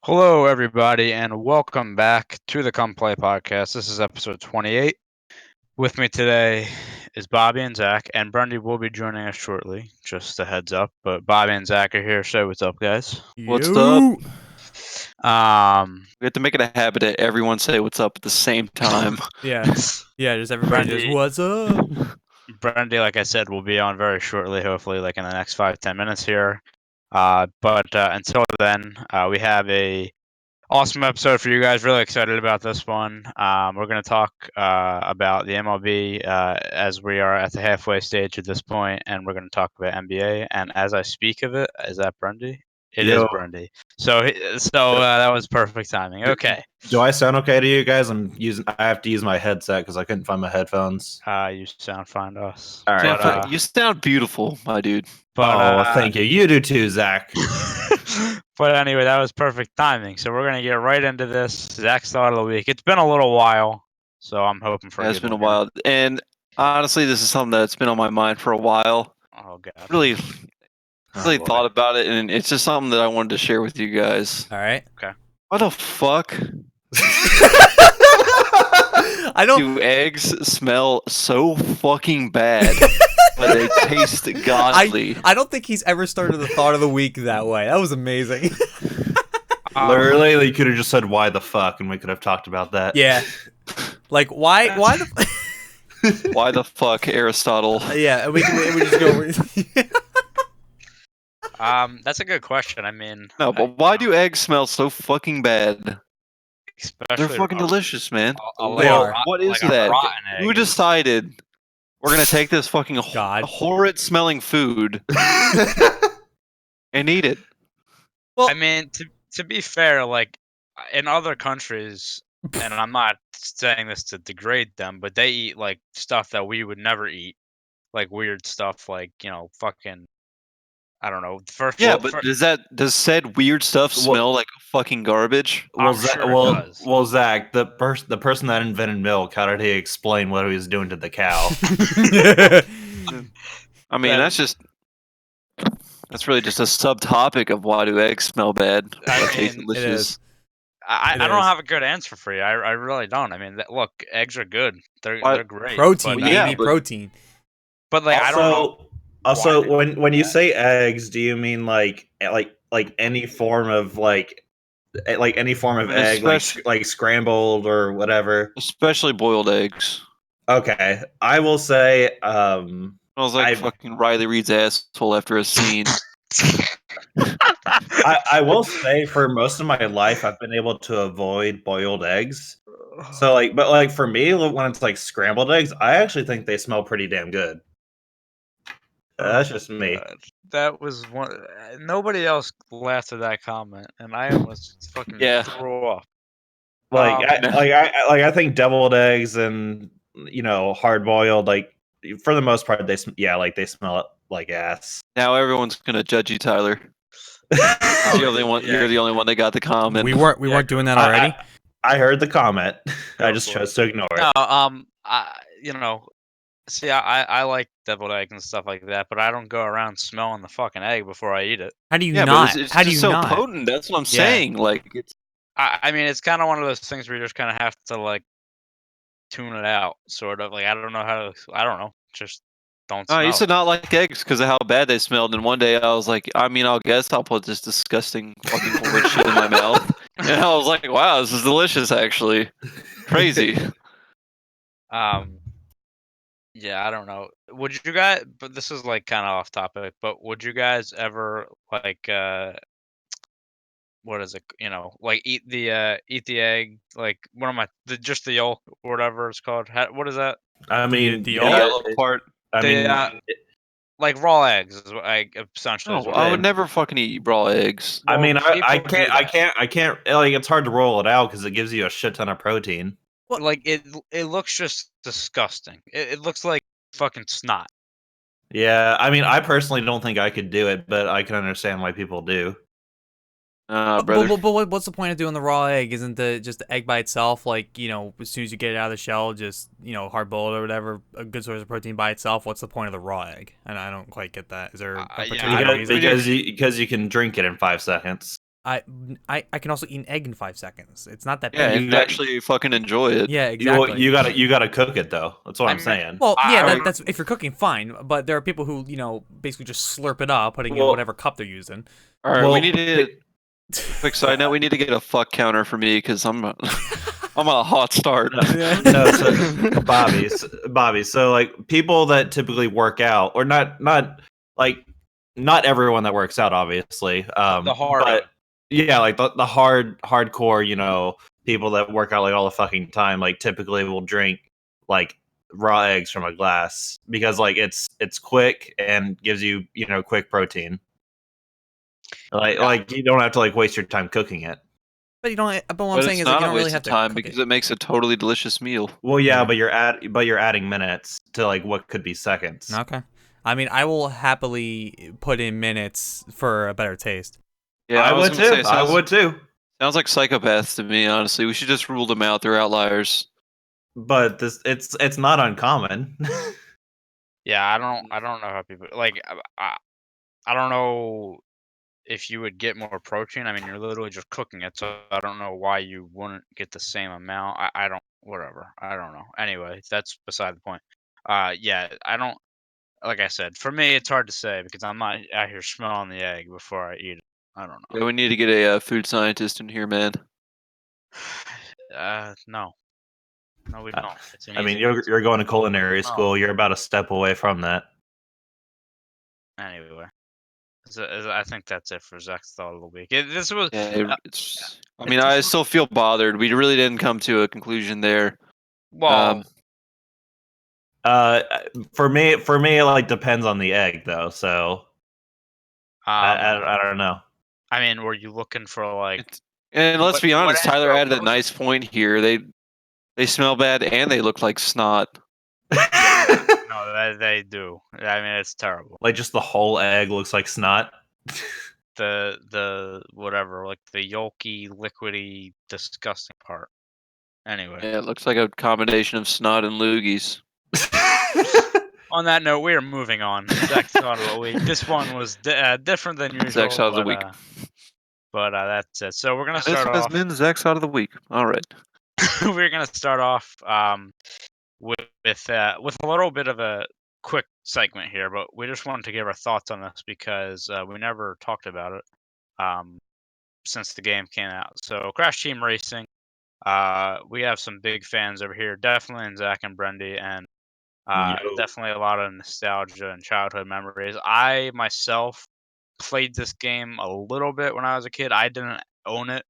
Hello, everybody, and welcome back to the Come Play podcast. This is episode 28. With me today is Bobby and Zach, and Brundy will be joining us shortly. Just a heads up, but Bobby and Zach are here. So what's up, guys? What's up? We have to make it a habit that everyone say what's up at the same time. Yeah, just everybody just, what's up? Brundy, like I said, will be on very shortly, hopefully, like in the next 5-10 minutes here. But until then, we have a awesome episode for you guys. Really excited about this one. We're going to talk about the MLB as we are at the halfway stage at this point, and we're going to talk about NBA. And as I speak of it, is that Brundy? It is Brundy. So that was perfect timing. Okay. Do I sound okay to you guys? I have to use my headset because I couldn't find my headphones. You sound fine to us. All right. But, you sound beautiful, my dude. But, thank you. You do too, Zach. But anyway, that was perfect timing. So we're gonna get right into this. Zach's thought of the week. It's been a little while, so I'm hoping for. It's been a while, and honestly, this is something that's been on my mind for a while. Oh god. Really thought about it, and it's just something that I wanted to share with you guys. All right. Okay. What the fuck? I don't. Do eggs smell so fucking bad? But they taste godly. I don't think he's ever started the thought of the week that way. That was amazing. Literally, you could have just said "why the fuck" and we could have talked about that. Yeah. Like why the Why the fuck, Aristotle? Yeah, we just go. That's a good question. I mean, No, but why do eggs smell so fucking bad? Especially They're fucking delicious, man. What is like that? Who decided we're gonna take this fucking horrid smelling food and eat it? Well, I mean, to be fair, like in other countries, and I'm not saying this to degrade them, but they eat like stuff that we would never eat, like weird stuff, like fucking. I don't know. Does said weird stuff smell like fucking garbage? Well, Zach, the person that invented milk, how did he explain what he was doing to the cow? I mean, that's really just a subtopic of why do eggs smell bad. Taste delicious. I don't have a good answer for you. I really don't. I mean, look, eggs are good. They're great. Protein, protein. But like, I don't know. Also, when you say eggs, do you mean like any form of like any form of egg, like scrambled or whatever? Especially boiled eggs. Okay, I will say. I was like fucking Riley Reid's asshole after a scene. I will say for most of my life, I've been able to avoid boiled eggs. So but for me, when it's like scrambled eggs, I actually think they smell pretty damn good. That's just me. That was one. Nobody else laughed at that comment, and I almost fucking threw up. I think deviled eggs and hard boiled, like for the most part, they smell like ass. Now everyone's gonna judge you, Tyler. You're the only one that got the comment. We weren't doing that already. I heard the comment. I just chose to ignore it. See, I like deviled eggs and stuff like that, but I don't go around smelling the fucking egg before I eat it. How do you not? How do you so potent? That's what I'm saying. Like, it's. I mean, it's kind of one of those things where you just kind of have to like tune it out, sort of. Like, I don't know how to. I don't know. Just don't. I used to not like eggs because of how bad they smelled, and one day I was like, I mean, I'll put this disgusting fucking horrid shit in my mouth, and I was like, wow, this is delicious, actually. Crazy. Yeah, I don't know. Would you guys? But this is like kind of off topic. But would you guys ever like what is it? Like eat the egg? Like what am I? Just the yolk or whatever it's called. What is that? I mean, the yellow part. Like raw eggs is what I essentially. I would never fucking eat raw eggs. I mean, I can't. Like, it's hard to roll it out because it gives you a shit ton of protein. Like it looks just disgusting. It looks like fucking snot. Yeah, I mean, I personally don't think I could do it, but I can understand why people do. Brother. But what's the point of doing the raw egg? Isn't just the egg by itself, like, as soon as you get it out of the shell, just, hard boiled or whatever, a good source of protein by itself? What's the point of the raw egg? And I don't quite get that. Is there a particular reason? Because you can drink it in 5 seconds. I can also eat an egg in 5 seconds. It's not that Yeah, bad. and actually fucking enjoy it. Yeah, exactly. You gotta cook it though. That's what I'm saying. Well, yeah, I- that's if you're cooking, fine. But there are people who basically just slurp it up, putting in Well- whatever cup they're using. All right, Well, we need to. Quick side note: we need to get a fuck counter for me because I'm on a hot start. No, so Bobby. So like people that typically work out, or not everyone that works out, obviously. The hard. but yeah, like the hardcore, people that work out like all the fucking time, like typically will drink like raw eggs from a glass because like it's quick and gives you quick protein. Like you don't have to like waste your time cooking it. But you don't. But what I'm But saying it's is that not you a don't really waste have of to time cook because it. it makes a totally delicious meal. Well, yeah, Yeah. but you're adding minutes to like what could be seconds. Okay. I mean, I will happily put in minutes for a better taste. Yeah, I was would gonna too. say, I would too. Sounds like psychopaths to me. Honestly, we should just rule them out. They're outliers. But it's not uncommon. Yeah, I don't know how people like. I don't know if you would get more protein. I mean, you're literally just cooking it, so I don't know why you wouldn't get the same amount. I don't. Whatever. I don't know. Anyway, that's beside the point. Yeah, I don't. Like I said, for me, it's hard to say because I'm not out here smelling the egg before I eat it. I don't know. Yeah, we need to get a food scientist in here, man. No, we Uh, don't. It's an I mean, easy you're going to culinary No. school. You're about a step away from that. Anyway. I think that's it for Zach's thought of the week. This was Yeah, it's. I mean, I still feel bothered. We really didn't come to a conclusion there. well. Uh, for me, it like depends on the egg though. So I don't know. I mean, were you looking for like? And let's be honest, what Tyler eggs added are a nice point here. They smell bad and they look like snot. No, they do. I mean, it's terrible. Like just the whole egg looks like snot. The whatever, like the yolky, liquidy, disgusting part. Anyway, Yeah, it looks like a combination of snot and loogies. on that note, we are moving on. Zach's thought of the week. This one was different than usual. Zach's thought of the week. But that's it. So we're gonna This start has off. been Zach's out of the week. All right. We're gonna start off with a little bit of a quick segment here, but we just wanted to give our thoughts on this because we never talked about it since the game came out. So Crash Team Racing, we have some big fans over here, definitely in Zach and Brendy, and definitely a lot of nostalgia and childhood memories. I myself played this game a little bit when I was a kid. I didn't own it,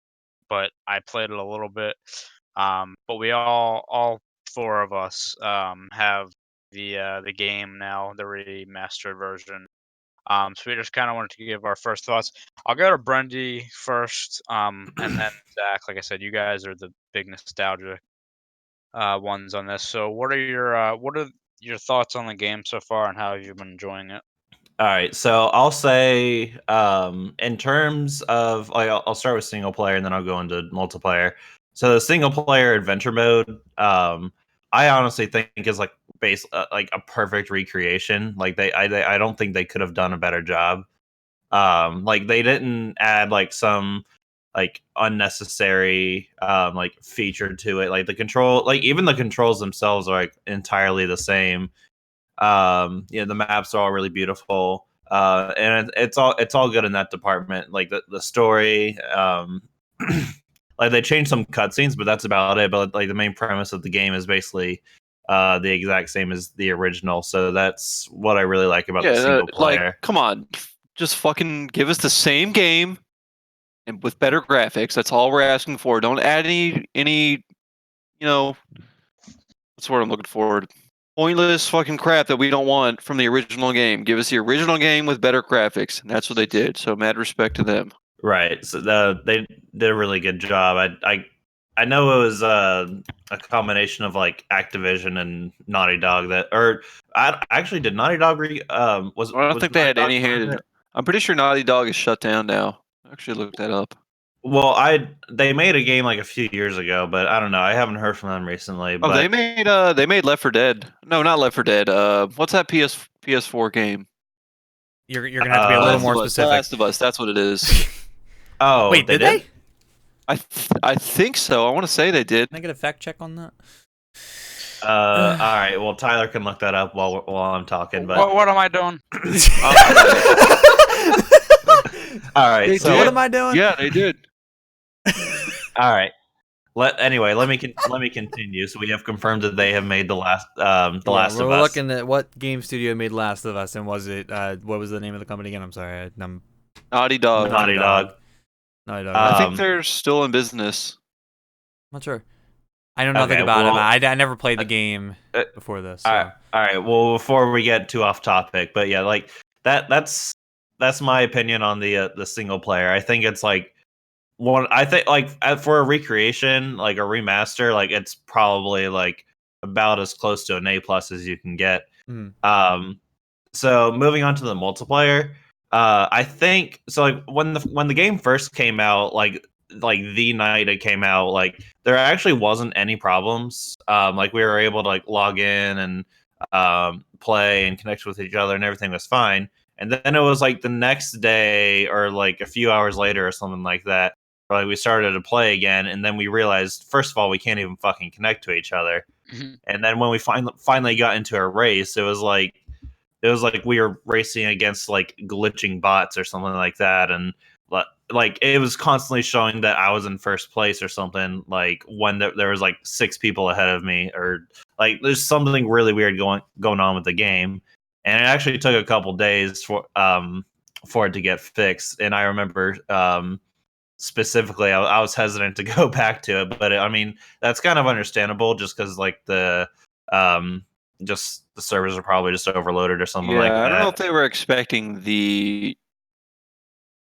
but I played it a little bit. But we all four of us have the game now, the remastered version. So we just kind of wanted to give our first thoughts. I'll go to Brendy first, and then Zach. Like I said, you guys are the big nostalgia ones on this. So what are your thoughts on the game so far, and how have you been enjoying it? All right, so I'll say, in terms of, like, I'll start with single player and then I'll go into multiplayer. So the single player adventure mode, I honestly think is like like a perfect recreation. Like I don't think they could have done a better job. Like they didn't add like some like unnecessary like feature to it. Like even the controls themselves are like entirely the same. The maps are all really beautiful, and it's all good in that department. Like the story, like they changed some cutscenes, but that's about it. But like the main premise of the game is basically the exact same as the original. So that's what I really like about the single player. Like, come on, just fucking give us the same game and with better graphics. That's all we're asking for. Don't add any what's the word I'm looking for? Pointless fucking crap that we don't want from the original game. Give us the original game with better graphics, and that's what they did. So mad respect to them. Right. So they did a really good job. I know it was a combination of like Activision and Naughty Dog I actually did Naughty Dog was. I don't was think they Naughty had Dog any behind hand. it? I'm pretty sure Naughty Dog is shut down now. I actually looked that up. Well, they made a game like a few years ago, but I don't know. I haven't heard from them recently. Oh, But they made Left 4 Dead. No, not Left 4 Dead. What's that PS4 game? You're gonna have to be a little Last more of Us. specific. Last of Us. That's what it is. Oh, Wait, did they? I think so. I want to say they did. Can I get a fact check on that? All right. Well, Tyler can look that up while I'm talking. But What am I doing? all right. They So What did. am I doing? Yeah, they did. all right. Let me continue. So we have confirmed that they have made the Last of we're Us. looking at what game studio made Last of Us, and was it what was the name of the company again? I'm sorry, Naughty Dog. Naughty Dog. Naughty Dog. I think Um, they're still in business. I'm not sure. I know nothing Okay, about well, it. I never played the game before this. So. all right. Well, before we get too off topic, but yeah, like that's my opinion on the single player. I think it's like one. I think like for a recreation, like a remaster, like it's probably like about as close to an A+ as you can get. Mhm. So moving on to the multiplayer, I think so. Like when the game first came out, like the night it came out, like there actually wasn't any problems. Like we were able to like log in and play and connect with each other, and everything was fine. And then it was like the next day or like a few hours later or something like that, where, like we started to play again, and then we realized first of all we can't even fucking connect to each other. And then when we finally got into a race, it was like we were racing against like glitching bots or something like that, and like it was constantly showing that I was in first place or something. Like when there was like 6 people ahead of me, or like there's something really weird going on with the game, and it actually took a couple days for it to get fixed. And I remember specifically, I was hesitant to go back to it, but I mean that's kind of understandable, just because like um just the servers are probably just overloaded or something like Yeah, I don't know that. if they were expecting the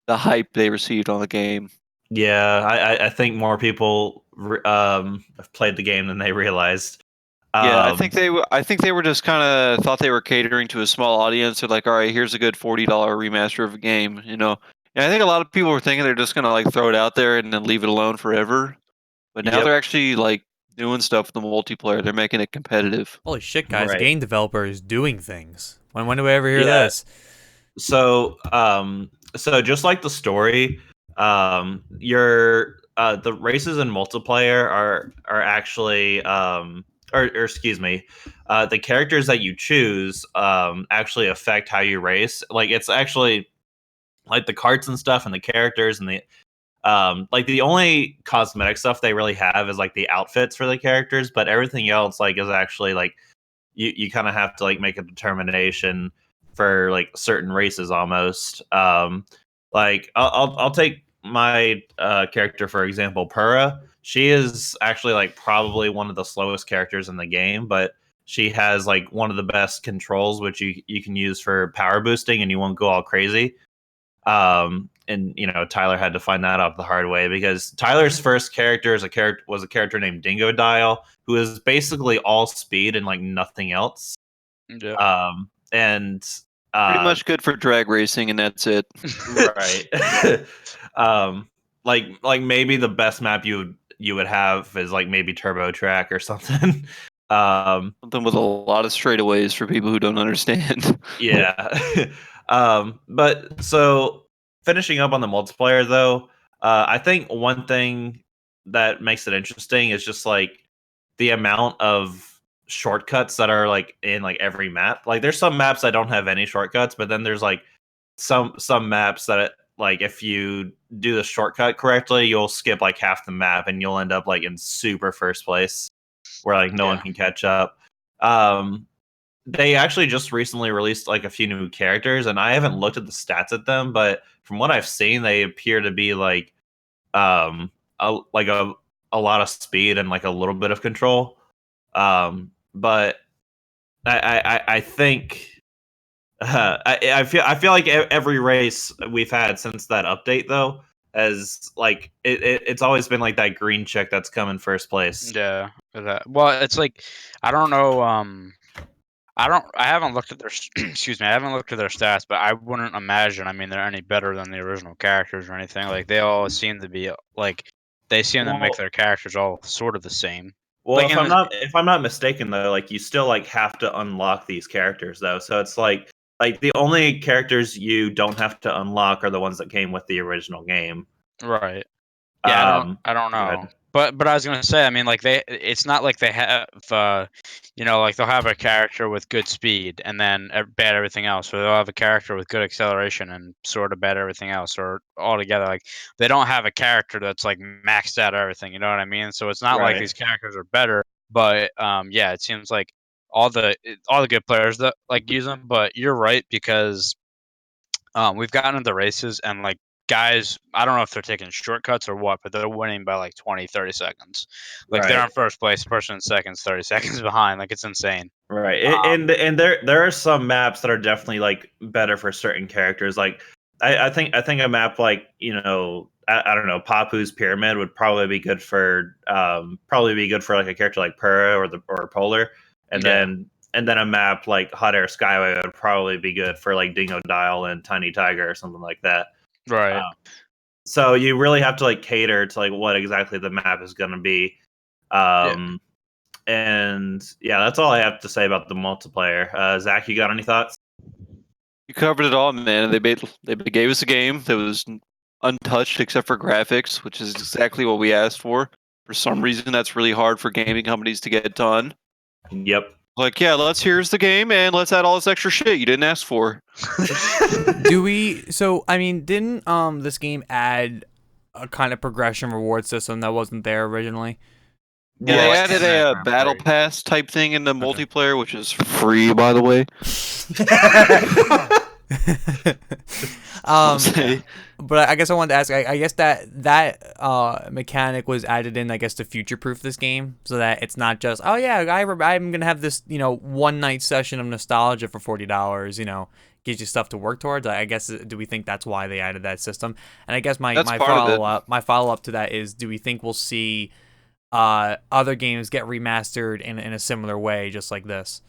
hype they received on the game. Yeah, I think more people have played the game than they realized. Yeah, I think they were just kind of thought they were catering to a small audience. They're like, all right, here's a good $40 remaster of a game, you know. And I think a lot of people were thinking they're just gonna like throw it out there and then leave it alone forever. But now Yep. they're actually like doing stuff with the multiplayer. They're making it competitive. Holy shit, guys! Right. Game developers doing things. When do we ever hear Yeah. this? So so just like the story, your the races in multiplayer are actually or excuse me, the characters that you choose actually affect how you race. Like it's actually like the carts and stuff and the characters and the like the only cosmetic stuff they really have is like the outfits for the characters, but everything else like is actually like you kind of have to like make a determination for like certain races almost. Like I'll take my character for example, Pura. She is actually like probably one of the slowest characters in the game, but she has like one of the best controls, which you can use for power boosting, and you won't go all crazy. And you know, Tyler had to find that out the hard way, because Tyler's first character was a character named Dingo Dial, who is basically all speed and like nothing else. Yeah. And Pretty much good for drag racing, and that's it. right. Like maybe the best map you would have is like maybe Turbo Track or something. Something with a lot of straightaways for people who don't understand. Yeah. But so finishing up on the multiplayer though, I think one thing that makes it interesting is just like the amount of shortcuts that are like in like every map. Like there's some maps that don't have any shortcuts, but then there's like some maps that like if you do the shortcut correctly, you'll skip like half the map and you'll end up like in super first place where like no one Yeah. can catch up. Um they actually just recently released like a few new characters, and I haven't looked at the stats at them, but from what I've seen, they appear to be like like a lot of speed and like a little bit of control. But I think I feel like every race we've had since that update though has like it's always been like that green check that's come in first place. Yeah. Well, it's like I don't know. I haven't looked at their excuse me. I haven't looked at their stats, but I wouldn't imagine. I mean, they're any better than the original characters or anything. Like they all seem to be like they seem to make Well, their characters all sort of the same. Well, Like in the, if I'm not mistaken though, like you still like have to unlock these characters though. So it's like the only characters you don't have to unlock are the ones that came with the original game. Right. Yeah, I don't go ahead. know. But I was gonna say, I mean, like it's not like they have, like they'll have a character with good speed and then bad everything else, or they'll have a character with good acceleration and sort of bad everything else, or all together. Like they don't have a character that's like maxed out everything. You know what I mean? So it's not like Right. these characters are better, but yeah, it seems like all the good players that like use them. But you're right because we've gotten into races and like guys, I don't know if they're taking shortcuts or what, but they're winning by like 20, 30 seconds. Like they're Right. in first place, person in second's 30 seconds behind. Like it's insane. Right. Um, And there are some maps that are definitely like better for certain characters. Like I think a map like, I don't know, Papu's Pyramid would probably be good for like a character like Pura or Polar. And Yeah. then a map like Hot Air Skyway would probably be good for like Dingo Dial and Tiny Tiger or something like that. Right. So you really have to like cater to like what exactly the map is going to be. Yeah. Um, and yeah, that's all I have to say about the multiplayer. Zach, you got any thoughts? You covered it all, man. They gave us a game that was untouched except for graphics, which is exactly what we asked for. For some reason, that's really hard for gaming companies to get done. Yep. Like, yeah, here's the game, and let's add all this extra shit you didn't ask for. Do we? So I mean, didn't this game add a kind of progression reward system that wasn't there originally? Yeah, Yeah, they like added Ternion a Grand battle Prix. pass type thing in the multiplayer, which is free, by the way. um, Say. but I guess I wanted to ask. I guess that mechanic was added in, I guess, to future-proof this game, so that it's not just, oh yeah, I'm gonna have this, one night session of nostalgia for $40. Gives you stuff to work towards. I guess, do we think that's why they added that system? And I guess That's part of it. my follow up to that is, do we think we'll see other games get remastered in a similar way, just like this?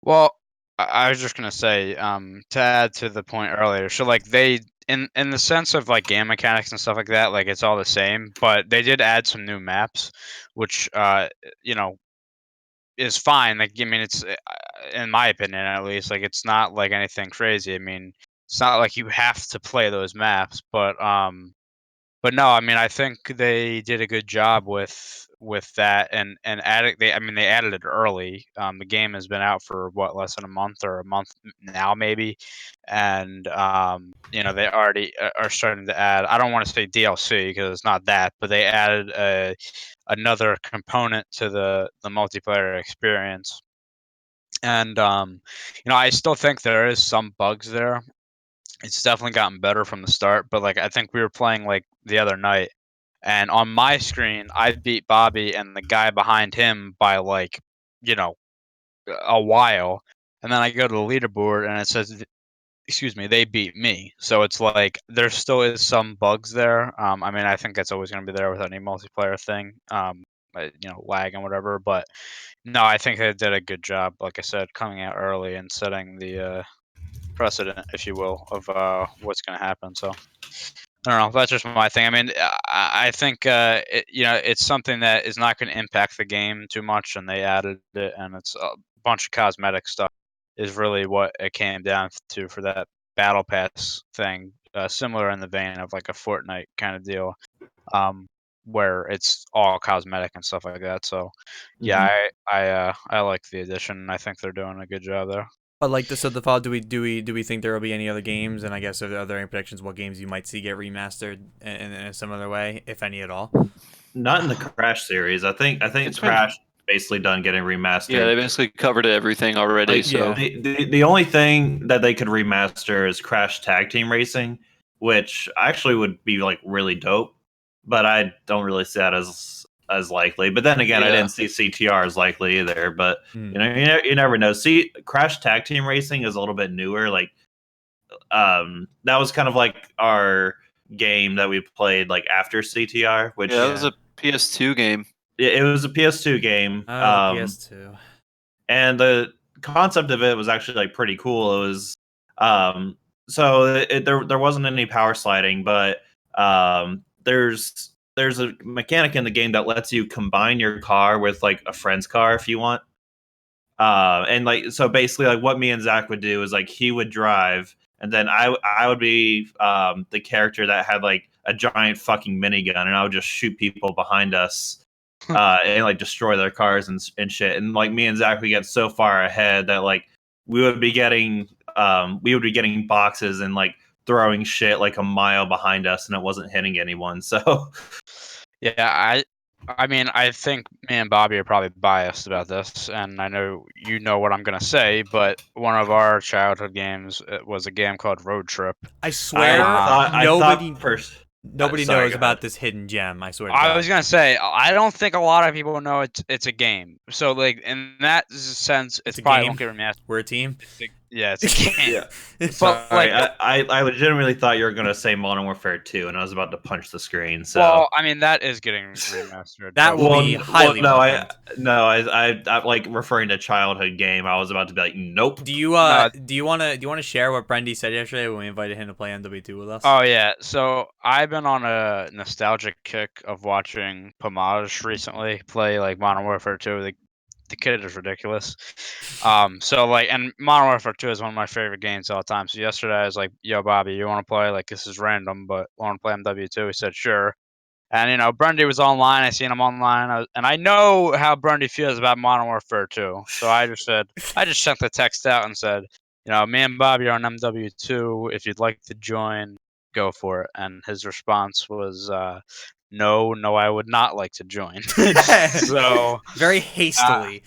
Well, I was just gonna say, to add to the point earlier, so like they in the sense of like game mechanics and stuff like that, like it's all the same, but they did add some new maps, which you know is fine. Like I mean, it's in my opinion at least, like it's not like anything crazy. I mean, it's not like you have to play those maps, but no, I mean, I think they did a good job with that and added. They added it early. The game has been out for what, less than a month or a month now maybe, and they already are starting to add. I don't want to say DLC because it's not that, but they added another component to the multiplayer experience. And I still think there is some bugs there. It's definitely gotten better from the start, but like I think we were playing like the other night, and on my screen I beat Bobby and the guy behind him by like, you know, a while. And then I go to the leaderboard and it says, excuse me, they beat me. So it's like there still is some bugs there. I mean, I think that's always going to be there with any multiplayer thing, lag and whatever. But no, I think they did a good job, like I said, coming out early and setting the precedent, if you will, of what's going to happen. So I don't know. That's just my thing. I mean, I think it's something that is not going to impact the game too much, and they added it, and it's a bunch of cosmetic stuff. Is really what it came down to for that battle pass thing, similar in the vein of like a Fortnite kind of deal, where it's all cosmetic and stuff like that. So, yeah, I like the addition. I think they're doing a good job there. But like the fall, do we think there will be any other games? And I guess, are there any predictions what games you might see get remastered in a similar way, if any at all? Not in the Crash series. I think It's been Crash basically done getting remastered. Yeah, they basically covered everything already. Like, So the only thing that they could remaster is Crash Tag Team Racing, which actually would be like really dope, but I don't really see that as likely. But then again, I Yeah. didn't see CTR as likely either. But Hmm. you never know. See, Crash Tag Team Racing is a little bit newer. Like, that was kind of like our game that we played like after CTR, which yeah, that was a PS2 game. it was a PS2 game. Oh, the PS2. And the concept of it was actually like pretty cool. It was there wasn't any power sliding, but there's a mechanic in the game that lets you combine your car with like a friend's car if you want. And like so basically like what me and Zach would do is like he would drive and then I would be the character that had like a giant fucking minigun, and I would just shoot people behind us. And like destroy their cars and shit. And like me and Zach, we get so far ahead that like we would be getting boxes and like throwing shit like a mile behind us, and it wasn't hitting anyone. So Yeah, I mean, I think me and Bobby are probably biased about this, and I know you know what I'm gonna say, but one of our childhood games was a game called Road Trip. I swear, nobody sorry, knows go about ahead. this hidden gem. I swear to I God. was gonna say, I don't think a lot of people know it's a game. So like in that sense, It's it's a probably game? won't get remastered. We're a team. Yeah, it's a game. Yeah. But Sorry, like, I legitimately thought you were gonna say Modern Warfare 2, and I was about to punch the screen. So well, I mean that is getting remastered. That but- will be highly welcomed. I like referring to childhood game. I was about to be like, nope. Do you No. do you wanna share what Brendy said yesterday when we invited him to play MW2 with us? Oh yeah, so I've been on a nostalgic kick of watching Pomage recently play like Modern Warfare 2. The kid is ridiculous. So like, and Modern Warfare 2 is one of my favorite games of all time. So yesterday I was like, "Yo, Bobby, you want to play? Like, this is random, but want to play MW2?" He said, "Sure." And you know, Brundy was online. I seen him online, and I know how Brundy feels about Modern Warfare 2. So I just sent the text out and said, you know, me and Bobby are on MW2. If you'd like to join, go for it. And his response was, no, I would not like to join. So very hastily.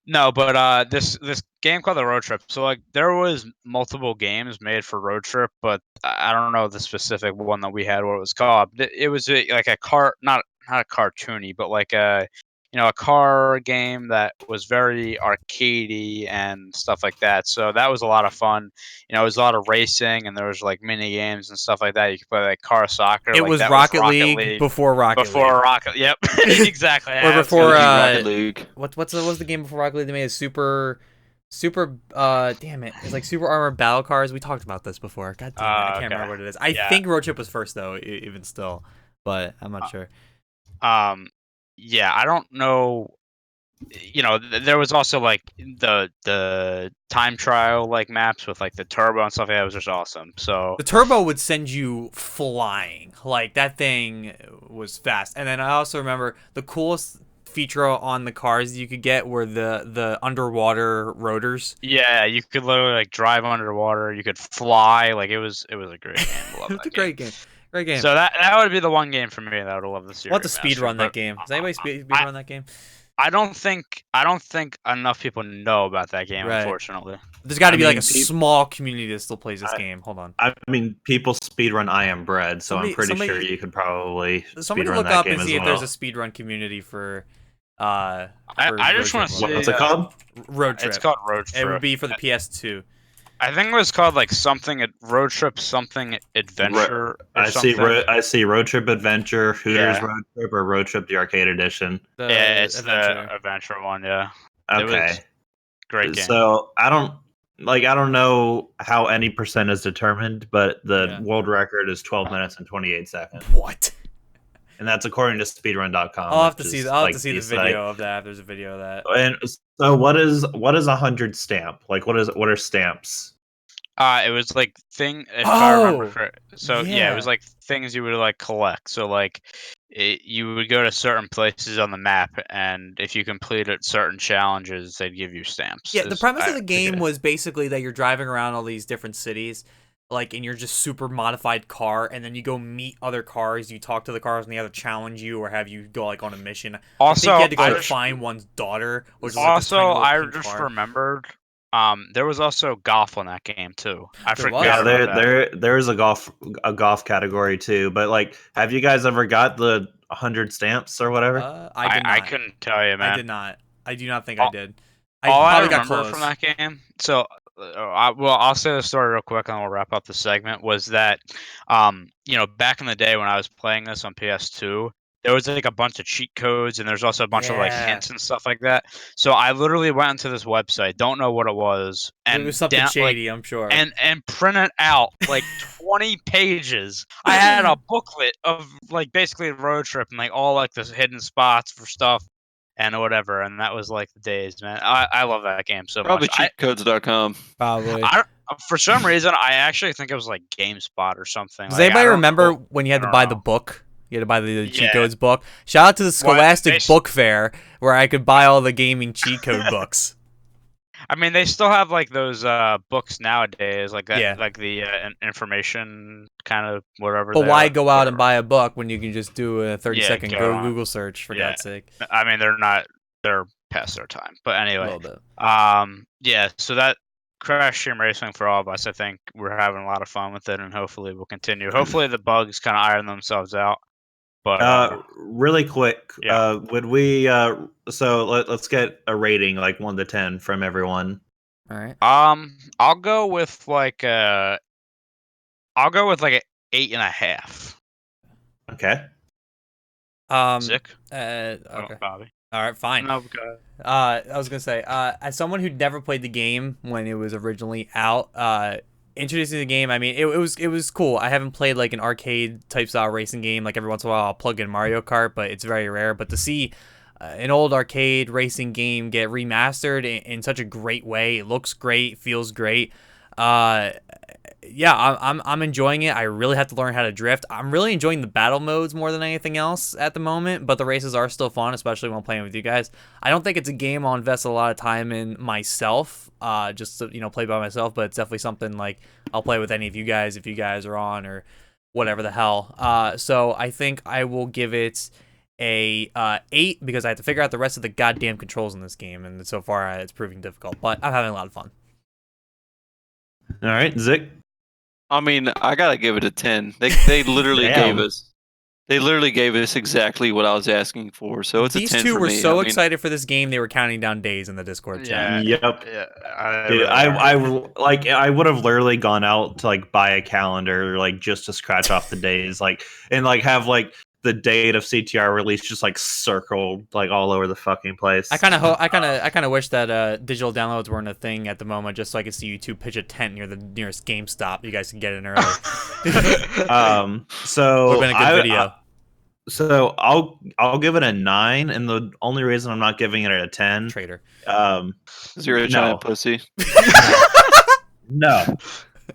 no, but this game called the Road Trip. So like there was multiple games made for Road Trip, but I don't know the specific one that we had what it was called. It was like a car, not a cartoony, but like a a car game that was very arcadey and stuff like that. So that was a lot of fun. You know, it was a lot of racing, and there was like mini games and stuff like that. You could play like car soccer. It like, was that Rocket was League before Rocket League. Before Rocket, yep, exactly. Or before Rocket League. what was the game before Rocket League? They made a super damn it. It's like Super Armored Battle Cars. We talked about this before. God damn it. I can't remember what it is. I think Road Trip was first though, even still. But I'm not sure. Yeah, I don't know. You know, there was also like the time trial like maps with like the turbo and stuff. Yeah, it was just awesome. So the turbo would send you flying. Like that thing was fast. And then I also remember the coolest feature on the cars you could get were the underwater rotors. Yeah, you could literally like drive underwater. You could fly. Like it was a great game. Love It was that a great game. Great game. So that would be the one game for me that I would love to see. We'll have to speed run that game. Does anybody speed run that game? I don't think enough people know about that game, Right. Unfortunately. There's got to be like a small community that still plays this game. Hold on. I mean, people speedrun I Am Bread, so I'm pretty sure you could probably somebody look up and see if there's a speedrun community for. I just want to see. What's it called? Road Trip. It's called Road Trip. It would be for the PS2. I think it was called like something Road Trip something adventure. I see Road Trip Adventure, Hooters Road Trip, or Road Trip the Arcade Edition. It's the adventure one. Yeah. Okay. Great game. So I don't know how any percent is determined, but the world record is 12 minutes and 28 seconds. What? And that's according to speedrun.com. I'll have to see the video of that. If there's a video of that. And so what is 100 stamp? Like what are stamps? It was like if I remember correct. So yeah, it was like things you would like collect. So like you would go to certain places on the map, and if you completed certain challenges, they'd give you stamps. Yeah, the premise of the game was basically that you're driving around all these different cities, like in your just super modified car, and then you go meet other cars, you talk to the cars, and they either challenge you or have you go like on a mission. Also, I think you had to go find one's daughter, which was also like I just remembered. There was also golf on that game too. I forgot. Yeah, there's a golf category too. But like, have you guys ever got the 100 stamps or whatever? I couldn't tell you, man. I did not. I do not think I did. All I remember from that game. So, I'll say the story real quick, and we'll wrap up the segment. Was that, back in the day when I was playing this on PS2. There was like a bunch of cheat codes, and there's also a bunch of like hints and stuff like that. So I literally went into this website, don't know what it was, and it was something shady, I'm sure, and printed out like 20 pages. I had a booklet of like basically a road trip and like all like this hidden spots for stuff and whatever. And that was like the days, man. I love that game so Probably much. cheatcodes.com. Probably. For some reason, I actually think it was like GameSpot or something. Does Like, I anybody don't remember know. when you had I to don't buy the know. book? You had to buy the cheat Yeah. codes book. Shout out to the Well, Scholastic they- Book Fair where I could buy all the gaming cheat code books. I mean, they still have like those books nowadays, like that, Yeah. like the information kind of whatever. But they why are, go out and whatever. buy a book when you can just do a 30-second go on. Google search, for Yeah. God's sake? I mean, they're past their time. But A anyway, little bit. yeah. So that Crash Team Racing for all of us, I think we're having a lot of fun with it, and hopefully we'll continue. Hopefully the bugs kind of iron themselves out. But Really quick, yeah. would we? So let's get a rating, like 1 to 10, from everyone. All right. I'll go with like a 8.5. Okay. Zick? Okay. Bobby. All right, fine. No, okay. I was gonna say, as someone who never played the game when it was originally out, introducing the game, I mean, it was cool. I haven't played like an arcade type style racing game. Like every once in a while, I'll plug in Mario Kart, but it's very rare. But to see an old arcade racing game get remastered in such a great way, it looks great, feels great. Yeah, I'm enjoying it. I really have to learn how to drift. I'm really enjoying the battle modes more than anything else at the moment, but the races are still fun, especially when playing with you guys. I don't think it's a game I'll invest a lot of time in myself, just to, play by myself, but it's definitely something like I'll play with any of you guys if you guys are on or whatever the hell. So I think I will give it a 8 because I have to figure out the rest of the goddamn controls in this game, and so far it's proving difficult, but I'm having a lot of fun. All right, Zick. I mean, I gotta give it a 10. They literally Damn. gave us exactly what I was asking for. So it's These a 10 two for were me. so I mean, excited for this game they were counting down days in the Discord chat. Yep. Yeah. Dude, Really I would have literally gone out to like buy a calendar, like just to scratch off the days, like, and like have like the date of CTR release just like circled like all over the fucking place. I kind of wish that digital downloads weren't a thing at the moment, just so I could see you two pitch a tent near the nearest GameStop. You guys can get in early. So Would've been a good video. So I'll give it a 9, and the only reason I'm not giving it a 10, Traitor. 'cause you're a no. giant pussy. No.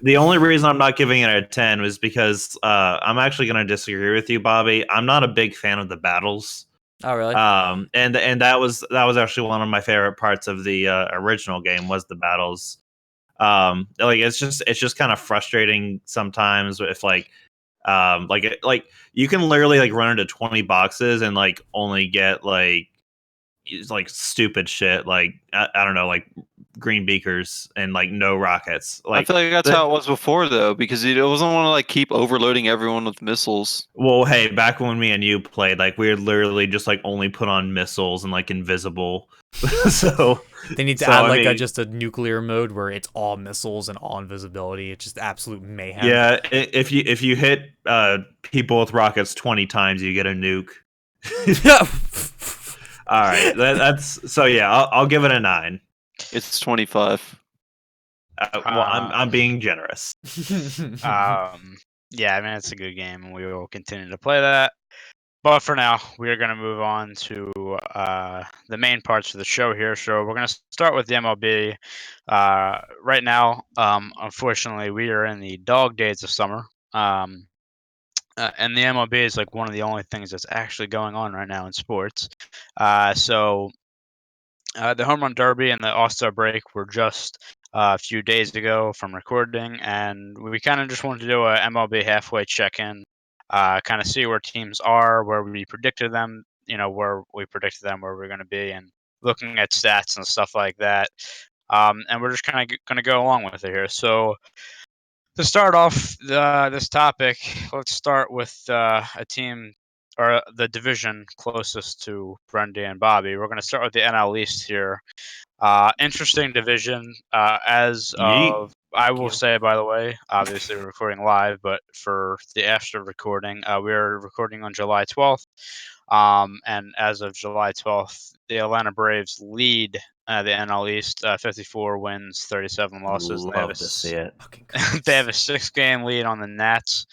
The only reason I'm not giving it a 10 was because I'm actually going to disagree with you, Bobby. I'm not a big fan of the battles. Oh really? And that was actually one of my favorite parts of the original game was the battles. Like it's just kind of frustrating sometimes if like you can literally like run into 20 boxes and like only get like stupid shit like I don't know, like green beakers and like no rockets. I Like feel like that's how it was before, though, because it doesn't want to like keep overloading everyone with missiles. well, hey, back when me and you played, like we would literally just like only put on missiles and like invisible. So They need to so, add I like mean, just a nuclear mode where it's all missiles and all invisibility. It's just absolute mayhem. yeah, if you hit people with rockets 20 times, you get a nuke. All right, that's so yeah. I'll give it a 9. It's 25. Well, I'm being generous. Yeah, I mean it's a good game, and we will continue to play that. But for now, we are going to move on to the main parts of the show here. So we're going to start with the MLB. Right now, unfortunately, we are in the dog days of summer. And the MLB is like one of the only things that's actually going on right now in sports. So the Home Run Derby and the All-Star break were just a few days ago from recording, and we kind of just wanted to do a MLB halfway check-in, kind of see where teams are, where we predicted them, where we're going to be, and looking at stats and stuff like that. And we're just kind of going to go along with it here. So to start off this topic, let's start with a team or the division closest to Brendy and Bobby. We're going to start with the NL East here. Interesting division. As Yeet. of, I will you. say, by the way, obviously we're recording live, but for the after recording, we're recording on July 12th. And as of July 12th, the Atlanta Braves lead the NL East, 54 wins, 37 losses. Love to see it. They have a 6-game lead on the Nats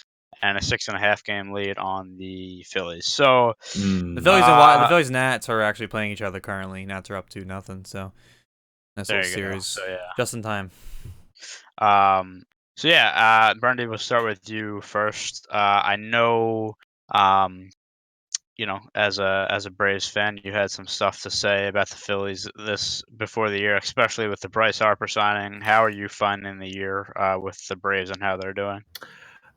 and a 6.5-game lead on the Phillies. So The Phillies the Phillies and Nats are actually playing each other currently. Nats are up 2-0, so nice there little you go. series. So yeah. Just in time. So yeah, Brandy, we'll start with you first. I know, as a Braves fan, you had some stuff to say about the Phillies this before the year, especially with the Bryce Harper signing. How are you finding the year with the Braves and how they're doing?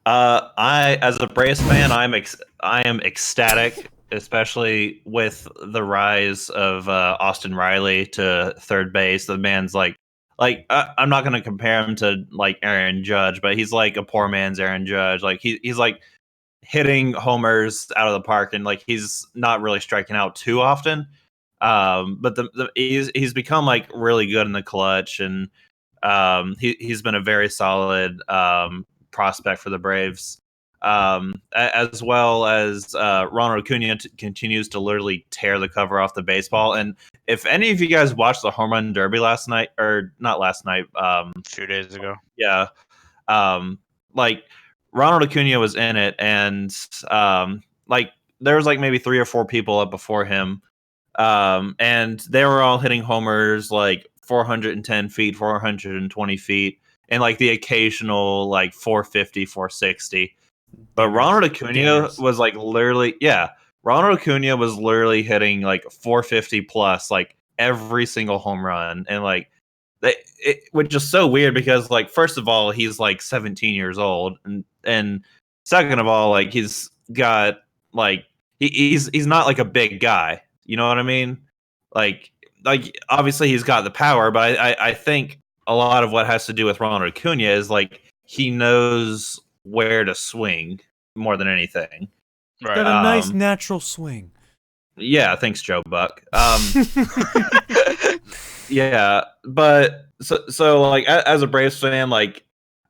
As a Braves fan, I am ecstatic, especially with the rise of Austin Riley to third base. The man's I'm not gonna compare him to like Aaron Judge, but he's like a poor man's Aaron Judge. Like he's like hitting homers out of the park, and like he's not really striking out too often. But he's become like really good in the clutch, and he's been a very solid prospect for the Braves. As well as Ronald Acuna continues to literally tear the cover off the baseball. And if any of you guys watched the home run derby last night, or not last night, A few days ago. yeah, like Ronald Acuna was in it, and like there was like maybe 3 or 4 people up before him, and they were all hitting homers like 410 feet, 420 feet, and like the occasional like 450, 460. But Ronald Acuna was like literally, yeah, Ronald Acuna was literally hitting like 450 plus like every single home run, and like which is so weird because like first of all he's like 17 years old, and second of all like he's got like he's not like a big guy, you know what I mean? Like obviously he's got the power, but I think a lot of what has to do with Ronald Acuna is like he knows where to swing more than anything. Right. Got a nice natural swing. Yeah, thanks, Joe Buck. Yeah, but so like as a Braves fan, like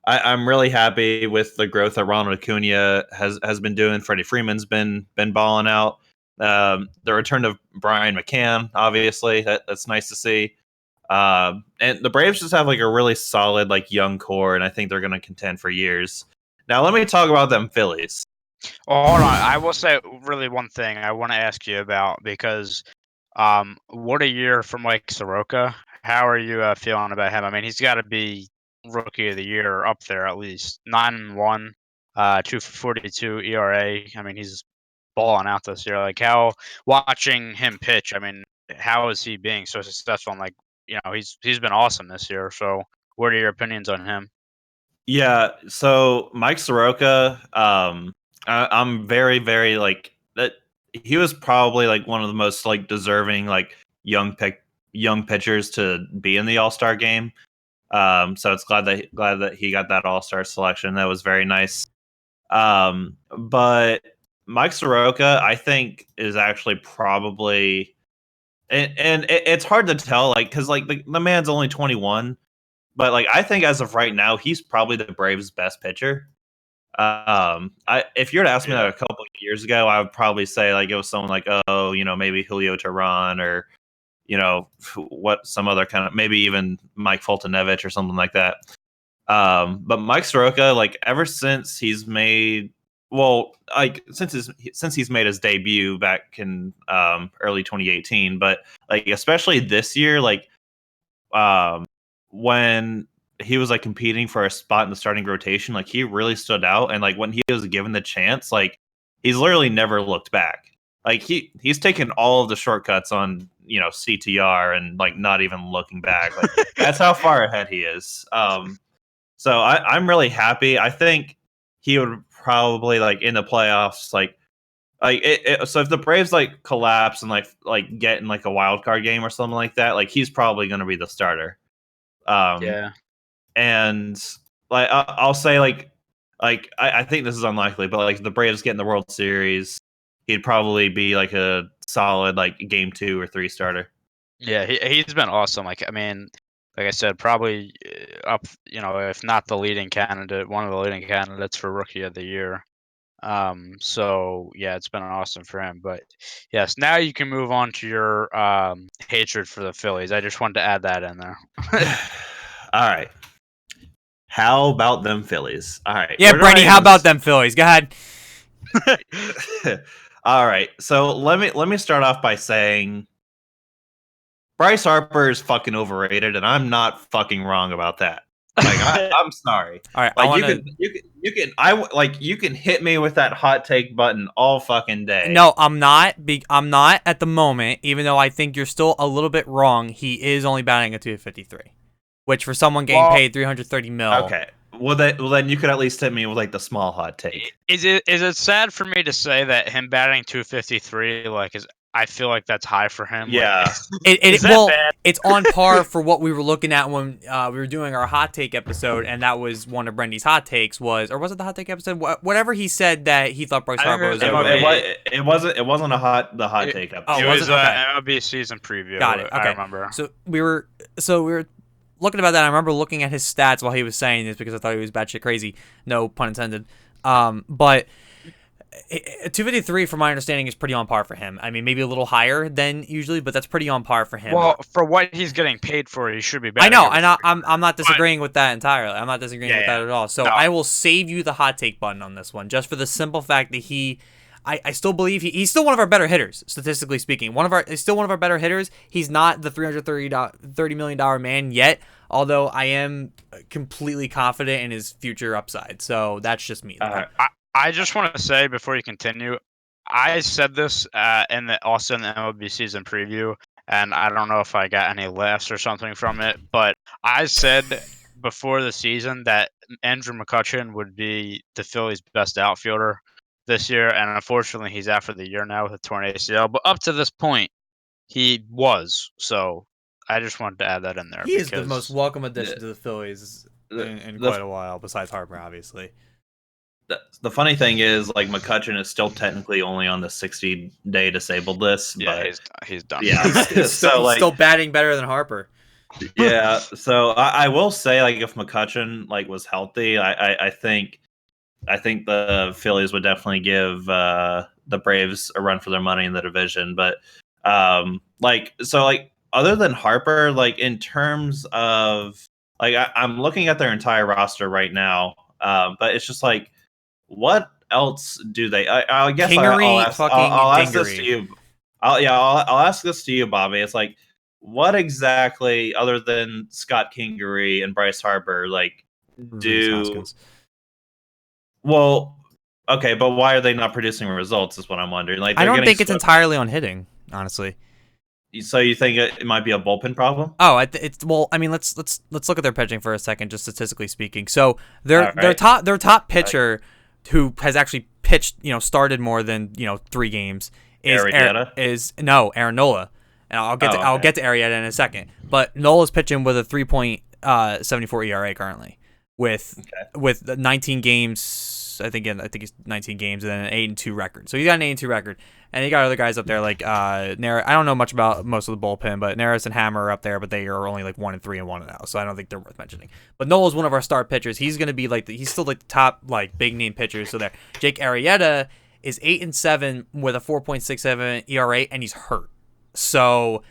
I'm really happy with the growth that Ronald Acuna has been doing. Freddie Freeman's been balling out. The return of Brian McCann, obviously, that's nice to see. And the Braves just have like a really solid like young core, and I think they're going to contend for years. Now let me talk about them Phillies. Well, hold on. I will say really one thing I want to ask you about because what a year for Mike Soroka. How are you feeling about him? I mean, he's got to be rookie of the year up there at least. 9-1, 2.42 ERA. I mean, he's balling out this year. Like how watching him pitch. I mean, how is he being so successful? And like he's been awesome this year. So, what are your opinions on him? Yeah, so Mike Soroka, I'm very, very like that. He was probably like one of the most like deserving like young pitchers to be in the All Star game. So it's glad that he got that All Star selection. That was very nice. But Mike Soroka, I think, is actually probably, and it's hard to tell, like because like the man's only 21. But like I think as of right now, he's probably the Braves' best pitcher. If you were to ask me that a couple of years ago, I would probably say like it was someone like maybe Julio Teheran or what some other kind of maybe even Mike Fultonevich or something like that. But Mike Soroka, like ever since he's made since he's made his debut back in early 2018, but like especially this year, like when he was like competing for a spot in the starting rotation, like he really stood out. And like when he was given the chance, like he's literally never looked back. Like he's taken all of the shortcuts on CTR and like not even looking back. Like that's how far ahead he is. So I'm really happy. I think he would probably like in the playoffs so if the Braves like collapse and like get in like a wild card game or something like that, like he's probably going to be the starter. Yeah. And like I'll say I think this is unlikely, but like if the Braves get in the World Series, he'd probably be like a solid like game 2 or 3 starter. Yeah, he's been awesome. Like I mean, like I said, probably up, if not the leading candidate, one of the leading candidates for rookie of the year. So yeah, it's been awesome for him. But yes, now you can move on to your hatred for the Phillies. I just wanted to add that in there. All right. How about them Phillies? All right. Yeah, Brenny, how about them Phillies? Go ahead. All right. So let me start off by saying Bryce Harper is fucking overrated, and I'm not fucking wrong about that. Like I'm sorry. All right, Like you can hit me with that hot take button all fucking day. No, I'm not. I'm not at the moment. Even though I think you're still a little bit wrong, he is only batting a 253, which for someone getting paid 330 mil. Okay. Well, then you could at least hit me with like the small hot take. Is it sad for me to say that him batting 253 I feel like that's high for him? Yeah. It's on par for what we were looking at when we were doing our hot take episode, and that was one of Brendy's hot takes or was it the hot take episode? Whatever he said that he thought Bryce Harper was overrated. It wasn't the hot take episode. It was MLB season preview. Got it. Okay. I remember. So we were looking about that. I remember looking at his stats while he was saying this because I thought he was batshit crazy. No pun intended. But 253, from my understanding, is pretty on par for him. I mean, maybe a little higher than usually, but that's pretty on par for him. Well, for what he's getting paid for, he should be better. I know. I'm not disagreeing with that entirely. I'm not disagreeing with that at all. So I will save you the hot take button on this one, just for the simple fact that I still believe he's still one of our better hitters, statistically speaking. He's still one of our better hitters. He's not the $330 million man yet, although I am completely confident in his future upside. So that's just me. I just want to say before you continue, I said this also in the MLB season preview, and I don't know if I got any laughs or something from it, but I said before the season that Andrew McCutchen would be the Phillies' best outfielder this year, and unfortunately he's out for the year now with a torn ACL, but up to this point he was. So I just wanted to add that in there. He is the most welcome addition to the Phillies in quite a while, besides Harper, obviously. The funny thing is, like, McCutchen is still technically only on the 60-day disabled list. Yeah, but he's done. Yeah, he's still batting better than Harper. Yeah, so I will say, like, if McCutchen was healthy, I think the Phillies would definitely give the Braves a run for their money in the division. But other than Harper, in terms of I'm looking at their entire roster right now, but it's just what else do they? I guess I'll ask this to you. I'll ask this to you, Bobby. It's what exactly, other than Scott Kingery and Bryce Harper, do? Well, okay, but why are they not producing results? Is what I'm wondering. I don't think it's entirely on hitting, honestly. So you think it might be a bullpen problem? Oh, I mean, let's look at their pitching for a second, just statistically speaking. So their top pitcher, who has actually pitched, started more than 3 games, is Aaron Nola, and I'll get to Arrieta in a second. But Nola's pitching with a 3.74 ERA currently, with 19 games. I think he's 19 games and then an 8-2 record. So he's got an 8-2 record, and you got other guys up there like Neris. I don't know much about most of the bullpen, but Neris and Hammer are up there, but they are only 1-3 and 1-0, so I don't think they're worth mentioning. But Nola's one of our star pitchers. He's gonna be he's still the top big name pitchers. So there, Jake Arrieta is 8-7 with a 4.67 ERA, and he's hurt. So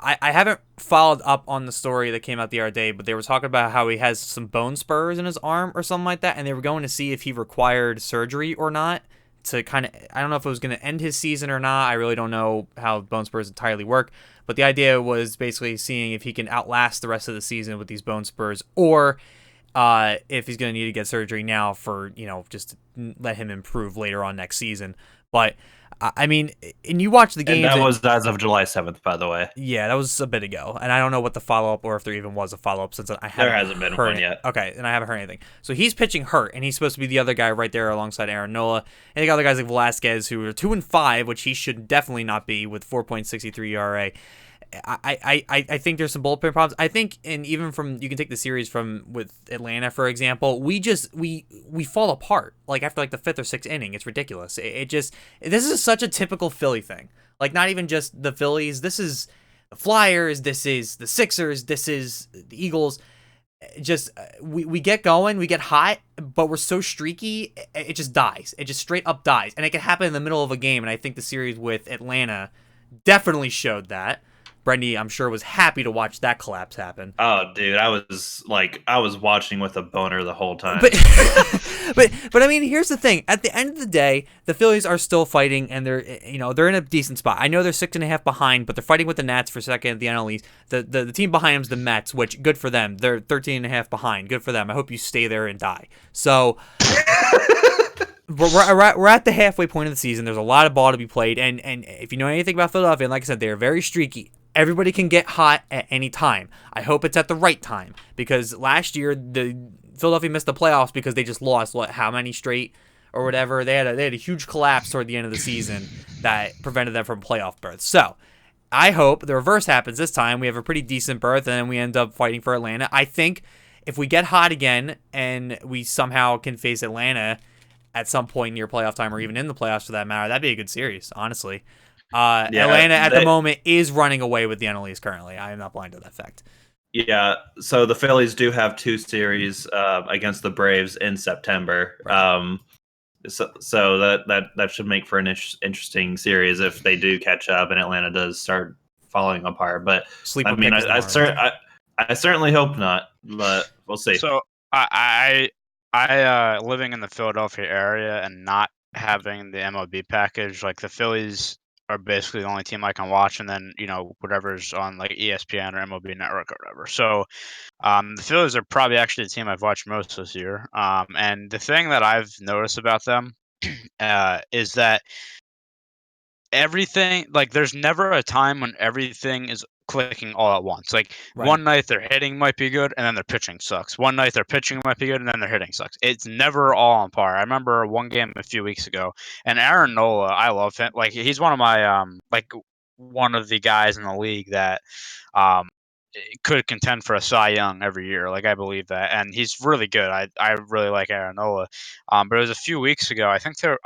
I haven't followed up on the story that came out the other day, but they were talking about how he has some bone spurs in his arm or something like that, and they were going to see if he required surgery or not to kind of, I don't know if it was going to end his season or not. I really don't know how bone spurs entirely work, but the idea was basically seeing if he can outlast the rest of the season with these bone spurs, or if he's going to need to get surgery now for, just to let him improve later on next season. But I mean, and you watch the games. And that was as of July 7th, by the way. Yeah, that was a bit ago, and I don't know what the follow-up, or if there even was a follow-up, since there hasn't been one yet. Okay, and I haven't heard anything. So he's pitching hurt, and he's supposed to be the other guy right there alongside Aaron Nola. And you got other guys like Velasquez, who are 2-5, which he should definitely not be, with 4.63 ERA. I think there's some bullpen problems. I think, and even you can take the series with Atlanta, for example, we fall apart after the 5th or 6th inning. It's ridiculous. This is such a typical Philly thing. Not even just the Phillies. This is the Flyers. This is the Sixers. This is the Eagles. Just we get going, we get hot, but we're so streaky, it just dies. It just straight up dies, and it can happen in the middle of a game. And I think the series with Atlanta definitely showed that. Brendy, I'm sure, was happy to watch that collapse happen. Oh, dude, I was watching with a boner the whole time. But I mean, here's the thing. At the end of the day, the Phillies are still fighting, and they're in a decent spot. I know they're 6.5 behind, but they're fighting with the Nats for second at the NL East. The team behind them is the Mets, which good for them. They're 13.5 behind. Good for them. I hope you stay there and die. So we're at the halfway point of the season. There's a lot of ball to be played, and if you know anything about Philadelphia, and like I said, they're very streaky. Everybody can get hot at any time. I hope it's at the right time, because last year the Philadelphia missed the playoffs because they just lost how many straight or whatever. They had a huge collapse toward the end of the season that prevented them from playoff berths. So I hope the reverse happens this time. We have a pretty decent berth, and then we end up fighting for Atlanta. I think if we get hot again and we somehow can face Atlanta at some point near playoff time, or even in the playoffs for that matter, that'd be a good series, honestly. Atlanta at the moment is running away with the NL East currently. I am not blind to that fact. Yeah, so the Phillies do have 2 series against the Braves in September. Right. So that should make for an interesting series if they do catch up and Atlanta does start falling apart. But Sleeper I mean, pick is I certainly hope not, but we'll see. So I living in the Philadelphia area and not having the MLB package, like the Phillies are basically the only team I can watch, and then whatever's on like ESPN or MLB Network or whatever. So the Phillies are probably actually the team I've watched most this year. And the thing that I've noticed about them is that everything, like, there's never a time when everything is clicking all at once. Like, Right. one night their hitting might be good, and then their pitching sucks. One night their pitching might be good, and then their hitting sucks. It's never all on par. I remember one game a few weeks ago, and Aaron Nola, I love him. Like, he's one of my one of the guys in the league that um could contend for a Cy Young every year. Like, I believe that, and he's really good. I really like Aaron Nola. But it was a few weeks ago. I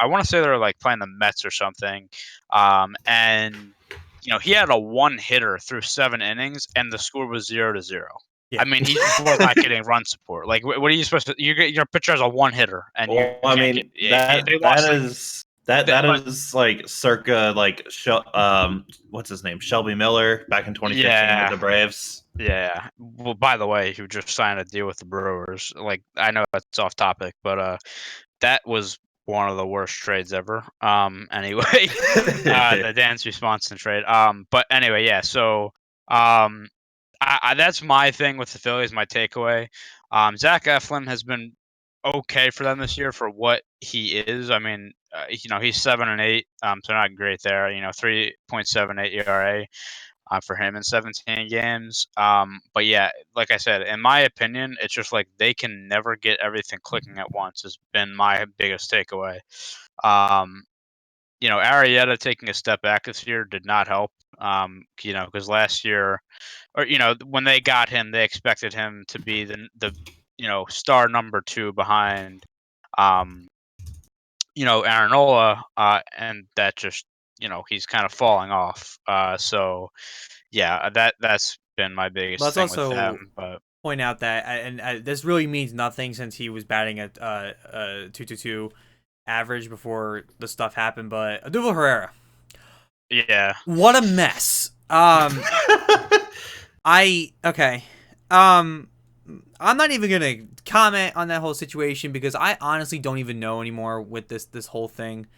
want to say they were like playing the Mets or something. And he had a one hitter through 7 innings, and the score was 0-0. Yeah. I mean, he was not getting run support. Like, what are you supposed to? Your pitcher has a one hitter, and you I can't mean, get. They lost. that is like circa like what's his name, Shelby Miller back in 2015 with the Braves. Yeah. Well, by the way, he just signed a deal with the Brewers. Like, I know that's off topic, but that was one of the worst trades ever. Anyway, the Dansby Swanson trade. But anyway, yeah. So, that's my thing with the Phillies. My takeaway. Zach Eflin has been okay for them this year for what he is. I mean, he's 7-8, so not great there. 3.78 ERA. For him in 17 games. But yeah, like I said, in my opinion, it's just like they can never get everything clicking at once has been my biggest takeaway. Arrieta taking a step back this year did not help. Because last year, or when they got him, they expected him to be the star number 2 behind Aaron Nola, and that just he's kind of falling off. So yeah, that's been my biggest Let's thing also with them. But point out that, and this really means nothing since he was batting at 2.22 average before the stuff happened. But Odubel Herrera, yeah, what a mess. I'm not even gonna comment on that whole situation because I honestly don't even know anymore with this whole thing.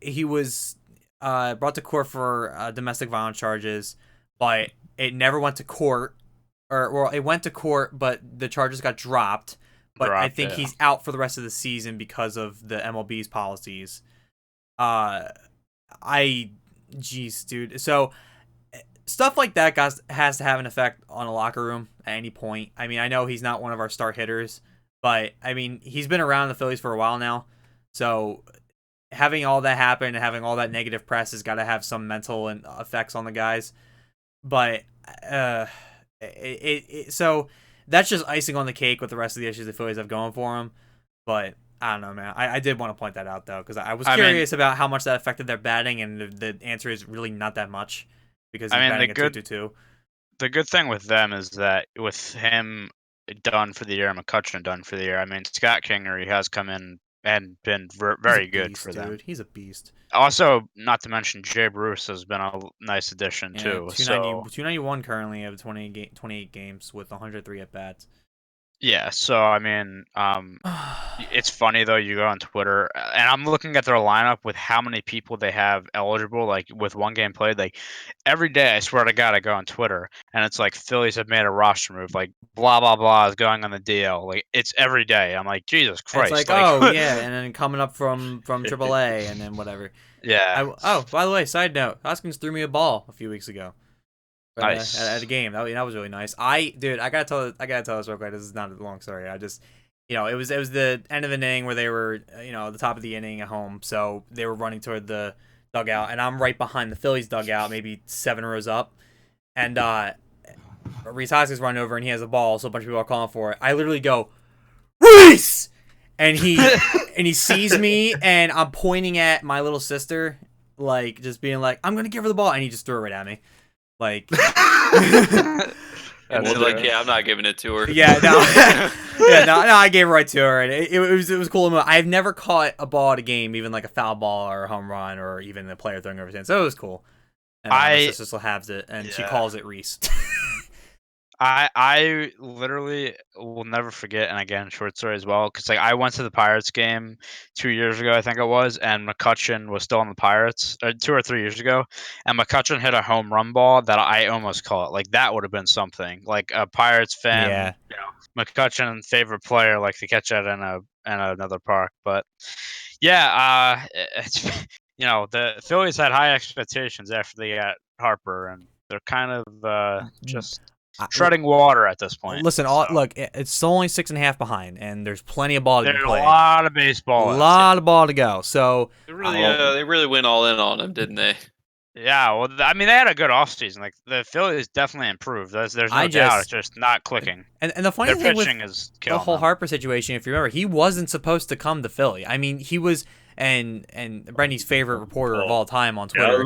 He was brought to court for domestic violence charges, but it never went to court. It went to court, but the charges got dropped. But I think he's out for the rest of the season because of the MLB's policies. Jeez, dude. So stuff like that has to have an effect on a locker room at any point. I mean, I know he's not one of our star hitters, but I mean, he's been around the Phillies for a while now. So having all that happen and having all that negative press has got to have some mental and effects on the guys. But so that's just icing on the cake with the rest of the issues the Phillies have going for them. But I don't know, man. I did want to point that out though, because I was curious about how much that affected their batting, and the answer is really not that much because he's batting at 2.22. The good thing with them is that with him done for the year, McCutcheon done for the year. I mean, Scott Kingery has come in and been very good for them. Dude. He's a beast. Also, not to mention Jay Bruce has been a nice addition too. 291 currently of 28 games with 103 at bats. Yeah, so I mean, it's funny though. You go on Twitter, and I'm looking at their lineup with how many people they have eligible, like with one game played. Like every day, I swear to God, I go on Twitter, and it's like Phillies have made a roster move, like blah blah blah is going on the DL. Like it's every day. I'm like, Jesus It's like, Christ, like oh yeah, and then coming up from AAA, and then whatever. yeah, Oh, by the way, side note, Hoskins threw me a ball a few weeks ago. nice. At a game. That was really nice. Dude, I gotta tell this real quick. This is not a long story. I just, it was the end of the inning where they were, the top of the inning at home. So they were running toward the dugout, and I'm right behind the Phillies dugout, maybe 7 rows up. And Reese Hoskins run over, and he has a ball. So a bunch of people are calling for it. I literally go, Reese, and he sees me, and I'm pointing at my little sister, like just being like, I'm gonna give her the ball, and he just threw it right at me. Like, And they're like, yeah, I'm not giving it to her. yeah, no, I gave it right to her, and it was cool. I've never caught a ball at a game, even like a foul ball or a home run, or even a player throwing over his hand. So it was cool. And my sister still has it, and she calls it Reese. I literally will never forget, and again, short story as well, because like I went to the Pirates game 2 years ago, I think it was, and McCutcheon was still on the Pirates, 2 or 3 years ago, and McCutcheon hit a home run ball that I almost caught. Like that would have been something. Like a Pirates fan, Yeah. McCutcheon favorite player, like to catch that in another park. But yeah, it's the Phillies had high expectations after they got Harper, and they're kind of just treading water at this point. Listen, look, it's only 6.5 behind, and there's plenty of ball to be There's played. a lot of baseball. A lot of ball to go. So They really went all in on him, didn't they? Yeah, well, I mean, they had a good offseason. Like the Phillies definitely improved. There's no doubt. It's just not clicking. And the funny Their thing with pitching is the whole Harper situation, if you remember, he wasn't supposed to come to Philly. I mean, he was, and Brendy's favorite reporter of all time on Twitter. I was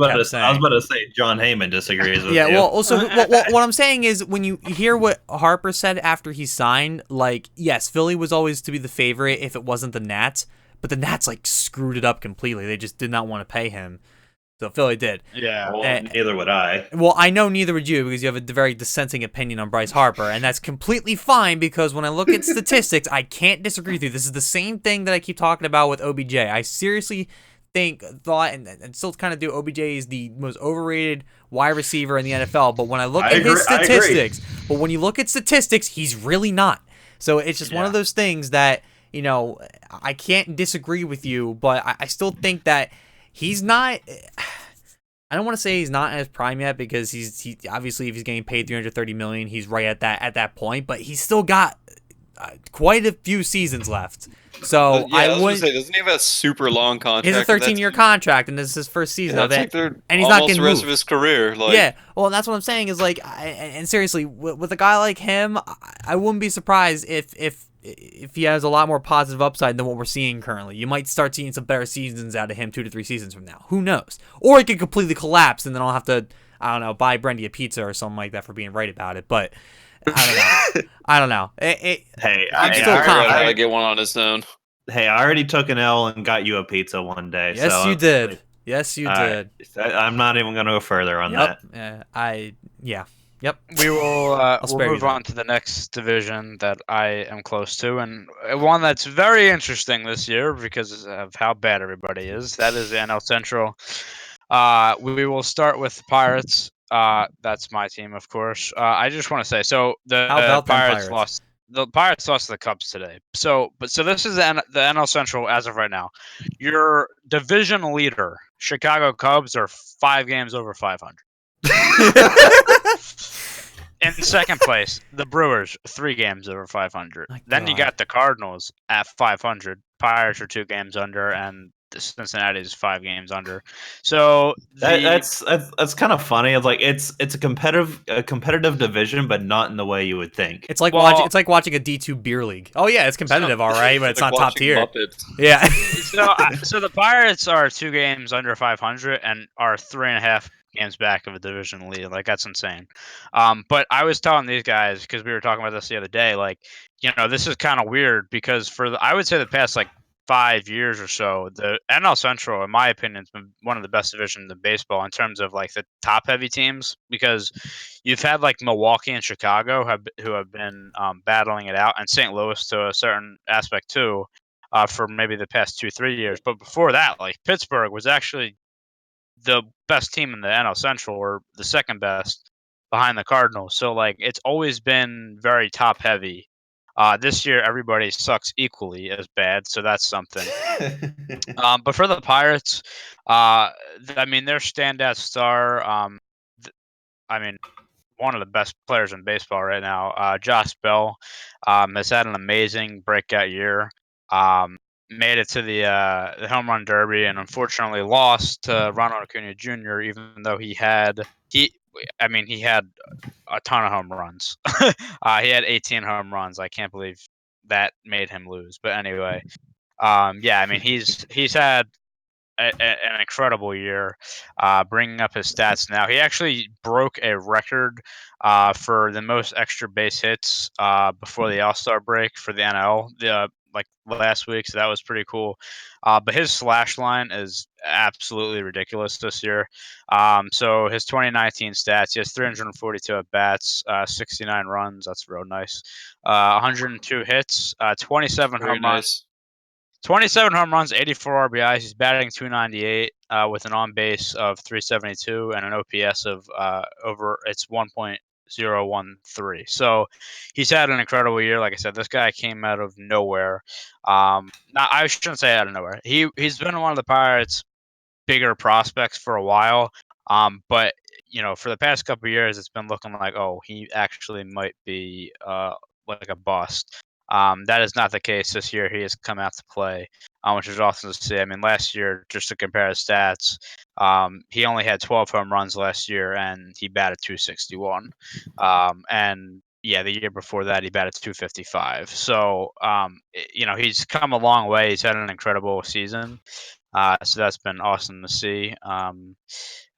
about to say John Heyman disagrees with you. Yeah, well, also, what I'm saying is when you hear what Harper said after he signed, like, yes, Philly was always to be the favorite if it wasn't the Nats, but the Nats like screwed it up completely. They just did not want to pay him. So Philly did. Yeah. Well, neither would I. Well, I know neither would you because you have a very dissenting opinion on Bryce Harper, and that's completely fine because when I look at statistics, I can't disagree with you. This is the same thing that I keep talking about with OBJ. I seriously thought, and still kind of do, OBJ is the most overrated wide receiver in the NFL, but when I look at his statistics, but when you look at statistics, he's really not. So it's just one of those things that, I can't disagree with you, but I still think that he's not. I don't want to say he's not in his prime yet because he obviously if he's getting paid $330 million, he's right at that point. But he's still got quite a few seasons left. So I would say, doesn't he have a super long contract? He has a 13-year contract, and this is his first season of it. And he's not getting the rest of his career. Like, yeah, well, that's what I'm saying is like, and seriously, with a guy like him, I wouldn't be surprised if he has a lot more positive upside than what we're seeing currently. You might start seeing some better seasons out of him 2 to 3 seasons from now. Who knows? Or he could completely collapse, and then I'll have to, I don't know, buy Brendy a pizza or something like that for being right about it. But I don't know. I don't know. Hey, I'm still confident. I gotta get one on his own. Hey, I already took an L and got you a pizza one day. Yes, so you did. Yes, you did. I'm not even going to go further on that. Yep. We will we'll move on to the next division that I am close to, and one that's very interesting this year because of how bad everybody is. That is the NL Central. We will start with the Pirates. That's my team, of course. I just want to say, so the Pirates lost. The Pirates lost to the Cubs today. So this is the NL Central as of right now. Your division leader, Chicago Cubs, are 5 games over 500. In second place, the Brewers, 3 games over 500. Then you got the Cardinals at 500. Pirates are 2 games under, and Cincinnati is 5 games under. So that's kind of funny. It's like it's a competitive division, but not in the way you would think. It's like watching a D2 beer league. Oh yeah, it's competitive, all right, but it's not top tier. Muppets. Yeah. So the Pirates are 2 games under 500 and are 3.5 games back of a division lead. Like that's insane. But I was telling these guys because we were talking about this the other day. Like, this is kind of weird because I would say the past like 5 years or so, the NL Central, in my opinion, has been one of the best divisions in baseball in terms of like the top heavy teams, because you've had like Milwaukee and Chicago who have been battling it out, and St. Louis to a certain aspect too, for maybe the past 2-3 years. But before that, like Pittsburgh was actually the best team in the NL Central, or the second best behind the Cardinals. So like it's always been very top heavy. This year everybody sucks equally as bad, so that's something. But for the Pirates, I mean their standout star, I mean one of the best players in baseball right now, Josh Bell, has had an amazing breakout year. Made it to the home run derby, and unfortunately lost to Ronald Acuna Jr. Even though he had a ton of home runs. He had 18 home runs. I can't believe that made him lose. But anyway, yeah, I mean he's had an incredible year, bringing up his stats now. He actually broke a record for the most extra base hits before the All-Star break for the NL like last week, so that was pretty cool. But his slash line is absolutely ridiculous this year. So his 2019 stats, he has 342 at bats, 69 runs. That's real nice. 102 hits, 27 Very home runs. nice. 27 home runs, 84 RBIs. He's batting 298 with an on base of 372 and an OPS of over 1.013. So he's had an incredible year. Like I said, this guy came out of nowhere. I shouldn't say out of nowhere. He's been one of the Pirates' bigger prospects for a while. But for the past couple of years, it's been looking like, oh, he actually might be like a bust. That is not the case this year. He has come out to play, which is awesome to see. I mean, last year, just to compare his stats, he only had 12 home runs last year, and he batted 261. And yeah, the year before that, he batted 255. So, he's come a long way. He's had an incredible season. So that's been awesome to see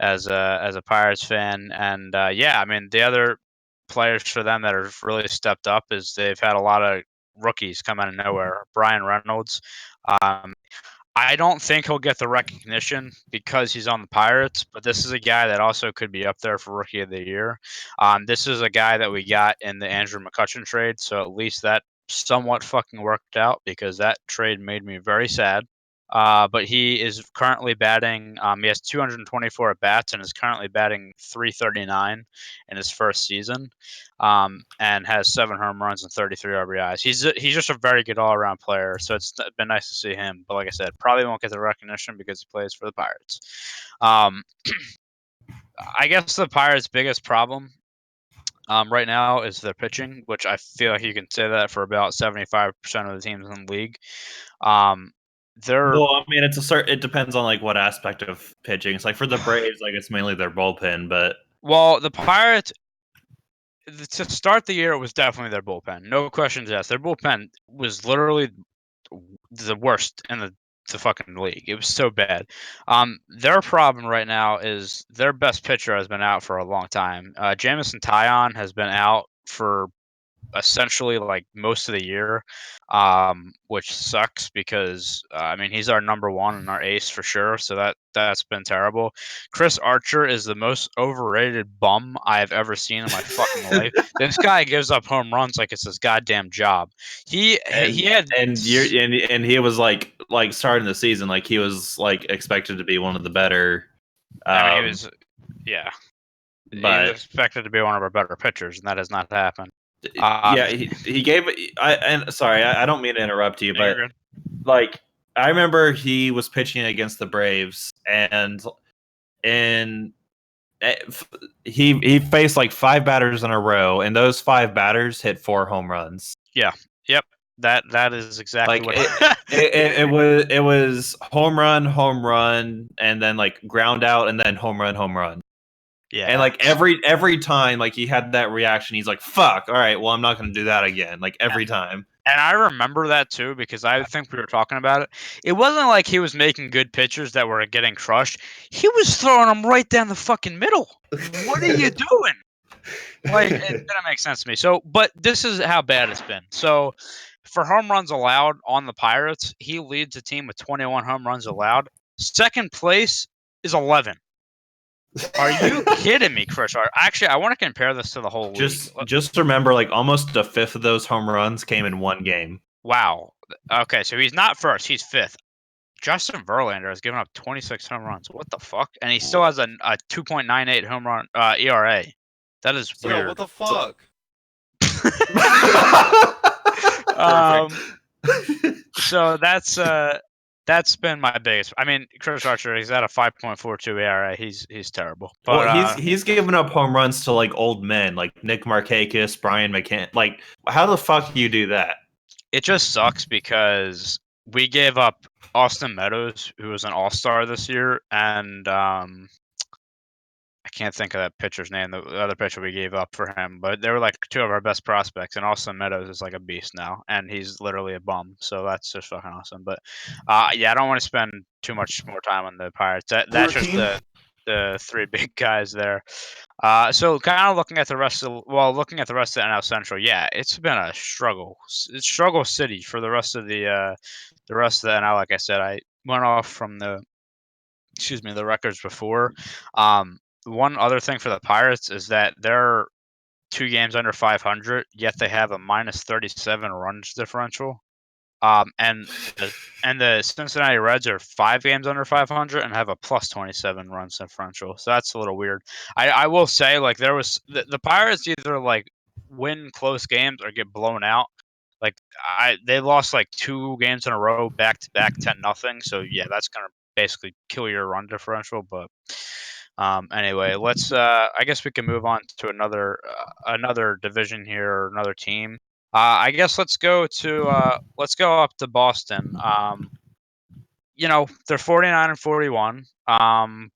as a Pirates fan. And yeah, I mean the other players for them that have really stepped up is they've had a lot of rookies come out of nowhere. Brian Reynolds. Um, I don't think he'll get the recognition because he's on the Pirates, but this is a guy that also could be up there for Rookie of the Year. This is a guy that we got in the Andrew McCutchen trade, so at least that somewhat fucking worked out because that trade made me very sad. But he is currently batting. He has 224 at bats and is currently batting 339 in his first season, and has 7 home runs and 33 RBIs. He's just a very good all around player. So it's been nice to see him. But like I said, probably won't get the recognition because he plays for the Pirates. I guess the Pirates' biggest problem right now is their pitching, which I feel like you can say that for about 75% of the teams in the league. Well, I mean, it depends on like what aspect of pitching. It's like for the Braves, like it's mainly their bullpen, but the Pirates, to start the year, it was definitely their bullpen. No questions asked. Their bullpen was literally the worst in the fucking league. It was so bad. Their problem right now is their best pitcher has been out for a long time. Jamison Taillon has been out for essentially like most of the year, which sucks because I mean he's our number one and our ace for sure. So that's been terrible. Chris Archer is the most overrated bum I have ever seen in my fucking life. This guy gives up home runs like it's his goddamn job. He had and he was like starting the season, like he was like expected to be one of the better. I mean he was yeah. But he was expected to be one of our better pitchers, and that has not happened. Yeah, he gave. Sorry, I don't mean to interrupt you, but like I remember he was pitching against the Braves, and he faced like 5 batters in a row, and those 5 batters hit 4 home runs. Yeah. Yep. That is exactly Like what it was home run, and then like ground out, and then home run. Yeah. And like every time like he had that reaction, he's like, "Fuck! All right, well I'm not going to do that again." Like every time. And I remember that too because I think we were talking about it. It wasn't like he was making good pitches that were getting crushed. He was throwing them right down the fucking middle. What are you doing? Like it didn't make sense to me. So, but this is how bad it's been. So, for home runs allowed on the Pirates, he leads the team with 21 home runs allowed. Second place is 11. Are you kidding me, Chris? Actually, I want to compare this to the whole league. Just remember, like almost a fifth of those home runs came in one game. Wow. Okay, so he's not first; he's fifth. Justin Verlander has given up 26 home runs. What the fuck? And he still has a 2.98 home run ERA. That is weird. Yo, what the fuck? So that's been my biggest. I mean, Chris Archer, he's at a 5.42 ERA. He's terrible. But well, he's giving up home runs to like old men, like Nick Markakis, Brian McCann. Like, how the fuck do you do that? It just sucks because we gave up Austin Meadows, who was an all-star this year, and I can't think of that pitcher's name, the other pitcher we gave up for him, but they were like two of our best prospects, and Austin Meadows is like a beast now, and he's literally a bum, so that's just fucking awesome. But yeah, I don't want to spend too much more time on the Pirates. That's just the three big guys there. So kind of looking at the rest of the NL Central, yeah, it's been a struggle. It's struggle city for the rest of the NL. Like I said, I went off from the records before. One other thing for the Pirates is that they're 2 games under 500, yet they have a minus 37 runs differential. And the Cincinnati Reds are 5 games under 500 and have a plus 27 runs differential. So that's a little weird. I will say, like, there was the Pirates either like win close games or get blown out. Like they lost like 2 games in a row back to back 10-0. So yeah, that's gonna basically kill your run differential. But anyway, let's I guess we can move on to another division here, or another team. I guess let's go up to Boston. They're 49-41.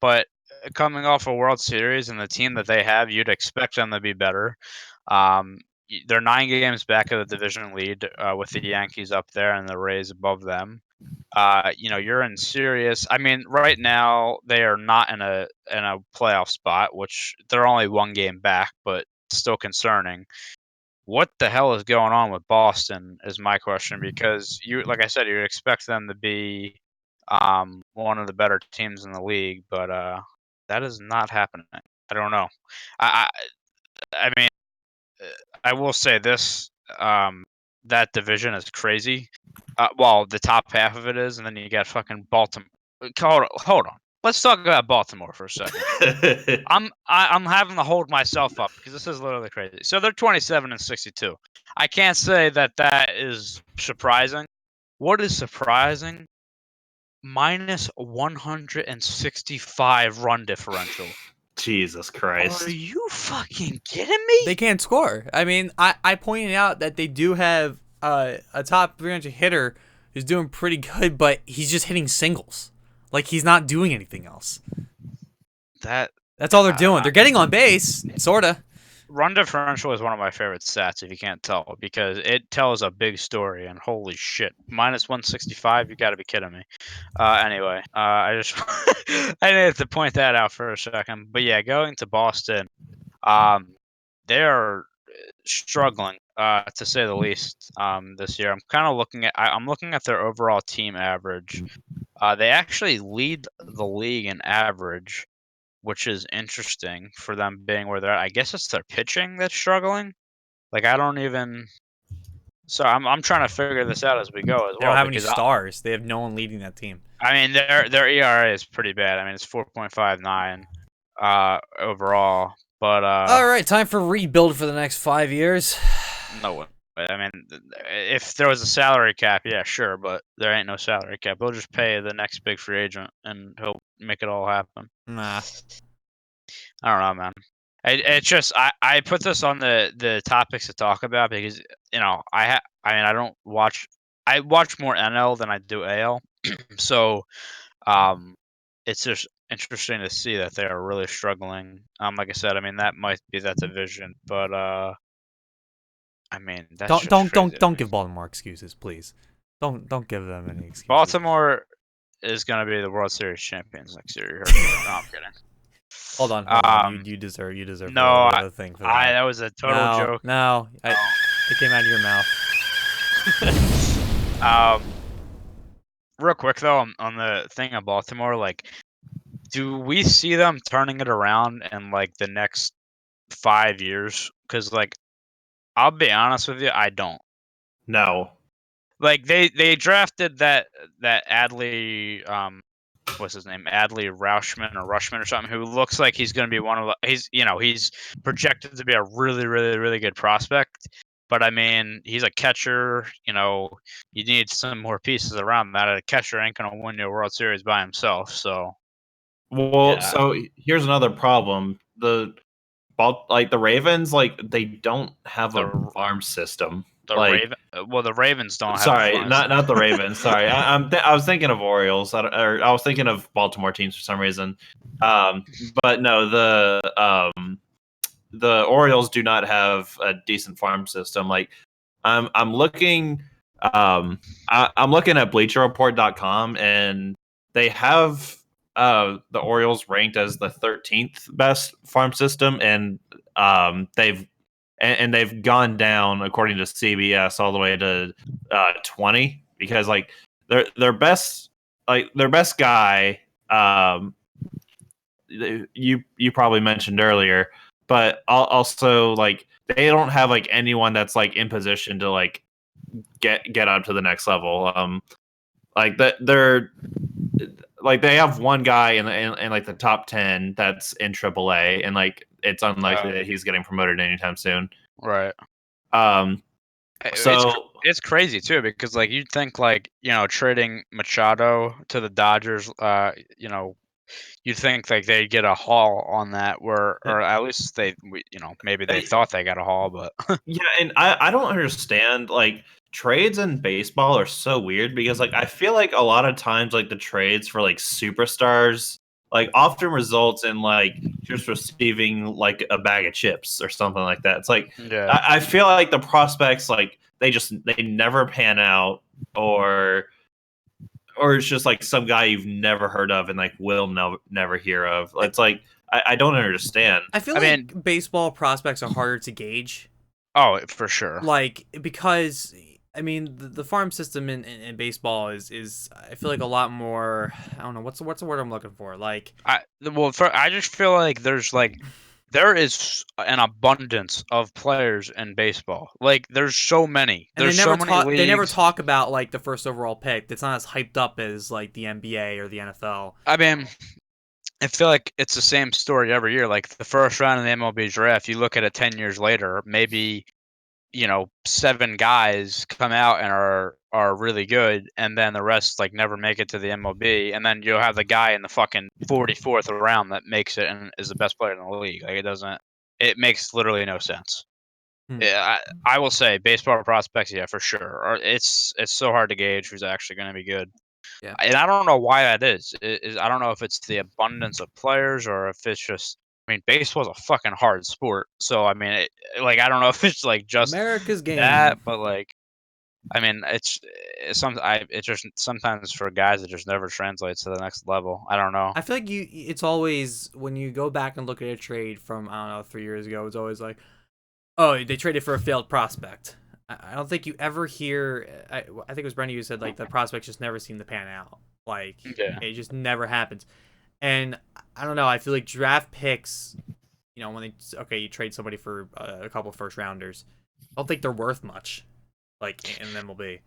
But coming off a World Series and the team that they have, you'd expect them to be better. They're 9 games back of the division lead, with the Yankees up there and the Rays above them. You're in serious. I mean, right now they are not in a playoff spot, which they're only 1 game back, but still concerning. What the hell is going on with Boston is my question, because like I said, you expect them to be one of the better teams in the league, but that is not happening. I don't know. I mean, I will say this: that division is crazy. Well, the top half of it is, and then you got fucking Baltimore. Hold on. Let's talk about Baltimore for a second. I'm having to hold myself up because this is literally crazy. So they're 27-62. I can't say that is surprising. What is surprising? Minus 165 run differential. Jesus Christ. Are you fucking kidding me? They can't score. I mean, I pointed out that they do have a top 300 hitter who's doing pretty good, but he's just hitting singles. Like, he's not doing anything else. That's all they're doing. They're getting on base, sorta. Run differential is one of my favorite stats, if you can't tell, because it tells a big story, and holy shit. Minus 165, you gotta be kidding me. Anyway, I just I needed to point that out for a second. But yeah, going to Boston, they are struggling, to say the least, this year. I'm looking at their overall team average. They actually lead the league in average, which is interesting for them being where they're at. I guess it's their pitching that's struggling. Like, I don't even. So I'm trying to figure this out as we go as well. They don't have any stars. They have no one leading that team. I mean, their ERA is pretty bad. I mean, it's 4.59 overall. But all right, time for rebuild for the next 5 years. No way. I mean, if there was a salary cap, yeah, sure, but there ain't no salary cap. They'll just pay the next big free agent, and he'll make it all happen. Nah. I don't know, man. It's just I put this on the topics to talk about because I don't watch. I watch more NL than I do AL, so it's just interesting to see that they are really struggling. Like I said, I mean that might be that division, but I mean that's don't give Baltimore excuses, please. Don't give them any excuses. Baltimore is gonna be the World Series champions next year. You heard me. No, I'm kidding. Hold on. You deserve no, a thing for that. That was a total joke. No, it came out of your mouth. Real quick though, on the thing of Baltimore, like, do we see them turning it around in like the next 5 years? Because like, I'll be honest with you, I don't. No. Like they drafted that Adley, what's his name, Adley Rauschman or Rushman or something, who looks like he's going to be one of the, he's projected to be a really really really good prospect. But I mean, he's a catcher. You need some more pieces around that. A catcher ain't going to win you a World Series by himself. So Well, yeah, so here's another problem. The Ravens, like they don't have a the farm system. the Like, Raven. Well, the Ravens don't have a sorry, farm. not the Ravens. Sorry, I was thinking of Orioles, or I was thinking of Baltimore teams for some reason. But no, the Orioles do not have a decent farm system. Like, I'm looking, I'm looking at BleacherReport.com, and they have the Orioles ranked as the 13th best farm system, and they've gone down according to CBS all the way to 20, because like their best guy, you probably mentioned earlier, but also like they don't have like anyone that's like in position to like get up to the next level. Like that they're like they have one guy in like the top 10 that's in AAA, and like it's unlikely that he's getting promoted anytime soon. Right. Um, It's so it's crazy too, because like you'd think like trading Machado to the Dodgers, you'd think like they'd get a haul on that, or at least maybe they thought they got a haul, but yeah, and I don't understand, like, trades in baseball are so weird, because like I feel like a lot of times like the trades for like superstars like often results in like just receiving like a bag of chips or something like that. It's like yeah, I feel like the prospects, like they never pan out, or it's just like some guy you've never heard of and like will never hear of. It's like I don't understand. I feel I like mean, baseball prospects are harder to gauge, oh, for sure. like because I mean the farm system in baseball is I feel like a lot more. I don't know what's the word I'm looking for. Like I just feel like there is an abundance of players in baseball. Like there's so many. and There's so many they never leagues. talk about like the first overall pick. It's not as hyped up as like the NBA or the NFL. I mean, I feel like it's the same story every year. Like the first round of the MLB draft, you look at it 10 years later, maybe 7 guys come out and are really good, and then the rest like never make it to the MLB, and then you'll have the guy in the fucking 44th round that makes it and is the best player in the league. Like it makes literally no sense. Yeah, I will say baseball prospects, yeah, for sure. It's so hard to gauge who's actually going to be good. Yeah. And I don't know why that is. I don't know if it's the abundance of players or if it's just. I mean, baseball's a fucking hard sport. So I mean, I don't know if it's like just America's game. that, but like, I mean, it just sometimes for guys it just never translates to the next level. I don't know. I feel like it's always when you go back and look at a trade from I don't know 3 years ago, it's always like, oh, they traded for a failed prospect. I don't think you ever hear. I think it was Brendan who said like the prospects just never seem to pan out. Like Yeah. it just never happens. And I don't know. I feel like draft picks, when you trade somebody for a couple first rounders, I don't think they're worth much. Like in MLB.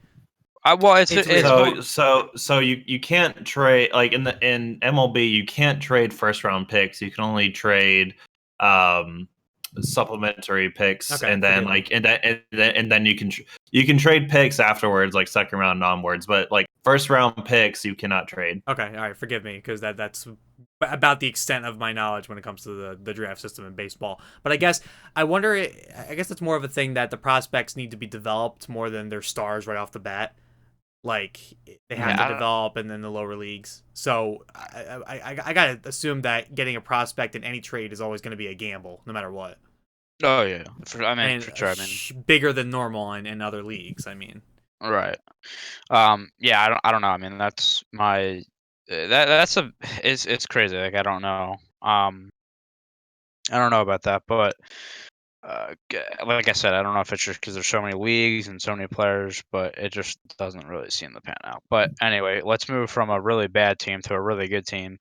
Well, it's weird. So you can't trade, like in MLB, you can't trade first round picks. You can only trade supplementary picks, Okay, and then forgive me. and then you can trade picks afterwards, like second round and onwards. But like first round picks, you cannot trade. Okay, all right, forgive me because that's about the extent of my knowledge when it comes to the draft system in baseball. But I guess I wonder. I guess it's more of a thing that the prospects need to be developed more than their stars right off the bat. Like they have to develop and then the lower leagues. So I gotta assume that getting a prospect in any trade is always going to be a gamble, no matter what. Oh yeah, for sure. I mean, bigger than normal in other leagues. I mean, right. Yeah, I don't know. I mean, that's my it's crazy. Like I don't know. I don't know about that, but like I said, I don't know if it's just because there's so many leagues and so many players, but it just doesn't really seem to pan out. But anyway, let's move from a really bad team to a really good team.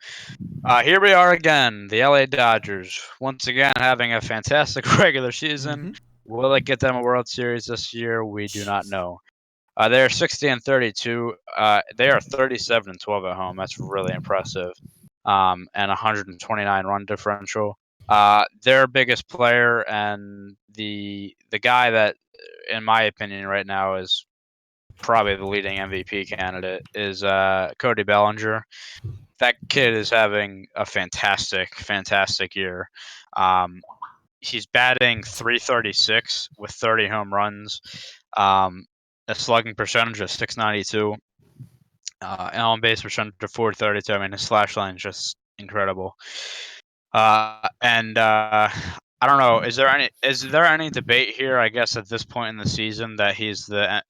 Here we are again, the LA Dodgers, once again having a fantastic regular season. Will it get them a World Series this year? We do not know. They are 60-32. They are 37-12 at home. That's really impressive. And 129 run differential. Their biggest player and the guy that, in my opinion, right now is probably the leading MVP candidate is Cody Bellinger. That kid is having a fantastic year. He's batting .336 with 30 home runs. A slugging percentage of .692. And on base percentage of .432. I mean, his slash line is just incredible. And I don't know. Is there any debate here? I guess at this point in the season that he's the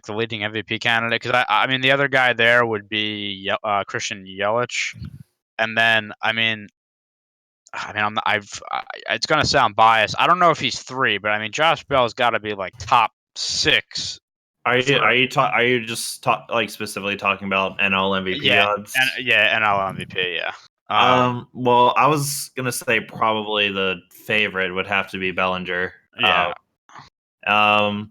leading MVP candidate? Because I mean, the other guy there would be Christian Yelich, and then it's gonna sound biased. I don't know if he's 3, but I mean, Josh Bell's got to be like top 6. Are you just specifically talking about NL MVP odds? NL MVP, yeah. Well, I was gonna say probably the favorite would have to be Bellinger. Yeah. I'd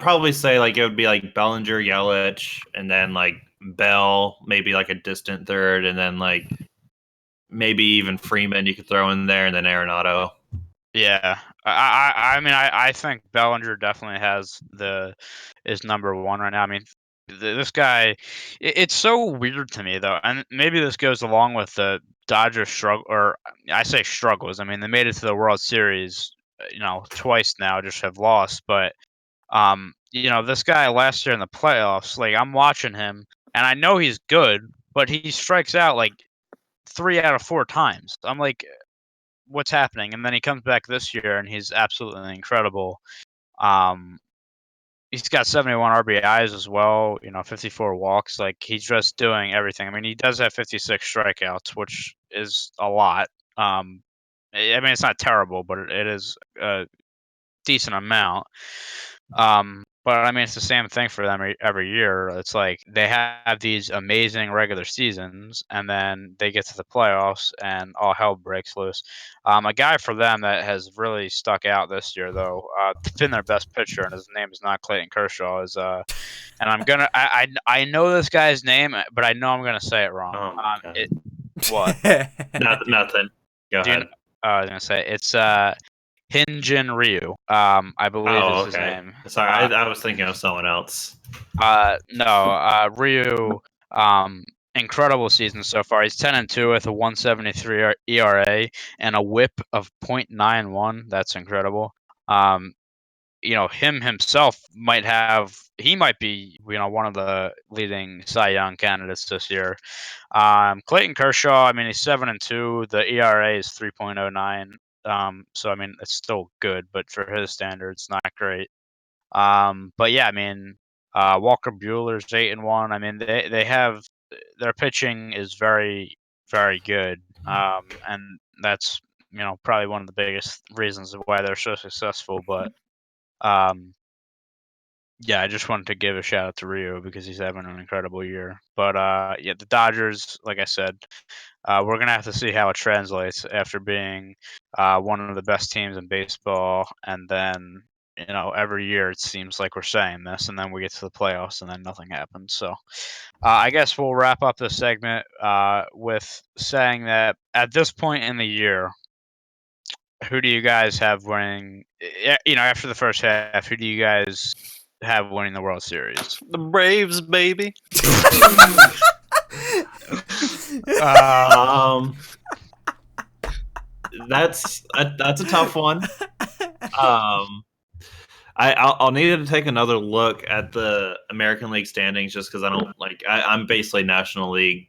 probably say it would be Bellinger, Yelich, and then Bell, maybe a distant third, and then maybe even Freeman you could throw in there, and then Arenado. Yeah, I think Bellinger definitely is number 1 right now. I mean, this guy, it's so weird to me though, and maybe this goes along with the Dodgers struggle, or I say struggles. I mean, they made it to the World Series, twice now, just have lost. But this guy last year in the playoffs, I'm watching him, and I know he's good, but he strikes out 3 out of 4 times. I'm like, what's happening? And then he comes back this year and he's absolutely incredible. He's got 71 RBIs as well, 54 walks. He's just doing everything. I mean, he does have 56 strikeouts, which is a lot. I mean, it's not terrible, but it is a decent amount. But I mean, it's the same thing for them every year. It's like they have these amazing regular seasons, and then they get to the playoffs, and all hell breaks loose. A guy for them that has really stuck out this year, though, been their best pitcher, and his name is not Clayton Kershaw. And I know this guy's name, but I know I'm gonna say it wrong. Oh, okay. What? Nothing. Go ahead. I was gonna say it's Hyunjin Ryu, I believe is his name. Sorry, I was thinking of someone else. No, Ryu, incredible season so far. He's 10-2 with a 1.73 ERA and a WHIP of .91. That's incredible. Him himself might be, one of the leading Cy Young candidates this year. Clayton Kershaw, I mean, he's 7-2. The ERA is 3.09. So I mean, it's still good, but for his standards, not great. But yeah, I mean, Walker Buehler's 8-1. I mean, they have their pitching is very, very good. And that's probably one of the biggest reasons of why they're so successful. But yeah, I just wanted to give a shout out to Rio because he's having an incredible year. But yeah, the Dodgers, like I said, we're gonna have to see how it translates after being one of the best teams in baseball, and then every year it seems like we're saying this, and then we get to the playoffs, and then nothing happens. So I guess we'll wrap up this segment with saying that at this point in the year, who do you guys have winning? After the first half, who do you guys have winning the World Series? The Braves, baby. That's a tough one. I'll need to take another look at the American League standings just because I don't I'm basically National League.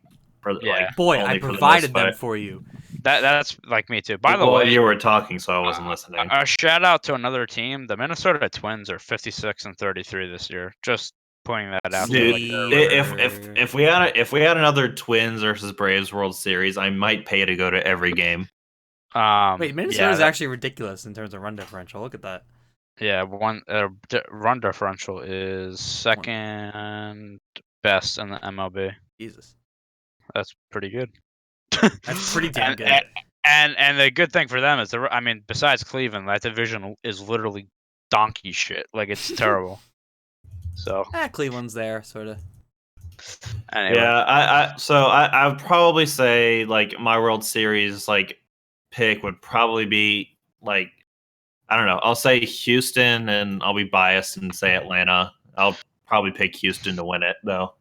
Boy, I provided them for you. That's like me too. By the way, you were talking, so I wasn't listening. A shout out to another team. The Minnesota Twins are 56-33 this year. Just pointing that out. Dude, if we had another Twins versus Braves World Series, I might pay to go to every game. Wait, Minnesota is actually ridiculous in terms of run differential. Look at that. Yeah, run differential is second best in the MLB. Jesus. That's pretty good. That's pretty damn good. And the good thing for them is, I mean, besides Cleveland, that division is literally donkey shit. Like, it's terrible. So Cleveland's there, sort of. anyway. Yeah, I would probably say like my World Series like pick would probably be like, I don't know. I'll say Houston, and I'll be biased and say Atlanta. I'll probably pick Houston to win it, though.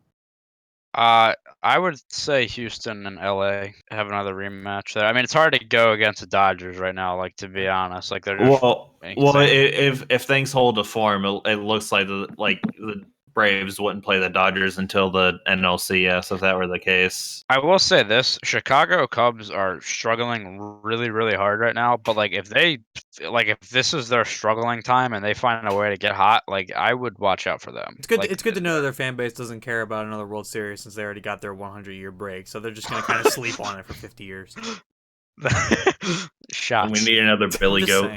I would say Houston and LA have another rematch there. I mean, it's hard to go against the Dodgers right now. Like, to be honest, like they're just Well, insane. if things hold to form, it looks like the Braves wouldn't play the Dodgers until the NLCS if that were the case. I will say this: Chicago Cubs are struggling really, really hard right now. But like, if this is their struggling time and they find a way to get hot, like I would watch out for them. It's good. Like, It's good to know their fan base doesn't care about another World Series since they already got their 100-year break, so they're just gonna kind of sleep on it for 50 years. Shots. We need another Billy Goat.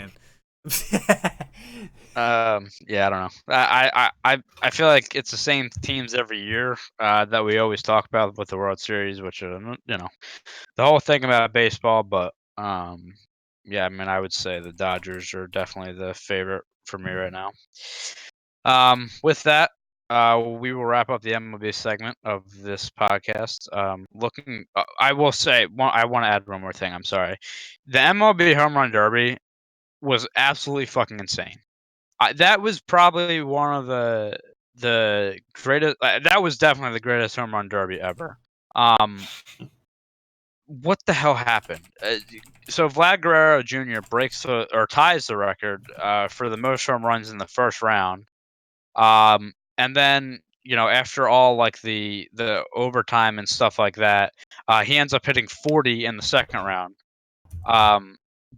Yeah, I don't know. I feel like it's the same teams every year that we always talk about with the World Series, which are, you know, the whole thing about baseball. But yeah, I mean, I would say the Dodgers are definitely the favorite for me right now. With that, we will wrap up the MLB segment of this podcast. I will say, I want to add one more thing. I'm sorry. The MLB Home Run Derby was absolutely fucking insane. That was probably one of the greatest. That was definitely the greatest home run derby ever. What the hell happened? So Vlad Guerrero Jr. ties the record for the most home runs in the first round. And then, you know, after all like the overtime and stuff like that, he ends up hitting 40 in the second round.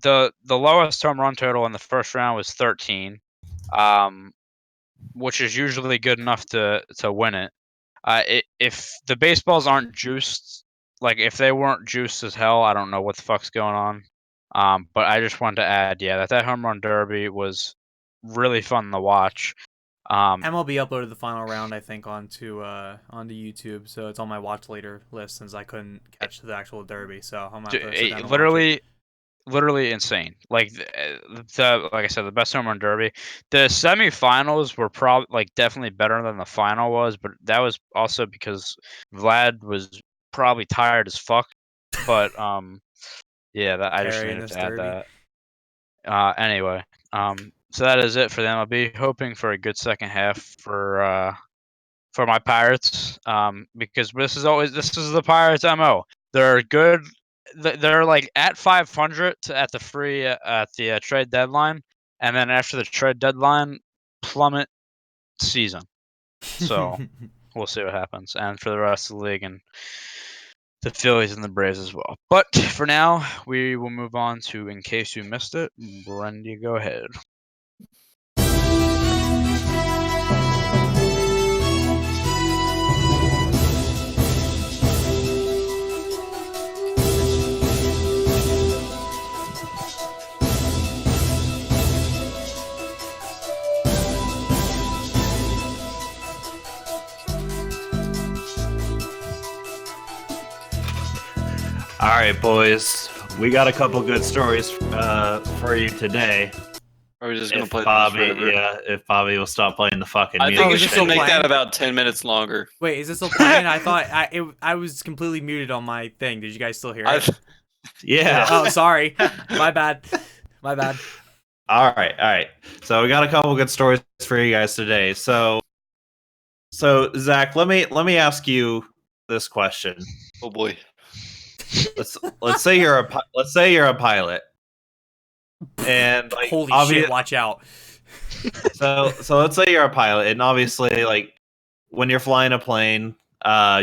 The lowest home run total in the first round was 13. Which is usually good enough to win it. If the baseballs aren't juiced, like if they weren't juiced as hell, I don't know what the fuck's going on. But I just wanted to add, yeah, that home run derby was really fun to watch. MLB uploaded the final round, I think, onto YouTube, so it's on my watch later list since I couldn't catch the actual derby. So I'm gonna have to sit down and watch it. Literally insane. Like like I said, the best home run derby. The semifinals were probably like definitely better than the final was, but that was also because Vlad was probably tired as fuck. But yeah, I just needed to add that. Anyway, so that is it for the MLB. Hoping for a good second half for my Pirates. Because this is the Pirates MO. They're good. They're like at 500 at the trade deadline, and then after the trade deadline, plummet season. So we'll see what happens, and for the rest of the league and the Phillies and the Braves as well. But for now, we will move on to In Case You Missed It. Brendy, go ahead. All right, boys, we got a couple good stories for you today. Are we just gonna play Bobby? this forever? Yeah, if Bobby will stop playing the fucking I music. think we should still make playing? that about 10 minutes longer. Wait, is this still playing? I thought I was completely muted on my thing. Did you guys still hear it? Yeah. Oh, sorry. My bad. My bad. All right. So we got a couple good stories for you guys today. So Zach, let me ask you this question. Oh boy. Let's say you're a pilot, and like Holy shit! Watch out. So let's say you're a pilot, and obviously, like when you're flying a plane,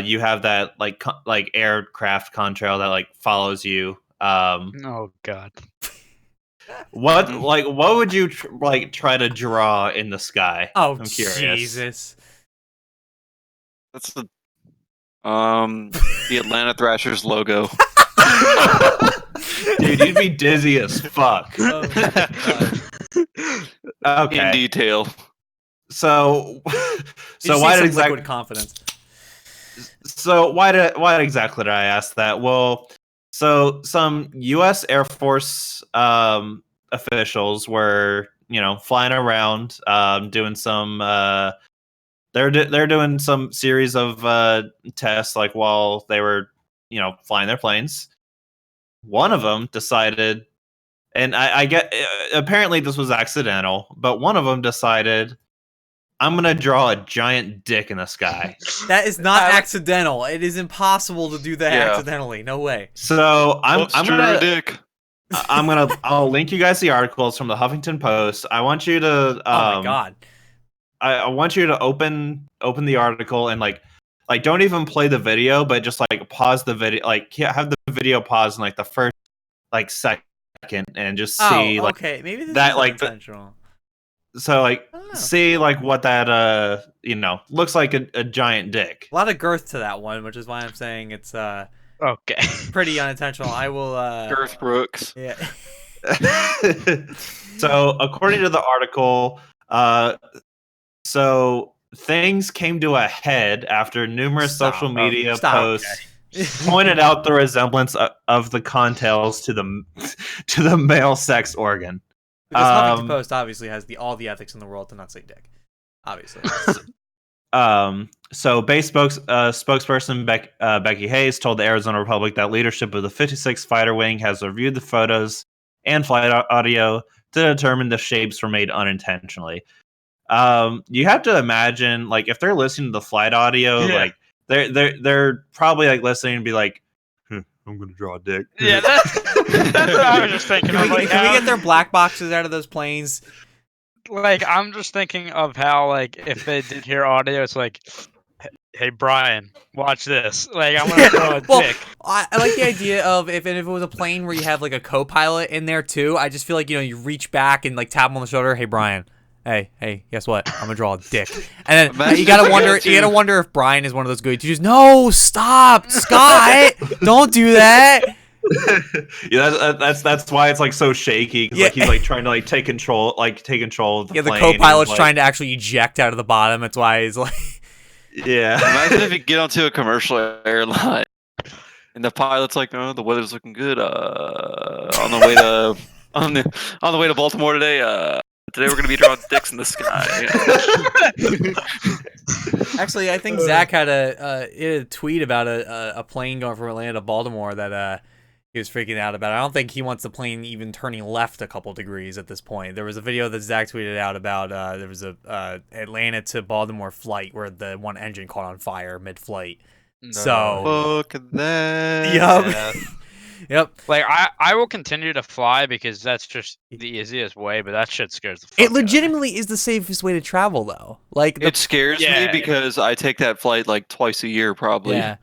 you have that like aircraft contrail that like follows you. Oh God. What would you try to draw in the sky? Oh, I'm curious. Jesus. That's the Atlanta Thrashers logo. Dude, Dude, you'd be dizzy as fuck. Oh, God. Okay. In detail. So, You so see why some did liquid confidence? why exactly did I ask that? Well, so some U.S. Air Force officials were, flying around, doing some. They're doing some series of tests, like while they were, flying their planes. One of them decided, and I get apparently this was accidental, but one of them decided, I'm gonna draw a giant dick in the sky. That is not accidental. It is impossible to do that Yeah. accidentally. No way. So I'm Drew gonna dick. I'll link you guys the articles from the Huffington Post. I want you to Oh my God. I want you to open the article and like don't even play the video, but just like pause the video, like have the video pause in like the first like second and just see like okay. Maybe this that, is like, intentional. so like I don't know. see like what that looks like a giant dick. A lot of girth to that one, which is why I'm saying it's Okay. pretty unintentional. I will Girth Brooks. yeah. So according to the article, so things came to a head after numerous social media posts pointed out the resemblance of the contails to the male sex organ. Because Huffington Post obviously has all the ethics in the world to not say dick. Obviously. So base spokesperson Becky Hayes told the Arizona Republic that leadership of the 56th Fighter Wing has reviewed the photos and flight audio to determine the shapes were made unintentionally. You have to imagine, like, if they're listening to the flight audio, like they're probably like listening and be like, I'm gonna draw a dick. Yeah, that's what I was just thinking. Can we get their black boxes out of those planes? Like, I'm just thinking of how, like, if they did hear audio, it's like, hey, Brian, watch this. Like, I'm gonna draw a dick. I like the idea of if it was a plane where you have like a co-pilot in there too. I just feel like you reach back and like tap him on the shoulder. Hey, Brian. Hey, guess what? I'm gonna draw a dick. And then you gotta wonder if Brian is one of those good teachers. No, stop, Scott! Don't do that. Yeah, that's why it's like so shaky. Cause like he's like trying to like take control of the plane. The co-pilot's trying to actually eject out of the bottom. That's why he's like. Yeah. Imagine if you get onto a commercial airline and the pilot's like, "Oh, the weather's looking good. On the way to Baltimore today. Today we're gonna be drawing dicks in the sky." Actually, I think Zach had a tweet about a plane going from Atlanta to Baltimore that he was freaking out about. I don't think he wants the plane even turning left a couple degrees at this point. There was a video that Zach tweeted out about there was a Atlanta to Baltimore flight where the one engine caught on fire mid-flight. No. So Look at that. Yep. Yep. Like, I will continue to fly because that's just the easiest way, but that shit scares the fuck It legitimately is the safest way to travel, though. Like It scares me because I take that flight like twice a year, probably. Yeah.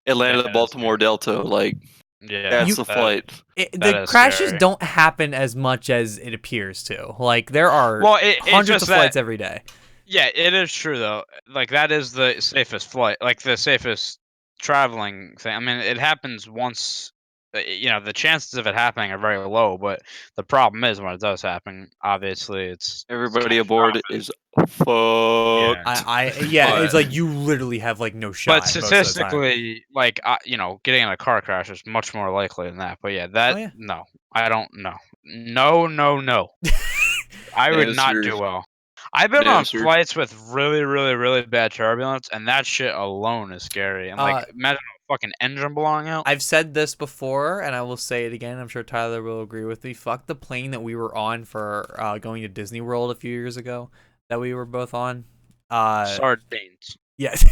Atlanta to Baltimore Delta, like that's the flight. The crashes scary. don't happen as much as it appears to. Like there are it's hundreds just of flights every day. Yeah, it is true though. Like that is the safest flight, like the safest traveling thing. I mean, it happens once. The chances of it happening are very low, but the problem is when it does happen, obviously it's Everybody aboard is fucked. It's like you literally have like no shot. But statistically, like getting in a car crash is much more likely than that. But yeah, no, I don't know. No. I would not do well. I've been on flights with really, really, really bad turbulence, and that shit alone is scary. And like, imagine a fucking engine blowing out. I've said this before, and I will say it again. I'm sure Tyler will agree with me. Fuck the plane that we were on for going to Disney World a few years ago. That we were both on. Sardines. Yes.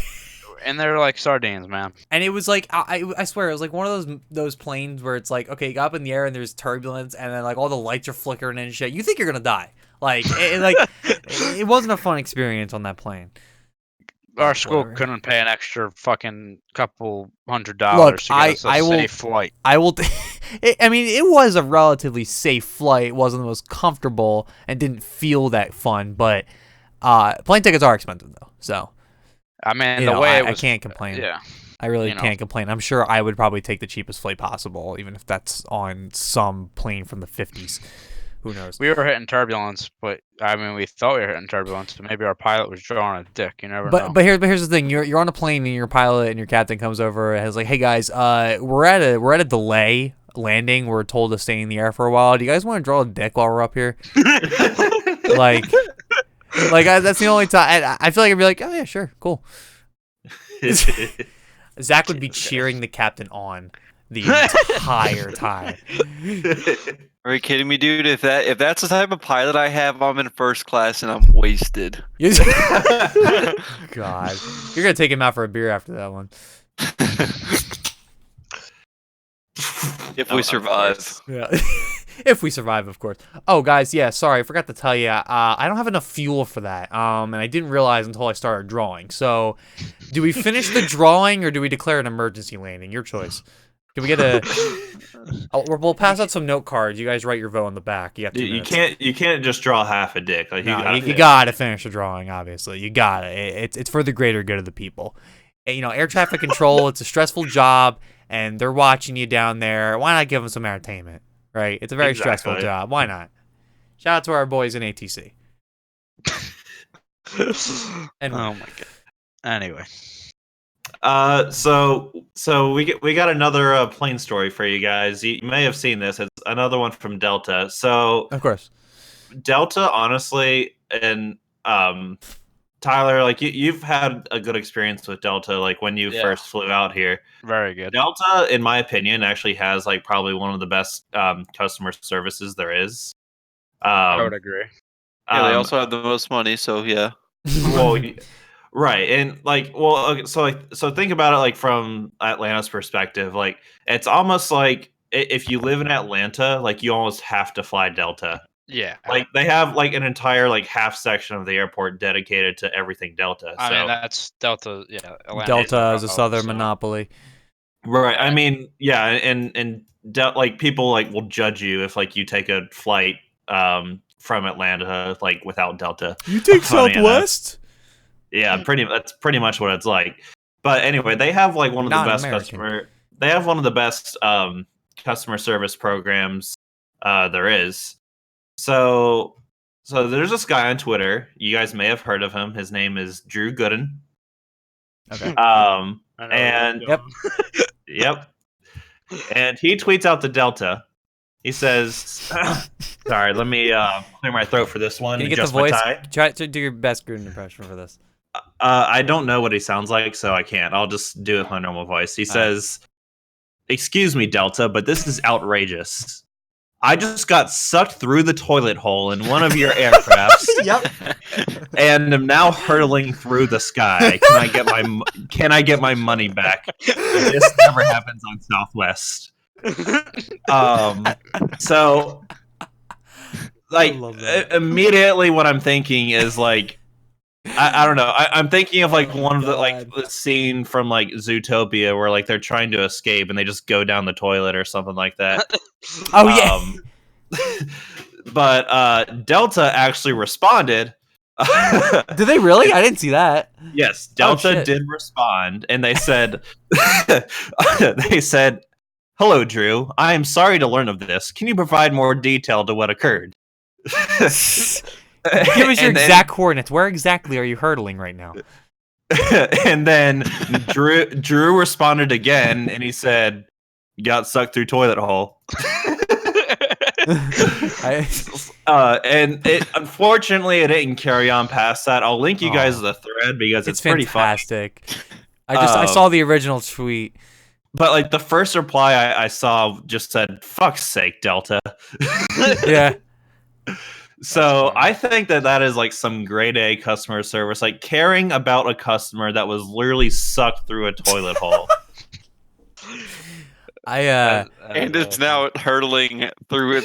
And they're like sardines, man. And it was like I swear it was like one of those planes where it's like, okay, you got up in the air and there's turbulence and then like all the lights are flickering and shit. You think you're gonna die. Like it wasn't a fun experience on that plane. Our school couldn't pay an extra fucking couple $100 to get us a safe flight. I will. I mean, it was a relatively safe flight. It wasn't the most comfortable and didn't feel that fun, but plane tickets are expensive though. So I mean, the way it was, I can't complain. Yeah, I really You know. can't complain. I'm sure I would probably take the cheapest flight possible, even if that's on some plane from the 50s. Who knows? We were hitting turbulence, but I mean, we thought we were hitting turbulence, but maybe our pilot was drawing a dick. You never know. But here's the thing: you're on a plane and your pilot and your captain comes over and is like, "Hey guys, we're at a delay landing. We're told to stay in the air for a while. Do you guys want to draw a dick while we're up here?" like that's the only time I feel like I'd be like, "Oh yeah, sure, cool." Zach would be cheering the captain on the entire time. Are you kidding me, dude? If that's the type of pilot I have, I'm in first class and I'm wasted. God, you're gonna take him out for a beer after that one. If we survive. Yeah, if we survive, of course. Oh, guys, yeah, sorry, I forgot to tell you. I don't have enough fuel for that. And I didn't realize until I started drawing. So, do we finish the drawing or do we declare an emergency landing? Your choice. Can we get a? We'll pass out some note cards. You guys write your vote on the back. You have 2 minutes. You can't just draw half a dick. Like You gotta finish the drawing. Obviously, you gotta. It's for the greater good of the people. And, you know, air traffic control. It's a stressful job, and they're watching you down there. Why not give them some entertainment? Right? It's a very stressful job. Why not? Shout out to our boys in ATC. And oh my god. Anyway. So we got another plane story for you guys. You may have seen this. It's another one from Delta. So Of course, Delta, honestly, and Tyler, like you've had a good experience with Delta, like when you first flew out here. Very good. Delta, in my opinion, actually has like probably one of the best customer services there is. I would agree. Yeah, they also have the most money, so yeah. Well, right, and like, well, okay, so think about it like from Atlanta's perspective. Like, it's almost like if you live in Atlanta, like you almost have to fly Delta. Yeah. Like they have like an entire like half section of the airport dedicated to everything Delta. I So mean, that's Delta. Yeah. Atlanta Delta is a so- southern so- monopoly. right, I mean, yeah, and like people like will judge you if like you take a flight from Atlanta like without Delta. You take Funny enough. Southwest? Yeah, that's pretty much what it's like. But anyway, they have like one of the Not best American. They have one of the best customer service programs there is. So there's this guy on Twitter. You guys may have heard of him. His name is Drew Gooden. Okay. I know And where Yep. and he tweets out to Delta. He says, "Sorry, let me clear my throat for this one. Can you get the adjust my voice? tie." Try to do your best Gruden impression for this. I don't know what he sounds like, so I can't. I'll just do it with my normal voice. He says, "Excuse me, Delta, but this is outrageous. I just got sucked through the toilet hole in one of your aircrafts, and am now hurtling through the sky. Can I get my money back? This never happens on Southwest." So, like, love that. immediately, what I'm thinking is like, I don't know. I'm thinking of like one of the like the scene from like Zootopia where like they're trying to escape and they just go down the toilet or something like that. Oh yeah. But Delta actually responded. Did they really? I didn't see that. Yes, Delta shit. did respond, and they said, "Hello, Drew. I am sorry to learn of this. Can you provide more detail to what occurred?" Give us your exact coordinates. Where exactly are you hurtling right now? And then Drew responded again, and he said, "Got sucked through toilet hole." And unfortunately, it didn't carry on past that. I'll link you guys the thread because it's pretty fantastic. I saw the original tweet. But like the first reply I saw just said, "Fuck's sake, Delta." Yeah. So I think that is like some grade A customer service, like caring about a customer that was literally sucked through a toilet hole. And it's now hurtling through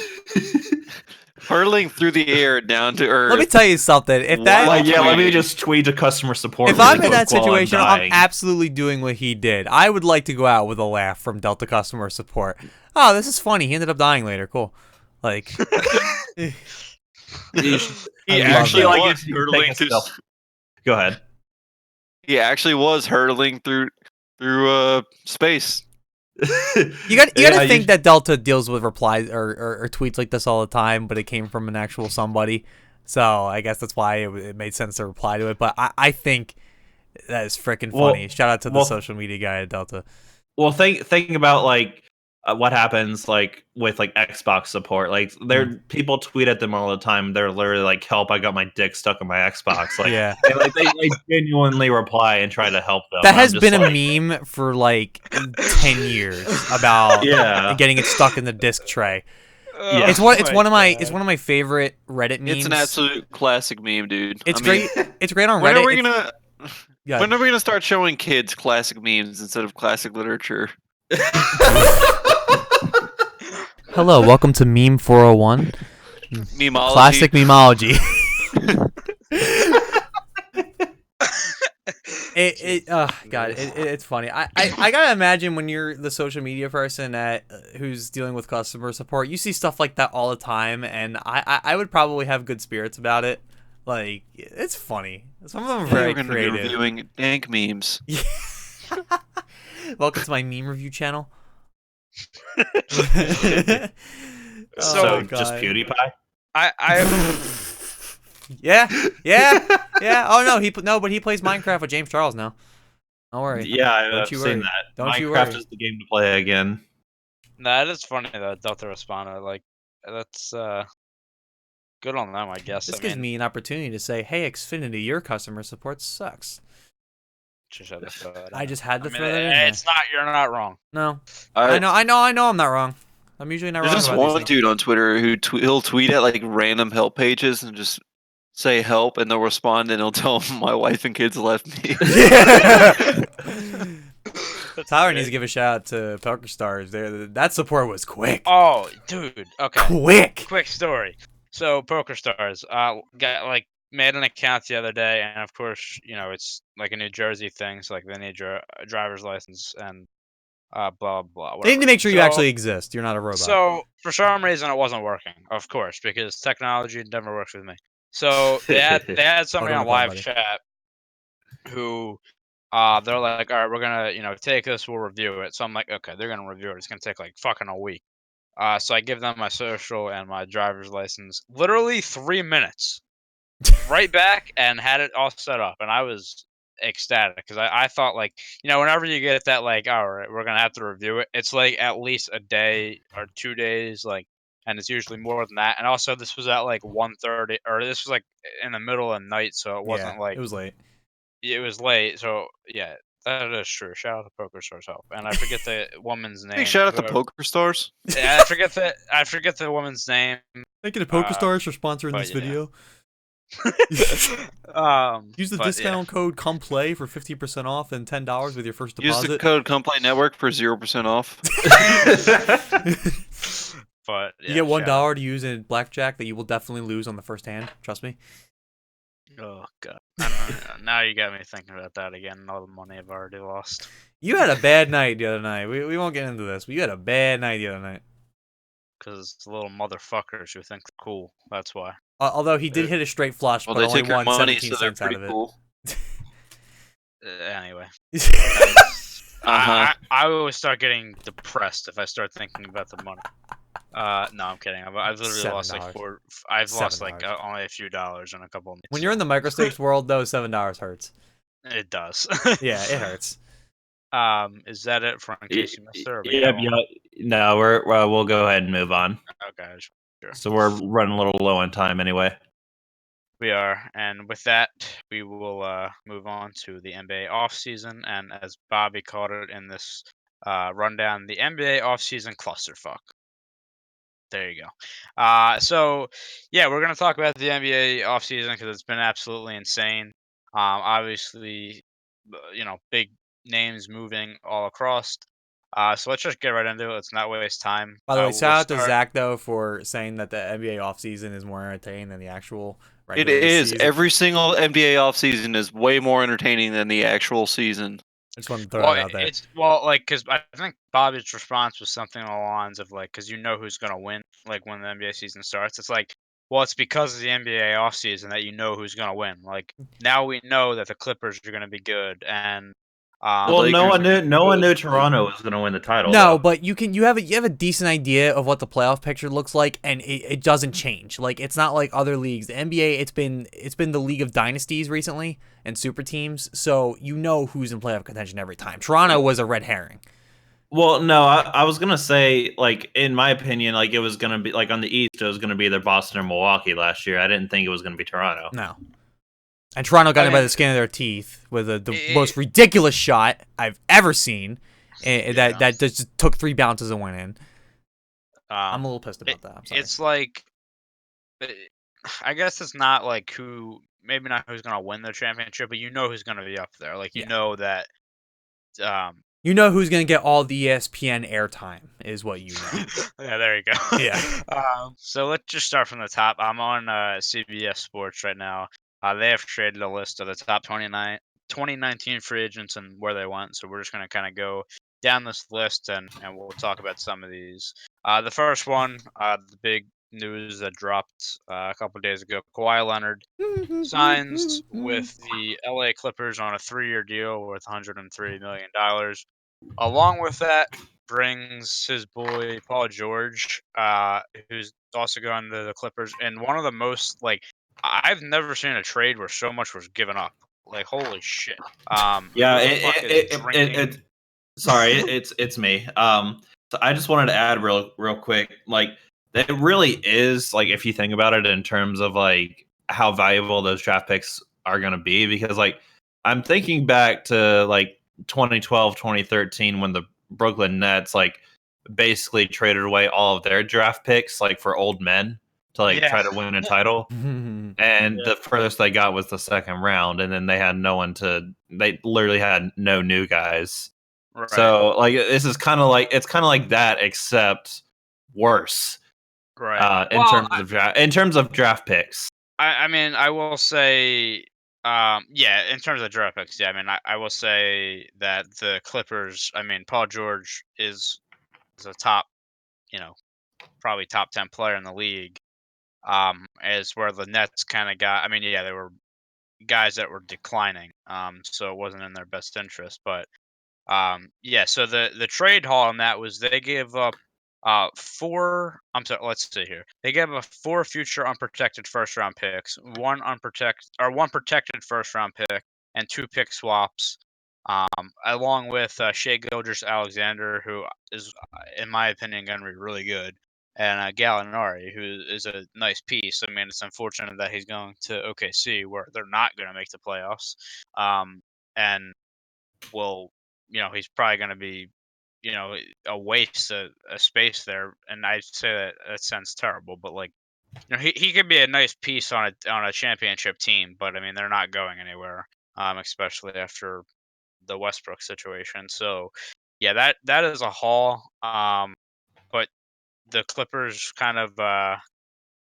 the air down to earth. Let me tell you something. If that, let me just tweet to customer support. if I'm in that while situation, I'm dying. absolutely doing what he did. I would like to go out with a laugh from Delta customer support. Oh, this is funny. He ended up dying later. Cool. Like, he actually was hurtling through. Go ahead. He actually was hurtling through through space. You gotta think that Delta deals with replies or tweets like this all the time, but it came from an actual somebody. So I guess that's why it made sense to reply to it. But I think that is freaking funny. Shout out to the social media guy at Delta. Well, think about like what happens like with like Xbox support. Like people tweet at them all the time. They're literally like, "Help! I got my dick stuck in my Xbox." Like, yeah, they genuinely reply and try to help them. That has been a meme for like 10 years about getting it stuck in the disc tray. Yeah. It's one of my favorite Reddit memes. It's an absolute classic meme, dude. It's great. It's great on Reddit. When are we gonna start showing kids classic memes instead of classic literature? Hello, welcome to Meme 401. Memeology. Classic memeology. It's funny. I gotta imagine when you're the social media person who's dealing with customer support, you see stuff like that all the time, and I would probably have good spirits about it. Like, it's funny. Some of them are very creative. We're gonna be reviewing dank memes. Welcome to my meme review channel. So just PewDiePie. Yeah. Oh no, but he plays Minecraft with James Charles now. Don't worry. Yeah, I've seen that. Don't you Minecraft worry. is the game to play again. That is funny that Delta responded. Like, that's good on them, I guess. This gives me an opportunity to say, "Hey, Xfinity, your customer support sucks." I just had to throw that in there. It's not. You're not wrong. No, I know. I'm not wrong. I'm usually not wrong. There's just one dude on Twitter who he'll tweet at like random help pages and just say help, and they'll respond, and he'll tell them my wife and kids left me. Tyler needs to give a shout out to PokerStars. That support was quick. Oh, dude. Okay. Quick story. So PokerStars, made an account the other day, and of course, it's like a New Jersey thing, so like they need your driver's license and blah blah. Whatever. They need to make sure you actually exist. You're not a robot. So for some reason, it wasn't working. Of course, because technology never works with me. So they had somebody on live chat who they're like, all right, we're gonna take this, we'll review it. So I'm like, okay, they're gonna review it. It's gonna take like fucking a week. So I give them my social and my driver's license. Literally 3 minutes. Right back and had it all set up, and I was ecstatic because I thought, like, whenever you get that, like, all right, we're gonna have to review it, it's like at least a day or 2 days, like, and it's usually more than that. And also, this was at like 1:30, or this was like in the middle of the night, so it wasn't like it was late. It was late, so yeah, that is true. Shout out to PokerStars help, and I forget the woman's name. Hey, shout out to PokerStars. Yeah, I forget the woman's name. Thank you to PokerStars for sponsoring this video. Use the discount code COMEPLAY for 15% off and $10 with your first deposit. Use the code COMEPLAY Network for 0% off. But you get $1 to use in blackjack that you will definitely lose on the first hand. Trust me. Oh god! Now you got me thinking about that again. And all the money I've already lost. You had a bad night the other night. We won't get into this, but you had a bad night the other night. Because it's the little motherfuckers who think they're cool. That's why. Although he did hit a straight flush, but only won 17 cents out of it. Cool. Anyway. I always start getting depressed if I start thinking about the money. No, I'm kidding. I've literally lost like only a few dollars in a couple of minutes. When you're in the microstakes world, though, $7 hurts. It does. Yeah, it hurts. Is that it for in case you missed it? Yeah. No, we'll go ahead and move on. Okay, sure. So we're running a little low on time anyway. We are, and with that, we will move on to the NBA offseason, and as Bobby called it in this rundown, the NBA offseason clusterfuck. There you go. So, yeah, we're going to talk about the NBA offseason because it's been absolutely insane. Obviously, big names moving all across. So let's just get right into it. Let's not waste time. By the way, shout out to Zach, though, for saying that the NBA offseason is more entertaining than the actual regular season. Every single NBA offseason is way more entertaining than the actual season. I just want to throw it out there. Because I think Bobby's response was something along the lines of, like, because you know who's going to win, like, when the NBA season starts. It's like, well, it's because of the NBA offseason that you know who's going to win. Like, now we know that the Clippers are going to be good, and Well, Lakers no one knew are- Toronto was going to win the title. No, though. but you have a decent idea of what the playoff picture looks like, and it doesn't change. Like, it's not like other leagues. The NBA, it's been the league of dynasties recently and super teams, so you know who's in playoff contention every time. Toronto was a red herring. Well, no, I was gonna say, like, in my opinion, like it was gonna be like on the East, it was gonna be either Boston or Milwaukee last year. I didn't think it was gonna be Toronto. No. And Toronto got I it by mean, the skin of their teeth with the it- most ridiculous shot I've ever seen. Yeah. That just took 3 bounces and went in. I'm a little pissed about that. I'm sorry. It's like, I guess it's not like maybe not who's gonna win the championship, but you know who's gonna be up there. Like you Yeah. know that. You know who's gonna get all the ESPN airtime is what you know. Yeah, there you go. Yeah. So let's just start from the top. I'm on CBS Sports right now. They have traded a list of the top 2019 free agents and where they went. So we're just going to kind of go down this list and we'll talk about some of these. The first one, the big news that dropped a couple days ago, Kawhi Leonard signs with the LA Clippers on a 3-year deal worth $103 million. Along with that, brings his boy Paul George, who's also going to the Clippers. And one of the most I've never seen a trade where so much was given up. Like holy shit. Yeah, Who the fuck is drinking? Sorry, it's me. So I just wanted to add real quick, like it really is like if you think about it in terms of like how valuable those draft picks are going to be, because like I'm thinking back to like 2012, 2013 when the Brooklyn Nets like basically traded away all of their draft picks like for old men to like Yeah. try to win a title. And the furthest they got was the second round, and then they had no one to. They literally had no new guys. Right. So like this is kind of like that, except worse. Right. In terms of draft picks. I mean, I will say, yeah, in terms of draft picks, yeah, I mean, I will say that the Clippers, I mean, Paul George is a top, probably top 10 player in the league. Is where the Nets kind of got. I mean, yeah, they were guys that were declining. So it wasn't in their best interest. But yeah. So the trade haul on that was they gave up 4. I'm sorry. Let's see here. They gave up 4 future unprotected first round picks, one protected first round pick, and 2 pick swaps. Along with Shea Gilgeous-Alexander, who is, in my opinion, going to be really good, and Gallinari, who is a nice piece. I mean, it's unfortunate that he's going to OKC, where they're not going to make the playoffs, and he's probably going to be, a waste of a space there. And I say that sounds terrible, but he could be a nice piece on a championship team, but I mean, they're not going anywhere, especially after the Westbrook situation. So, yeah, that is a haul. But the Clippers kind of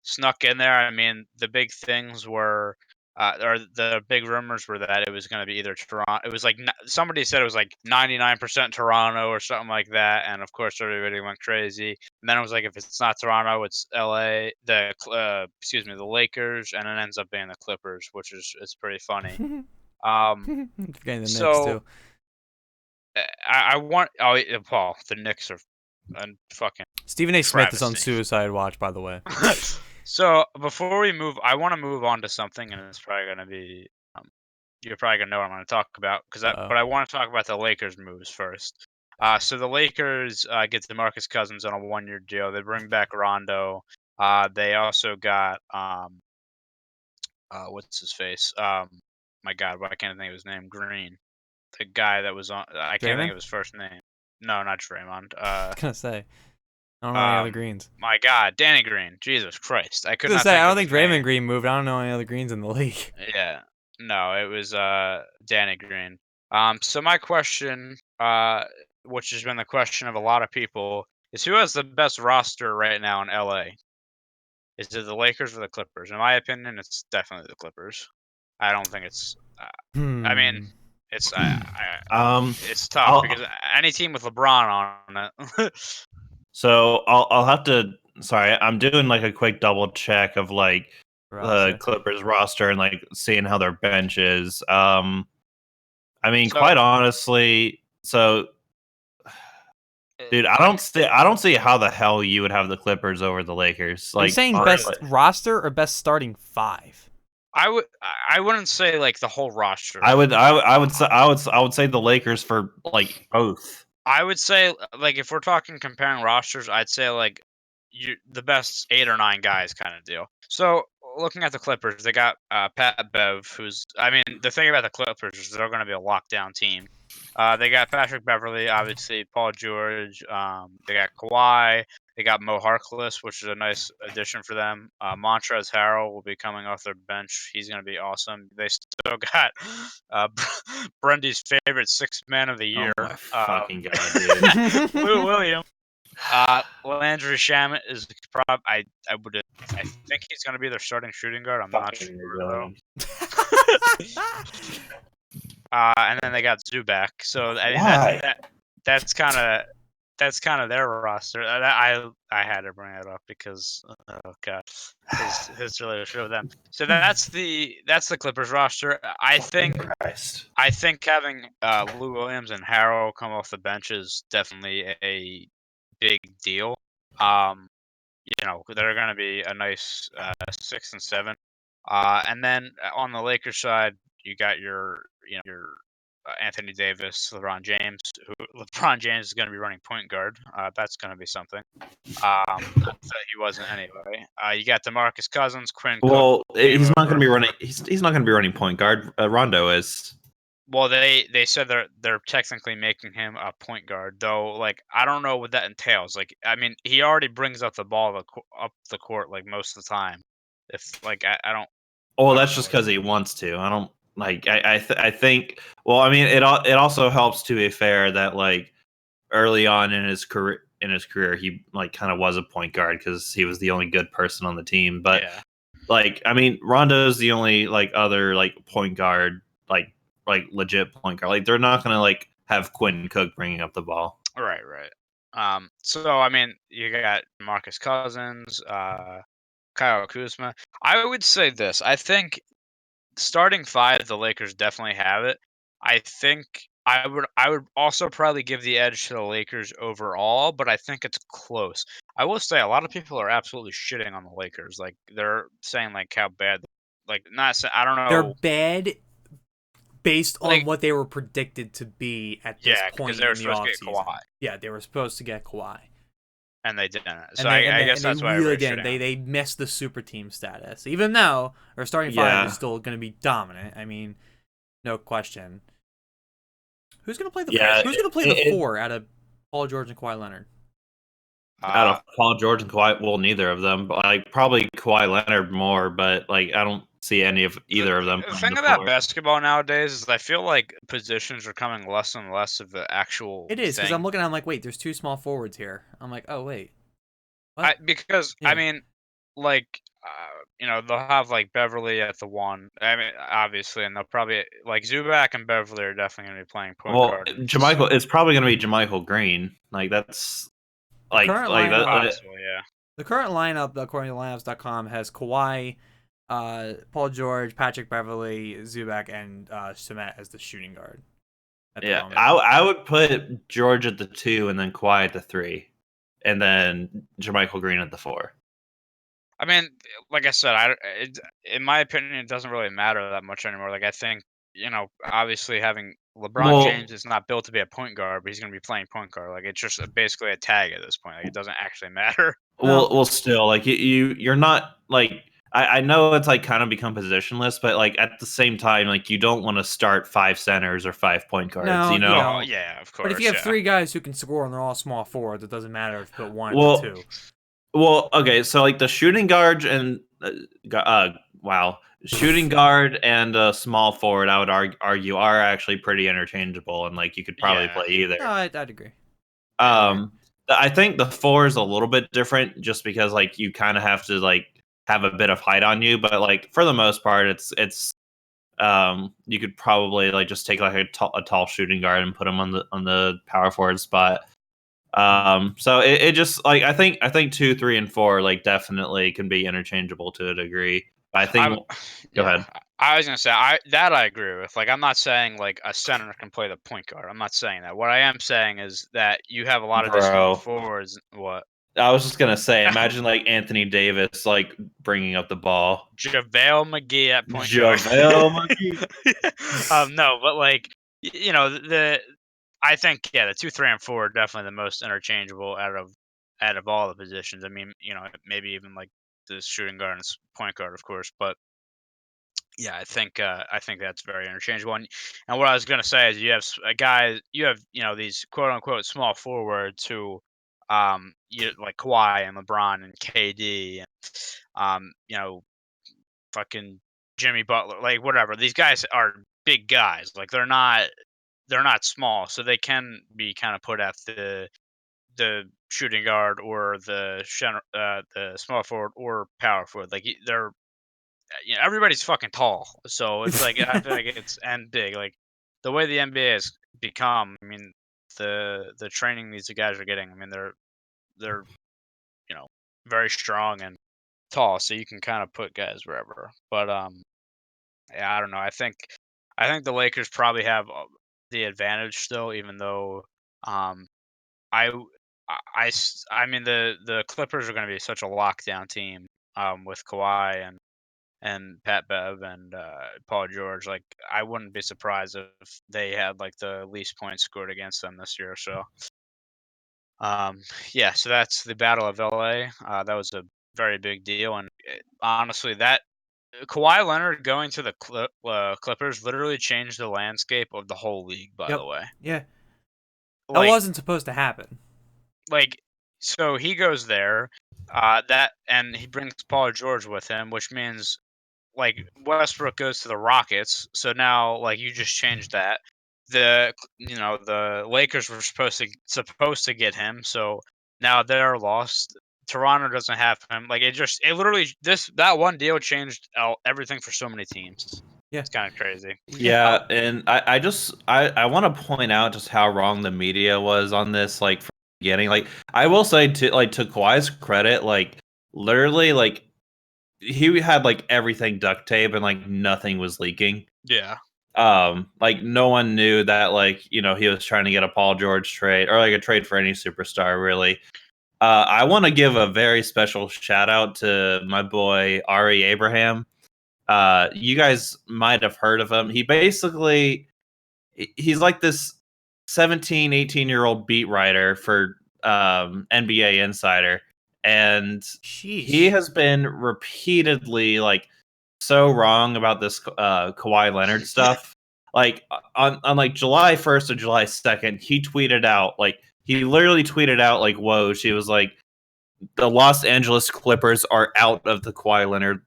snuck in there. I mean, the big things were, or the big rumors were that it was going to be either Toronto. It was like somebody said it was like 99% Toronto or something like that, and of course everybody went crazy. And then it was like if it's not Toronto, it's LA. The Lakers, and it ends up being the Clippers, which is it's pretty funny. Forgetting the Knicks So too. I want Paul. The Knicks are fucking Stephen A. Smith is on travesty. suicide watch, by the way. So before we move, I want to move on to something, and it's probably going to be you're probably going to know what I'm going to talk about but I want to talk about the Lakers moves first. So the Lakers get DeMarcus Cousins on a 1-year deal. They bring back Rondo. They also got what's his face? My God, why can't I think of his name? Green, the guy that was on. I can't think of his first name. No, not Draymond. I was gonna say, I don't know any other Greens. My God, Danny Green. Jesus Christ, I could I was not. gonna say, think I don't of think his name. Draymond Green moved. I don't know any other Greens in the league. Yeah, no, it was Danny Green. So my question, which has been the question of a lot of people, is who has the best roster right now in LA? Is it the Lakers or the Clippers? In my opinion, it's definitely the Clippers. I don't think it's. I mean, it's it's tough because any team with LeBron on it. So I'll have to. Sorry, I'm doing like a quick double check of like the Clippers roster and like seeing how their bench is. I mean, So- quite honestly, dude, I don't see how the hell you would have the Clippers over the Lakers. Are you Like, saying honestly. best roster or best starting five? I wouldn't say like the whole roster. I would say the Lakers for like both. I would say like if we're talking comparing rosters, I'd say like the best 8 or 9 guys kind of deal. So looking at the Clippers, they got Pat Bev, who's the thing about the Clippers is they're going to be a lockdown team. They got Patrick Beverly, obviously Paul George. They got Kawhi. They got Mo Harkless, which is a nice addition for them. Montrezl Harrell will be coming off their bench. He's going to be awesome. They still got Brendy's favorite 6th man of the year. Oh my fucking god, dude! Lou Williams. Landry Shamet is probably I think he's going to be their starting shooting guard. I'm not sure though. And then they got Zubac. So I mean that's kind of their roster. I had to bring it up because oh god, his relationship with them. So that's the Clippers roster. I think having Lou Williams and Harrell come off the bench is definitely a big deal. They're going to be a nice 6 and 7. And then on the Lakers side, you got your Anthony Davis, LeBron James. LeBron James is going to be running point guard. That's going to be something. That he wasn't anyway. You got DeMarcus Cousins, Quinn. Well, Cook, he's not going to be running. He's not going to be running point guard. Rondo is. Well, they said they're technically making him a point guard, though. Like I don't know what that entails. Like I mean, he already brings up the ball up the court like most of the time. If like I don't. Well, that's just because he wants to. I don't like. I think. Well, I mean, it also helps to be fair that like early on in his career, he like kind of was a point guard because he was the only good person on the team. But like, I mean, Rondo's the only like other like point guard like legit point guard. Like they're not gonna like have Quinn Cook bringing up the ball. Right. So I mean, you got Marcus Cousins, Kyle Kuzma. I would say this. I think starting 5, the Lakers definitely have it. I think I would also probably give the edge to the Lakers overall, but I think it's close. I will say a lot of people are absolutely shitting on the Lakers. Like they're saying like how bad, like not. I don't know. They're bad based on Like- what they were predicted to be at this point because they were in the supposed to get offseason. Kawhi, Yeah, they were supposed to get Kawhi. and they didn't. So And I guess that's why really we're didn't. shitting on They missed the super team status, even though our starting 5 is still going to be dominant. I mean, no question. Who's going to play the Who's going to play the 4 out of Paul George and Kawhi Leonard? Out of Paul George and Kawhi, well, neither of them. But like probably Kawhi Leonard more, but like I don't see any of either of them. The thing about basketball nowadays is I feel like positions are coming less and less of the actual. It is because thing. I'm looking. I'm like, wait, there's 2 small forwards here. I'm like, oh wait. I Yeah. mean, like they'll have like Beverly at the 1. I mean, obviously, and they'll probably like Zubac and Beverly are definitely going to be playing point guard. JaMychal, it's probably going to be JaMychal Green. Like that's like possible, yeah. The current lineup, according to lineups.com, has Kawhi, Paul George, Patrick Beverly, Zubac, and Shemet as the shooting guard. Yeah, I would put George at the 2 and then Kawhi at the 3, and then JaMychal Green at the 4. I mean, like I said, in my opinion, it doesn't really matter that much anymore. Like I think obviously having LeBron James is not built to be a point guard, but he's going to be playing point guard. Like it's just basically a tag at this point. Like it doesn't actually matter. Well, still, like you're not like I know it's like kind of become positionless, but like at the same time, like you don't want to start 5 centers or 5 point guards. No, you know? No. Yeah, of course. But if you have 3 guys who can score and they're all small forwards, it doesn't matter if you put 1 or 2. Well, okay, so like the shooting guard and shooting guard and small forward, I would argue are actually pretty interchangeable, and like you could probably play either. No, I'd agree. I think the 4 is a little bit different, just because like you kind of have to like have a bit of height on you, but like for the most part, it's you could probably like just take like a tall shooting guard and put him on the power forward spot. So it just like I think 2, 3, and 4 like definitely can be interchangeable to a degree. I think. Go ahead. I was gonna say I agree with. Like, I'm not saying like a center can play the point guard. I'm not saying that. What I am saying is that you have a lot of these small Bro. forwards. What? I was just gonna say, imagine like Anthony Davis like bringing up the ball. JaVale McGee at point guard. JaVale McGee. No, but like you know I think the 2, 3, and 4 are definitely the most interchangeable out of all the positions. I mean, maybe even like the shooting guard and point guard, of course, but yeah, I think that's very interchangeable. And what I was gonna say is you have a guy, you have these quote unquote small forwards who, like Kawhi and LeBron and KD and fucking Jimmy Butler, like whatever. These guys are big guys. Like they're not small, so they can be kind of put at the shooting guard or the small forward or power forward. Like they're everybody's fucking tall, so it's like I feel like it's and big. Like the way the NBA has become, I mean, the training these guys are getting. I mean, they're very strong and tall, so you can kind of put guys wherever. But yeah, I don't know. I think the Lakers probably have the advantage still, even though um I I mean the Clippers are going to be such a lockdown team with Kawhi and Pat Bev and Paul George. Like I wouldn't be surprised if they had like the least points scored against them this year. So yeah, so that's the Battle of LA. That was a very big deal, and honestly, that Kawhi Leonard going to the Clippers literally changed the landscape of the whole league. By the way, Yeah. That like wasn't supposed to happen. So he goes there, and he brings Paul George with him, which means like Westbrook goes to the Rockets. So now like you just changed that. The Lakers were supposed to get him, so now they're lost. Toronto doesn't have him. Like it literally that one deal changed everything for so many teams. Yeah. It's kind of crazy. Yeah, and I want to point out just how wrong the media was on this, like from the beginning. Like I will say to Kawhi's credit, like literally like he had like everything duct tape and like nothing was leaking. Yeah. Like no one knew that like he was trying to get a Paul George trade or like a trade for any superstar really. I want to give a very special shout out to my boy Ari Abraham. You guys might have heard of him. He's like this 17, 18-year-old beat writer for NBA Insider. And he has been repeatedly like so wrong about this Kawhi Leonard stuff. Like on like July 1st or July 2nd, he literally tweeted out like, whoa, she was like, the Los Angeles Clippers are out of the Kawhi Leonard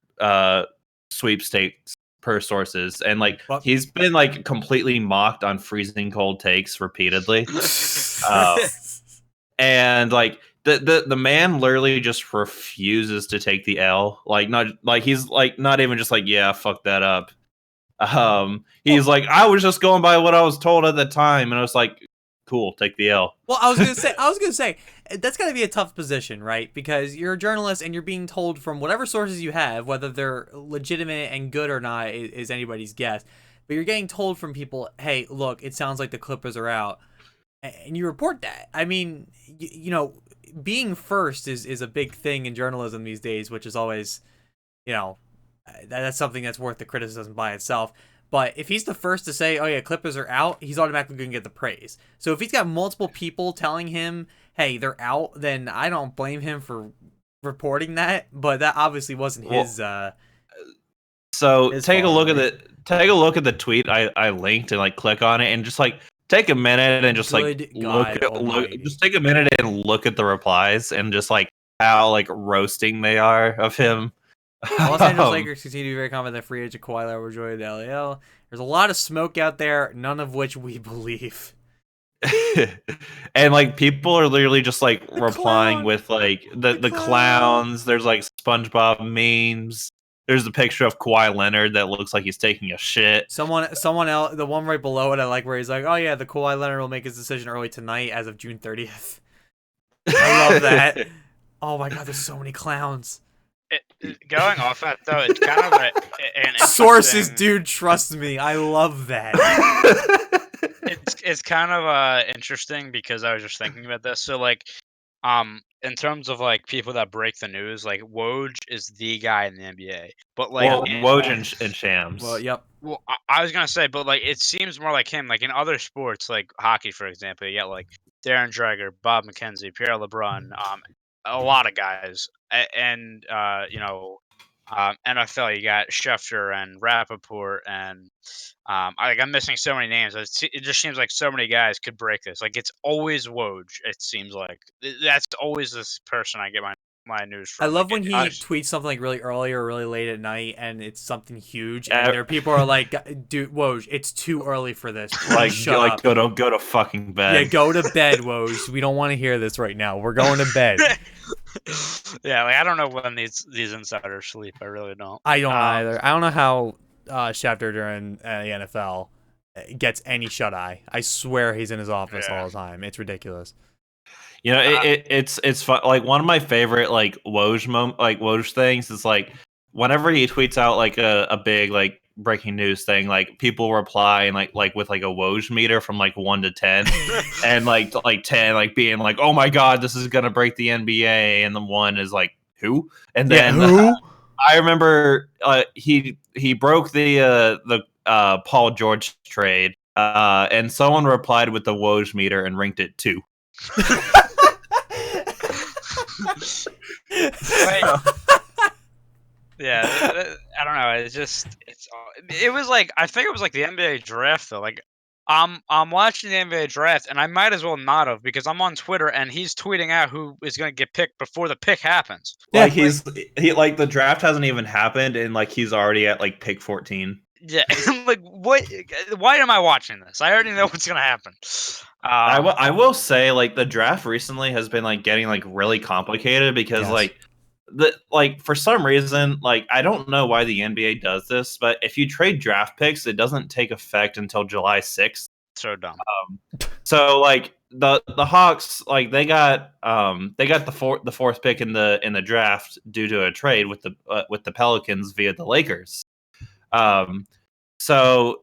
sweepstakes per sources, and like he's been like completely mocked on freezing cold takes repeatedly. And like the man literally just refuses to take the L. Like he's like not even just like, yeah, fuck that up. He's like, I was just going by what I was told at the time, and I was like, cool, take the L. Well, I was gonna say that's gotta be a tough position, right? Because you're a journalist and you're being told from whatever sources you have, whether they're legitimate and good or not is anybody's guess. But you're getting told from people, hey, look, it sounds like the Clippers are out, and you report that. I mean, being first is a big thing in journalism these days, which is always, that's something that's worth the criticism by itself. But if he's the first to say, oh yeah, Clippers are out, he's automatically going to get the praise. So if he's got multiple people telling him, hey, they're out, then I don't blame him for reporting that. But that obviously wasn't his. So take a look at the tweet I linked and like click on it and just like take a minute and just like just take a minute and look at the replies and just like how like roasting they are of him. Los Angeles Lakers continue to be very confident that free agent Kawhi Leonard will join the LAL. There's a lot of smoke out there, none of which we believe. And like people are literally just like replying with like the clowns. There's like SpongeBob memes. There's a picture of Kawhi Leonard that looks like he's taking a shit. Someone else, the one right below it, I like where he's like, oh yeah, the Kawhi Leonard will make his decision early tonight as of June 30th. I love that. Oh my god, there's so many clowns. Going off that though, it's kind of an Sources, interesting- dude, trust me. I love that. It's kind of interesting because I was just thinking about this. So like, in terms of like people that break the news, like Woj is the guy in the NBA, but like, Well, Woj and Shams. Well, yep. well, I was gonna say, but like it seems more like him. Like in other sports, like hockey, for example, you get like Darren Dreger, Bob McKenzie, Pierre LeBrun, a lot of guys, and NFL, you got Schefter and Rappaport, and I'm missing so many names. It just seems like so many guys could break this. Like it's always Woj. It seems like that's always this person I get my news from. I love like, when he it- tweets something like really early or really late at night, and it's something huge, and there people are like, "Dude, Woj, it's too early for this. Please shut up. go to fucking bed. Yeah, go to bed, Woj. We don't want to hear this right now. We're going to bed." yeah, like I don't know when these insiders sleep. I really don't. I don't either. I don't know how Schefter during the NFL gets any shut eye. I swear he's in his office all the time. It's ridiculous. You know, it's fun. Like one of my favorite like Woj things is like whenever he tweets out like a big like breaking news thing, like people reply and like with like a Woj meter from like 1 to 10, and like 10 like being like, oh my god, this is gonna break the NBA, and the 1 is like who, and then who? I remember he broke the Paul George trade, and someone replied with the Woj meter and ranked it 2. Yeah, I don't know. It was like I think it was like the NBA draft though. Like I'm watching the NBA draft and I might as well not have because I'm on Twitter and he's tweeting out who is going to get picked before the pick happens. Like he like the draft hasn't even happened and like he's already at like pick 14. Yeah, like what? Why am I watching this? I already know what's going to happen. I will say like the draft recently has been like getting like really complicated because like for some reason, like I don't know why the NBA does this, but if you trade draft picks, it doesn't take effect until July 6th. So dumb. So like the Hawks, like they got the fourth pick in the draft due to a trade with the Pelicans via the Lakers. So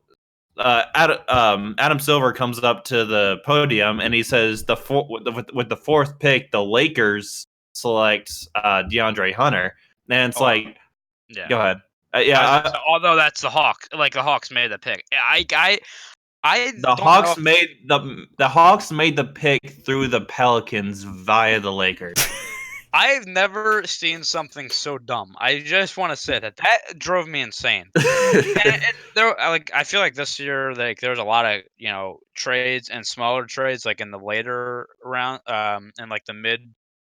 Adam Silver comes up to the podium and he says with the fourth pick, the Lakers select DeAndre Hunter, and it's like, yeah. Go ahead. Although that's the Hawks, like the Hawks made the pick. The Hawks made the pick through the Pelicans via the Lakers. I've never seen something so dumb. I just want to say that drove me insane. I feel like this year, like there's a lot of trades and smaller trades, like in the later round, and like the mid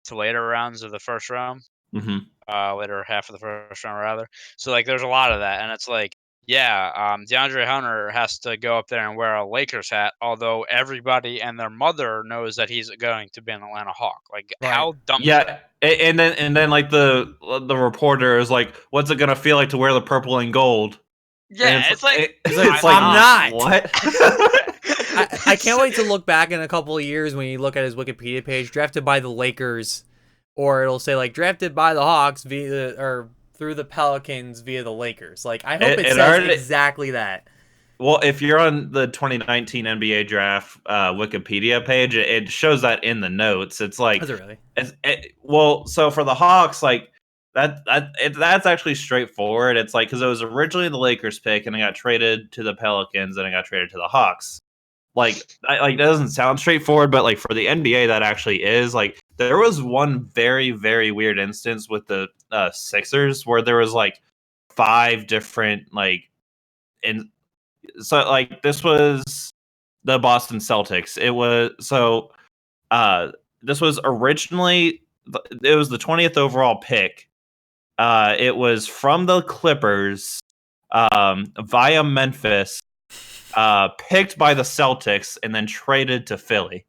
to later rounds of the first round, later half of the first round rather. So like there's a lot of that, and it's like, DeAndre Hunter has to go up there and wear a Lakers hat, although everybody and their mother knows that he's going to be an Atlanta Hawk. Like, how dumb is that? And then like the reporter is like, "What's it gonna feel like to wear the purple and gold?" Yeah, and it's like I'm not. What? I can't wait to look back in a couple of years when you look at his Wikipedia page, drafted by the Lakers, or it'll say like drafted by the Hawks through the Pelicans via the Lakers. Like I hope it says exactly that. Well, if you're on the 2019 NBA draft Wikipedia page, it shows that in the notes. It's like, does it really? So for the Hawks, like that's actually straightforward. It's like because it was originally the Lakers pick, and it got traded to the Pelicans, and it got traded to the Hawks. Like that doesn't sound straightforward, but like for the NBA, that actually is. Like there was one very very weird instance with the Sixers where there was like 5 different so like this was the Boston Celtics. This was originally it was the 20th overall pick. It was from the Clippers via Memphis, picked by the Celtics and then traded to Philly.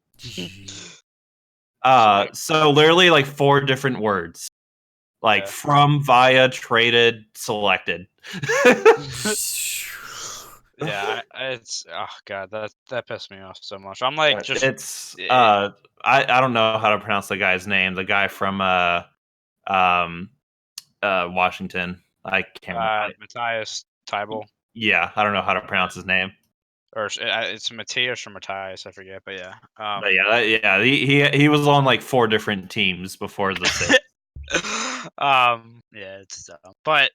So literally like 4 different words. Like from, via, traded, selected. Yeah, it's god, that pissed me off so much. I'm like, I don't know how to pronounce the guy's name. The guy from Washington. I can't remember. Matthias Tybel, Yeah, I don't know how to pronounce his name. or it's Matthias or Matthias, I forget, but yeah. But yeah, he was on like 4 different teams before the 6. Yeah, it's dumb. But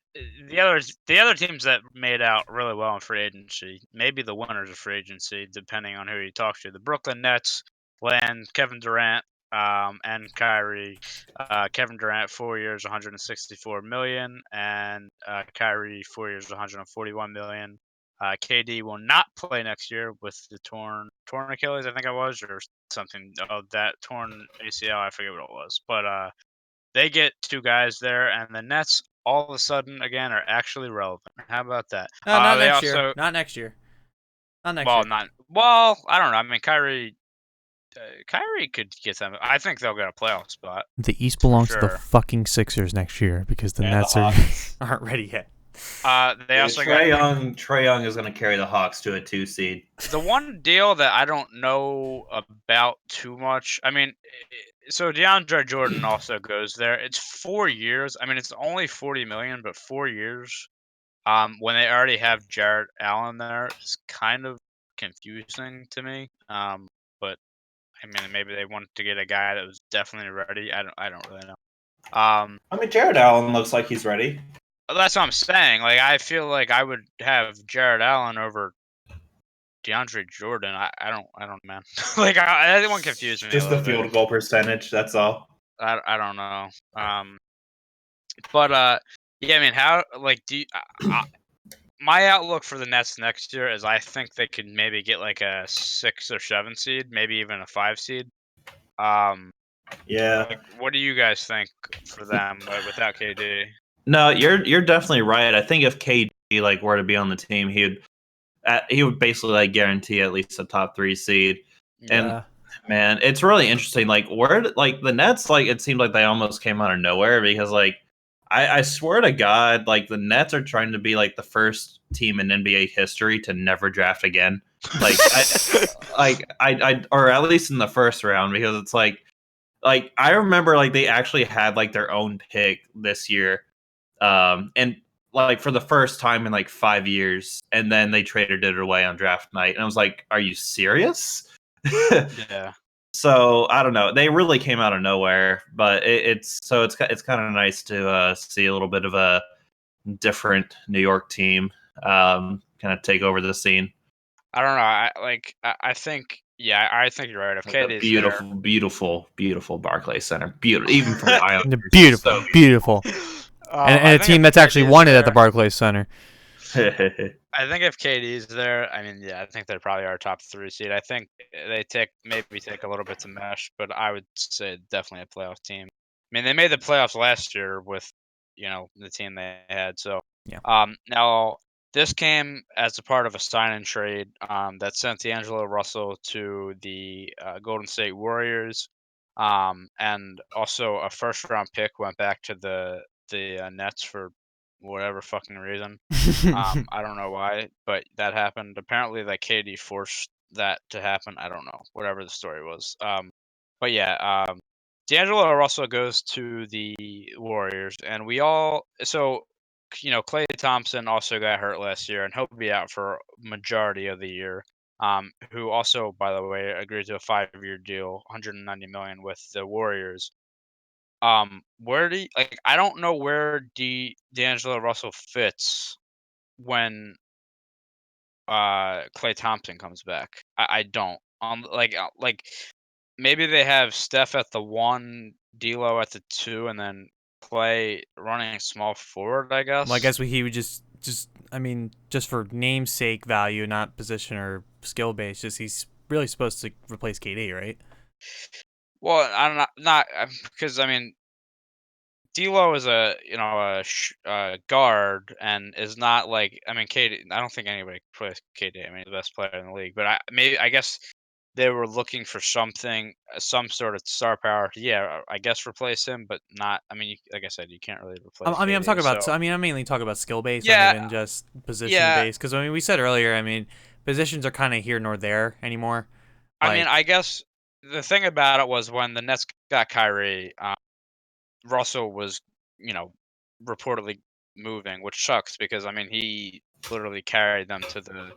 the other teams that made out really well in free agency, maybe the winners of free agency, depending on who you talk to. The Brooklyn Nets land Kevin Durant and Kyrie. Kevin Durant 4 years, 164 million, and Kyrie 4 years, 141 million. KD will not play next year with the torn Achilles, I think it was, or something of that torn ACL. I forget what it was, but they get 2 guys there, and the Nets all of a sudden again are actually relevant. How about that? No, not They next also year. Not next year. Not next well, year. not I don't know. I mean, Kyrie could get them. I think they'll get a playoff spot. The East belongs to the sure. fucking Sixers next year because the And Nets the Hawks. aren't ready yet. They also Trae got Young is going to carry the Hawks to a 2 seed. the one deal that I don't know about too much. I mean, so DeAndre Jordan also goes there. It's 4 years. I mean, it's only 40 million, but 4 years. When they already have Jarrett Allen there, it's kind of confusing to me. But I mean, maybe they wanted to get a guy that was definitely ready. I don't really know. I mean, Jared Allen looks like he's ready. That's what I'm saying. Like, I feel like I would have Jarrett Allen over DeAndre Jordan. I don't know, man. Like, that one confused me a Just the little bit. field goal percentage. That's all. I don't know. But yeah, I mean, how like do you, my outlook for the Nets next year is I think they could maybe get like a 6 or 7 seed, maybe even a 5 seed. Yeah. Like, what do you guys think for them without KD? No, you're definitely right. I think if KD like were to be on the team, he would basically like guarantee at least a top 3 seed. And Yeah. man, it's really interesting. Like like the Nets, like it seemed like they almost came out of nowhere because like I swear to God, like the Nets are trying to be like the first team in NBA history to never draft again. Like I or at least in the first round, because it's like I remember like they actually had like their own pick this year. And like for the first time in like 5 years, and then they traded it away on draft night. And I was like, are you serious? Yeah. So I don't know. They really came out of nowhere, but it's kind of nice to see a little bit of a different New York team kind of take over the scene. I don't know. I think I think you're right. If Like the KD's beautiful Barclays Center, beautiful even for the Islanders. Beautiful, So beautiful. And I a think team if that's actually KD is won it at the there- Barclays Center. I think if KD's there, I mean, yeah, I think they're probably our top 3 seed. I think they maybe take a little bit to mesh, but I would say definitely a playoff team. I mean, they made the playoffs last year with, the team they had. So, Yeah. now this came as a part of a sign and trade that sent D'Angelo Russell to the Golden State Warriors, and also a first round pick went back to the Nets for whatever fucking reason. I don't know why, but that happened. Apparently, like KD forced that to happen. I don't know, whatever the story was. But yeah, D'Angelo Russell goes to the Warriors, and Klay Thompson also got hurt last year, and he'll be out for majority of the year. Who also, by the way, agreed to a 5-year deal, 190 million with the Warriors. Where do you, like? I don't know where D'Angelo Russell fits when Klay Thompson comes back. I don't. Like maybe they have Steph at the 1, D'Lo at the 2, and then Klay running small forward, I guess. Well, I guess he would just I mean, just for namesake value, not position or skill base. Just he's really supposed to replace KD, right? Well, I'm not because I mean, D'Lo is a guard and is not like, I mean, KD. I don't think anybody plays KD. I mean, he's the best player in the league. But I guess they were looking for something, some sort of star power to, I guess replace him, but not. I mean, like I said, you can't really replace. I mean, I'm KD, talking about. so- I mean, I'm mainly talking about skill based, Yeah, not even just position yeah. based. Because I mean, we said earlier. I mean, positions are kind of here nor there anymore. I mean, I guess the thing about it was when the Nets got Kyrie, Russell was, reportedly moving, which sucks because I mean he literally carried them to the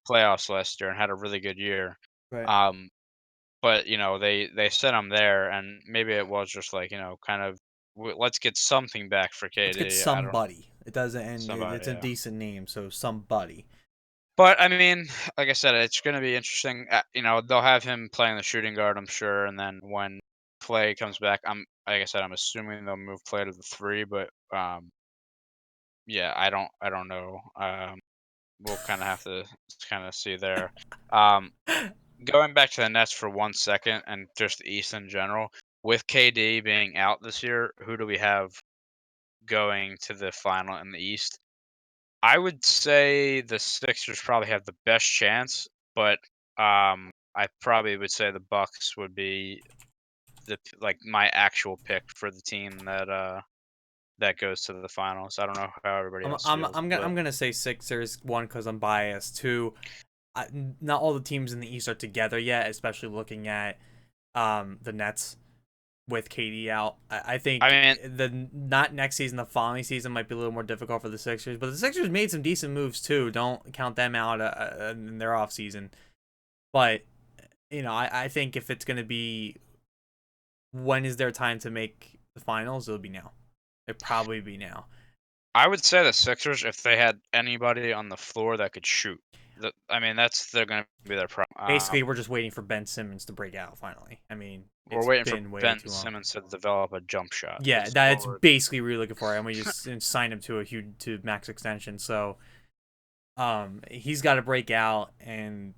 playoffs last year and had a really good year. Right. But they sent him there, and maybe it was just like kind of let's get something back for Let's get KD. I don't somebody. It doesn't, and somebody. it's a Yeah. decent name, so somebody. But I mean, like I said, it's going to be interesting. They'll have him playing the shooting guard, I'm sure, and then when Clay comes back, like I said, I'm assuming they'll move Clay to the 3, but yeah, I don't know. We'll kind of have to kind of see there. Going back to the Nets for 1 second and just the East in general, with KD being out this year, who do we have going to the final in the East? I would say the Sixers probably have the best chance, but I probably would say the Bucks would be my actual pick for the team that goes to the finals. I don't know how everybody else feels. I'm gonna say Sixers, one, because I'm biased. Two, not all the teams in the East are together yet, especially looking at the Nets with KD out. I think not next season, the following season might be a little more difficult for the Sixers, but the Sixers made some decent moves too. Don't count them out in their offseason. But I think if it's gonna be when is their time to make the finals, it'll be now. It'd probably be now. I would say the Sixers, if they had anybody on the floor that could shoot. They're going to be their problem. Basically, we're just waiting for Ben Simmons to break out finally. I mean, we're waiting been for way Ben too long. Simmons to develop a jump shot. Yeah, that's basically what we're looking for, and we just signed him to to max extension. So, he's got to break out, and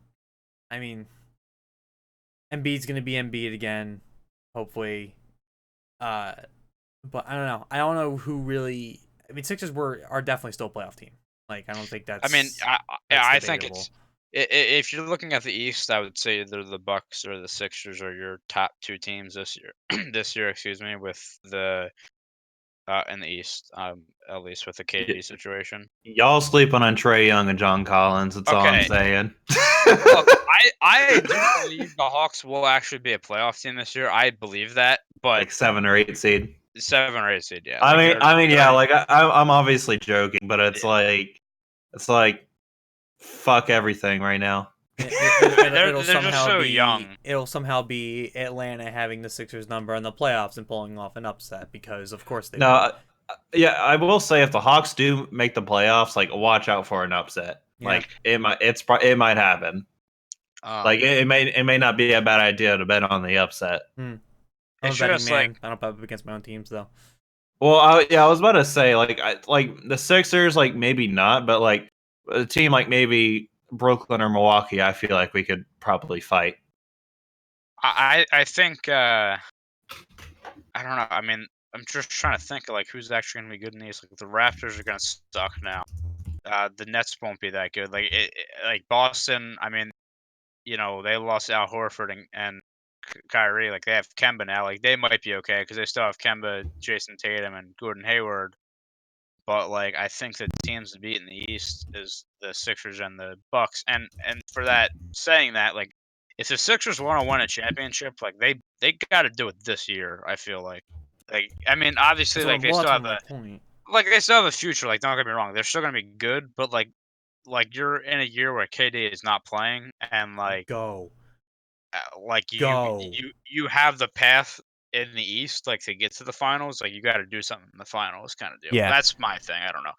I mean, Embiid's gonna be Embiid again, hopefully. But I don't know. I don't know who really. I mean, Sixers are definitely still a playoff team. Like, I don't think that's. I mean, that's I think debatable. if you're looking at the East, I would say either the Bucks or the Sixers are your top 2 teams this year. This year, excuse me, with the in the East, at least with the KD situation. Y'all sleeping on Trae Young and John Collins. That's all I'm saying. Look, I do believe the Hawks will actually be a playoff team this year. I believe that, but like 7 or 8 seed. 7 or 8 seed, yeah. I mean, yeah. Like I'm obviously joking, but it's like fuck everything right now. It'll somehow so be young. It'll somehow be Atlanta having the Sixers number in the playoffs and pulling off an upset because of course they will. Yeah, I will say if the Hawks do make the playoffs, like watch out for an upset. Yeah. Like it might happen. Like it may not be a bad idea to bet on the upset. I'm a betting man. I don't bet up against my own teams though. Well, I was about to say like the Sixers, like maybe not, but like a team like maybe Brooklyn or Milwaukee, I feel like we could probably fight. I think I don't know. I mean, I'm just trying to think of like who's actually going to be good in these. Like the Raptors are going to suck now. The Nets won't be that good. Like Boston. I mean, they lost Al Horford and Kyrie. Like they have Kemba now. Like they might be okay because they still have Kemba, Jason Tatum, and Gordon Hayward. But like I think the teams to beat in the East is the Sixers and the Bucks. And for that, saying that, like if the Sixers want to win a championship, like they got to do it this year. I feel like I mean obviously like they still have they still have a future. Like don't get me wrong, they're still gonna be good. But like you're in a year where KD is not playing and like you have the path in the East, like to get to the finals, like you got to do something in the finals, kind of deal. Yeah, that's my thing. I don't know,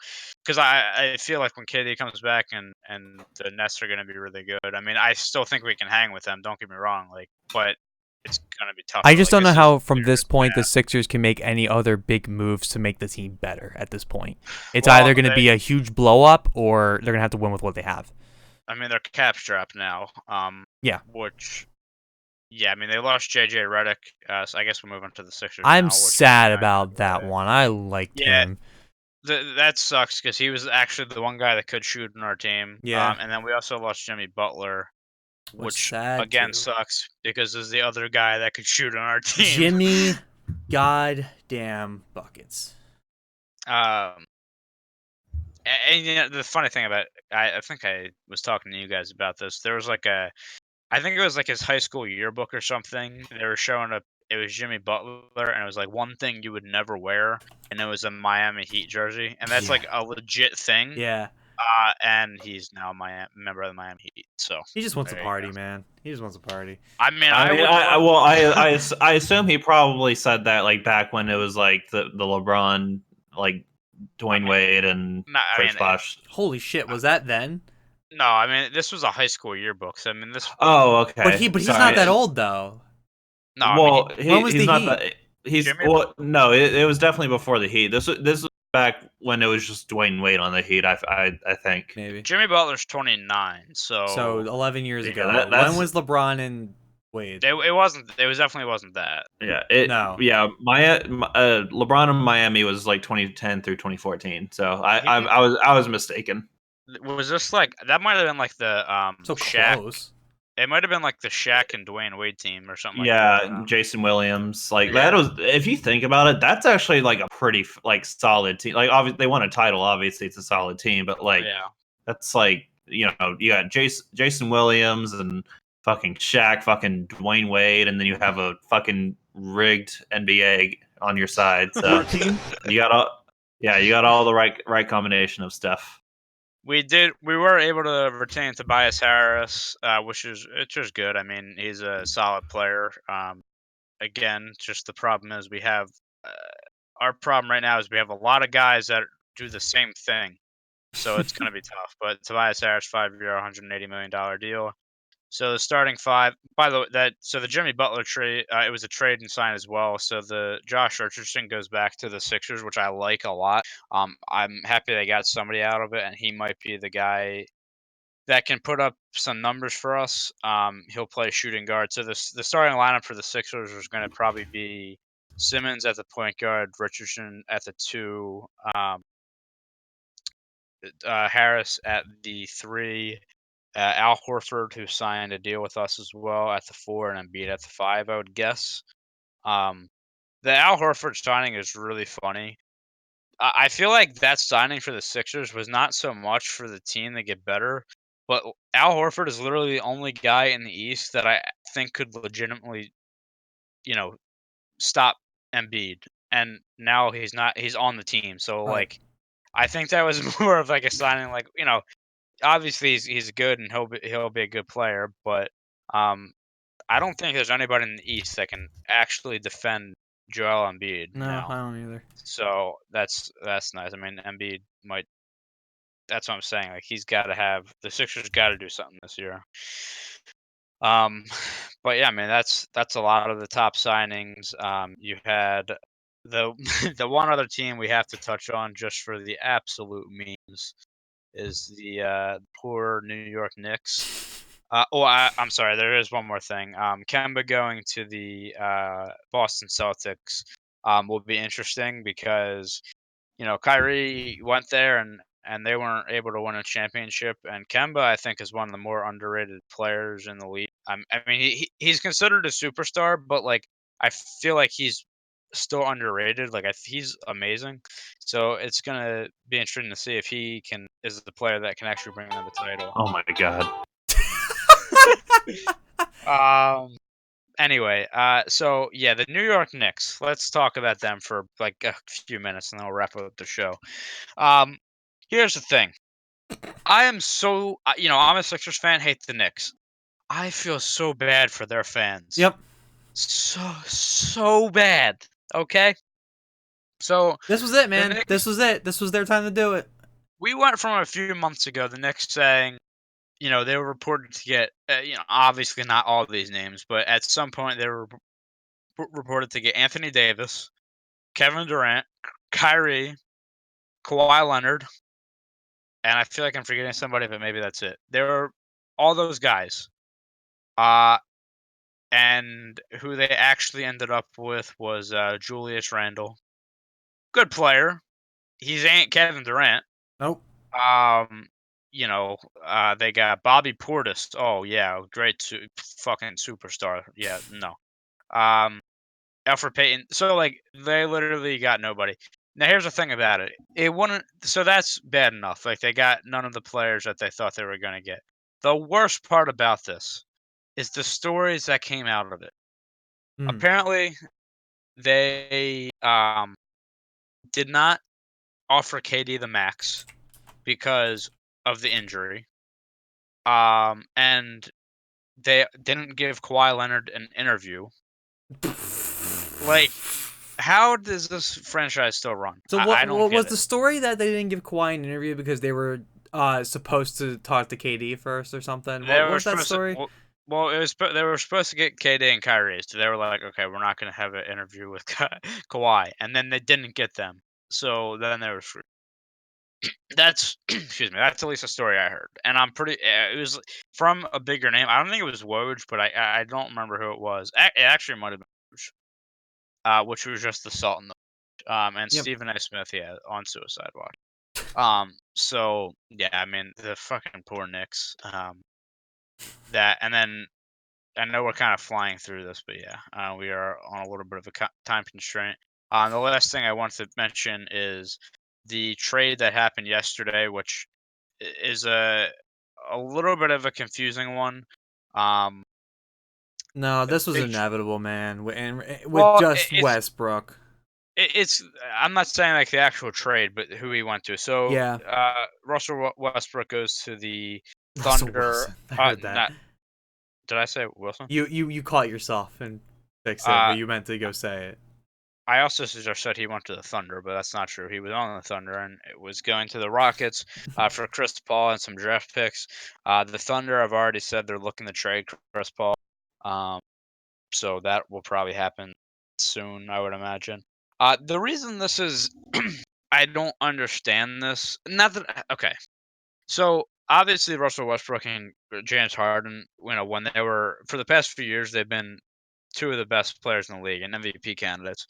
because I feel like when KD comes back and the Nets are going to be really good. I mean, I still think we can hang with them. Don't get me wrong, like, but it's going to be tough. I just don't know how from this point the Sixers can make any other big moves to make the team better. At this point, it's either going to be a huge blow up or they're going to have to win with what they have. I mean, they're cap strapped now. Yeah. Yeah, I mean, they lost J.J. Redick, so I guess we'll move on to the Sixers I'm now, sad about that one. I liked him. That sucks because he was actually the one guy that could shoot in our team. Yeah. And then we also lost Jimmy Butler, which again too. Sucks because there's the other guy that could shoot on our team. Jimmy, goddamn buckets. And the funny thing about I think I was talking to you guys about this. There was I think it was like his high school yearbook or something. They were showing it was Jimmy Butler, and it was like one thing you would never wear, and it was a Miami Heat jersey, and that's Yeah. like a legit thing. Yeah. And he's now a member of the Miami Heat. So He just wants a there you party, go. man. He just wants a party. I mean, I assume he probably said that like back when it was like the LeBron, like Dwayne Wade and no, I Chris mean, Bosh. Holy shit, was that then? no, I mean this was a high school yearbook. So I mean this. Oh, okay. But he's Sorry. not that old though. No, I Well, mean, when was he's the not Heat? that. He's Jimmy- well, no, it was definitely before the Heat. This was back when it was just Dwayne Wade on the Heat. I think. Maybe. Jimmy Butler's 29. So 11 years Yeah, ago. that's- When was LeBron and Wade? it wasn't. It was definitely wasn't that. Yeah. No. Yeah. LeBron in Miami was like 2010 through 2014. So I was mistaken. Was this like that? Might have been like the So Shaq. close. It might have been like the Shaq and Dwayne Wade team or something like Yeah, that. Jason Williams, like Yeah. that was. If you think about it, that's actually like a pretty like solid team. Like obviously they won a title. Obviously it's a solid team, but like Yeah. that's like you got Jason Williams and fucking Shaq, fucking Dwayne Wade, and then you have a fucking rigged NBA on your side. So you got all the right combination of stuff. We were able to retain Tobias Harris, which is good. I mean, he's a solid player. Again, just the problem is we have our problem right now is we have a lot of guys that do the same thing, so it's going to be tough. But Tobias Harris, 5-year, $180 million deal. So the starting five. By the way, the Jimmy Butler trade, it was a trade and sign as well. So the Josh Richardson goes back to the Sixers, which I like a lot. I'm happy they got somebody out of it, and he might be the guy that can put up some numbers for us. He'll play shooting guard. So the starting lineup for the Sixers was going to probably be Simmons at the point guard, Richardson at the 2, Harris at the 3. Al Horford, who signed a deal with us as well, at the 4, and Embiid at the 5, I would guess. The Al Horford signing is really funny. I feel like that signing for the Sixers was not so much for the team to get better, but Al Horford is literally the only guy in the East that I think could legitimately, stop Embiid. And now he's not. He's on the team, so Right. like, I think that was more of like a signing, like obviously he's good and he'll be a good player, but I don't think there's anybody in the East that can actually defend Joel Embiid No, now. I don't either. So that's nice. I mean, Embiid might. That's what I'm saying. Like the Sixers got to do something this year. But yeah, I mean that's a lot of the top signings. You had the the one other team we have to touch on just for the absolute memes is the poor New York Knicks. I'm sorry. There is one more thing. Kemba going to the Boston Celtics will be interesting because Kyrie went there and they weren't able to win a championship. And Kemba, I think, is one of the more underrated players in the league. I mean, he's considered a superstar, but like I feel like he's still underrated. Like he's amazing. So it's gonna be interesting to see if he is the player that can actually bring them a title. Oh my god. Anyway, so yeah, the New York Knicks. Let's talk about them for like a few minutes, and then we'll wrap up the show. Here's the thing. I am so I'm a Sixers fan. Hate the Knicks. I feel so bad for their fans. Yep. So bad. Okay. So This was it, man. Knicks- This was it. This was their time to do it. we went from a few months ago, the Knicks saying, they were reported to get, obviously not all of these names, but at some point they were reported to get Anthony Davis, Kevin Durant, Kyrie, Kawhi Leonard, and I feel like I'm forgetting somebody, but maybe that's it. There were all those guys. And who they actually ended up with was Julius Randle. Good player. He's ain't Kevin Durant. Nope. They got Bobby Portis. Oh yeah, great fucking superstar. Yeah, no. Alfred Payton. So like they literally got nobody. Now here's the thing about it. It wouldn't. So that's bad enough. Like they got none of the players that they thought they were gonna get. The worst part about this is the stories that came out of it. Apparently, they did not offer KD the max because of the injury. And they didn't give Kawhi Leonard an interview. Like, how does this franchise still run? So I don't what get was it. the story that they didn't give Kawhi an interview because they were supposed to talk to KD first or something? They What were was that supposed to, story? well, it was they were supposed to get KD and Kyrie, so they were like, okay, we're not going to have an interview with Kawhi, and then they didn't get them, so then they were screwed. That's excuse me. That's at least a story I heard, and I'm pretty. It was from a bigger name. I don't think it was Woj, but I don't remember who it was. It actually might have been Woj, which was just the Salt and the and Yep. Stephen A. Smith, yeah, on Suicide Watch. So yeah, I mean the fucking poor Knicks. That and then I know we're kind of flying through this, but yeah, we are on a little bit of a time constraint. The last thing I want to mention is the trade that happened yesterday, which is a little bit of a confusing one. No, The this was big, inevitable, man. With well, just Westbrook. it's I'm not saying like the actual trade, but who he went to. So Yeah. Russell Westbrook goes to the Russell Thunder. Wilson. I heard that. Not did I say Wilson? You caught yourself and fixed it, but Uh, you meant to go say it. I also just said he went to the Thunder, but that's not true. He was on the Thunder and it was going to the Rockets for Chris Paul and some draft picks. The Thunder, I've already said they're looking to trade Chris Paul, so that will probably happen soon, I would imagine. The reason this is, I don't understand this. Not that okay. So obviously Russell Westbrook and James Harden, when they were for the past few years, they've been two of the best players in the league and MVP candidates.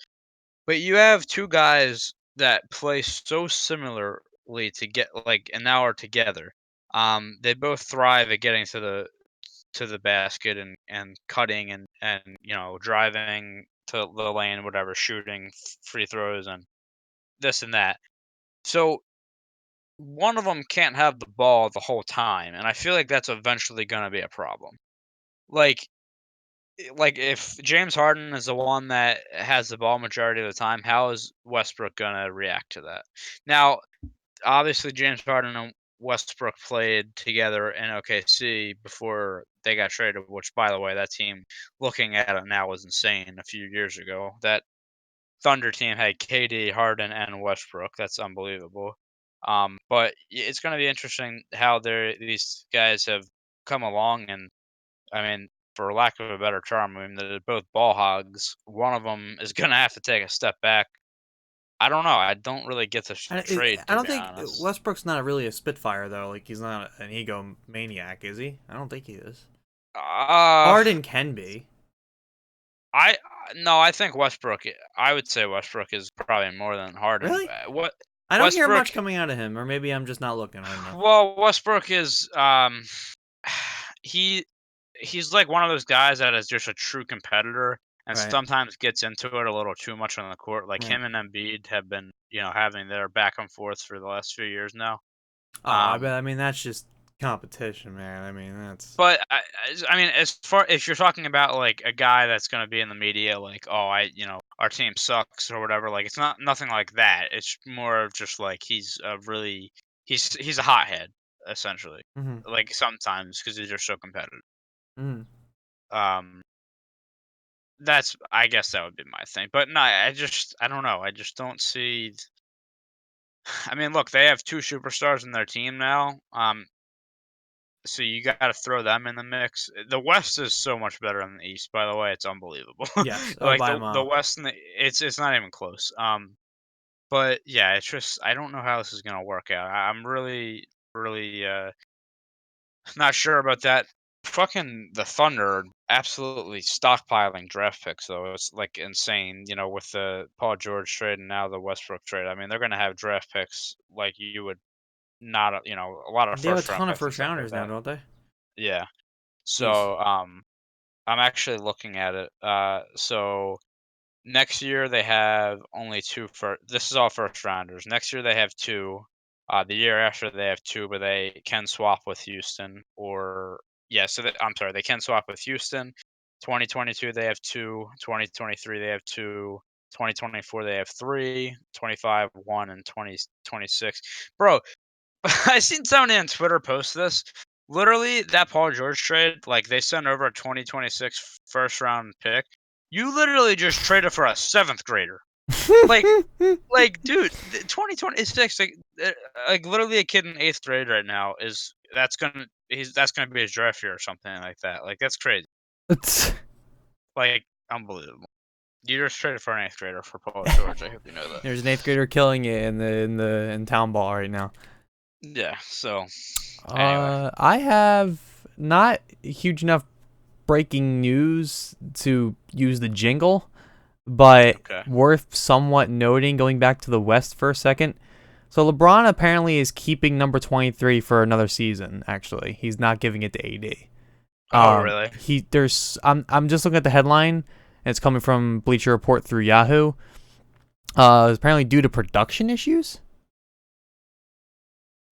But you have two guys that play so similarly to get like and now are together. They both thrive at getting to the basket and cutting and driving to the lane, whatever, shooting free throws and this and that. So one of them can't have the ball the whole time, and I feel like that's eventually going to be a problem. Like if James Harden is the one that has the ball majority of the time, how is Westbrook gonna react to that? Now, obviously, James Harden and Westbrook played together in OKC before they got traded. Which, by the way, that team, looking at it now, was insane. A few years ago, that Thunder team had KD, Harden, and Westbrook. That's unbelievable. But it's going to be interesting how these guys have come along and I mean, for lack of a better term, I mean, they're both ball hogs. One of them is going to have to take a step back. I don't know. I don't really get the trade, I to don't be think honest. Westbrook's not really a spitfire though. Like he's not an egomaniac, is he? I don't think he is. Uh, Harden can be. I no, I think Westbrook. I would say Westbrook is probably more than Harden. Really? What I don't hear Westbrook? much coming out of him, or maybe I'm just not looking hard enough. Well, Westbrook is he he's like one of those guys that is just a true competitor and Right. sometimes gets into it a little too much on the court. Like Right. him and Embiid have been, having their back and forth for the last few years now. Oh, I mean that's just competition, man. I mean that's. But I mean, as far if you're talking about like a guy that's going to be in the media, like, oh, our team sucks or whatever. Like, it's not nothing like that. It's more of just like he's a hothead essentially. Mm-hmm. Like sometimes because he's just so competitive. Mm-hmm. Um, I guess that would be my thing. But no, I don't know. I just don't see. I mean, look, they have two superstars in their team now. So you got to throw them in the mix. The West is so much better than the East, by the way. It's unbelievable. Yes. Oh, Like by a the mile. West, it's not even close. But yeah, it's just I don't know how this is gonna work out. I'm really not sure about that. Fucking the Thunder absolutely stockpiling draft picks though. It's like insane, with the Paul George trade and now the Westbrook trade. I mean, they're gonna have draft picks like you would not, a lot of They have a first round ton of picks and first stuff like rounders now, that. don't they? Yeah. Jeez. So I'm actually looking at it. So next year they have only two for this is all first rounders. Next year they have two. The year after they have two, but they can swap with Houston or yeah. I'm sorry, they can swap with Houston. 2022 they have 2. 2023 they have 2. 2024 they have 3. 25 1 and 2026. Bro, I seen somebody on Twitter post this. Literally, that Paul George trade, like they sent over a 2026 first round pick. You literally just traded for a 7th grader. Like, dude, 2026, like literally a kid in 8th grade right now that's gonna be his draft year or something like that. Like that's crazy. Like unbelievable. You just traded for an 8th grader for Paul George. I hope you know that. There's an 8th grader killing it in town ball right now. Yeah. So. Anyway. I have not huge enough breaking news to use the jingle, but worth somewhat noting, going back to the West for a second. So LeBron apparently is keeping number 23 for another season, actually. He's not giving it to AD. Oh, really? I'm just looking at the headline, and it's coming from Bleacher Report through Yahoo. It's apparently due to production issues.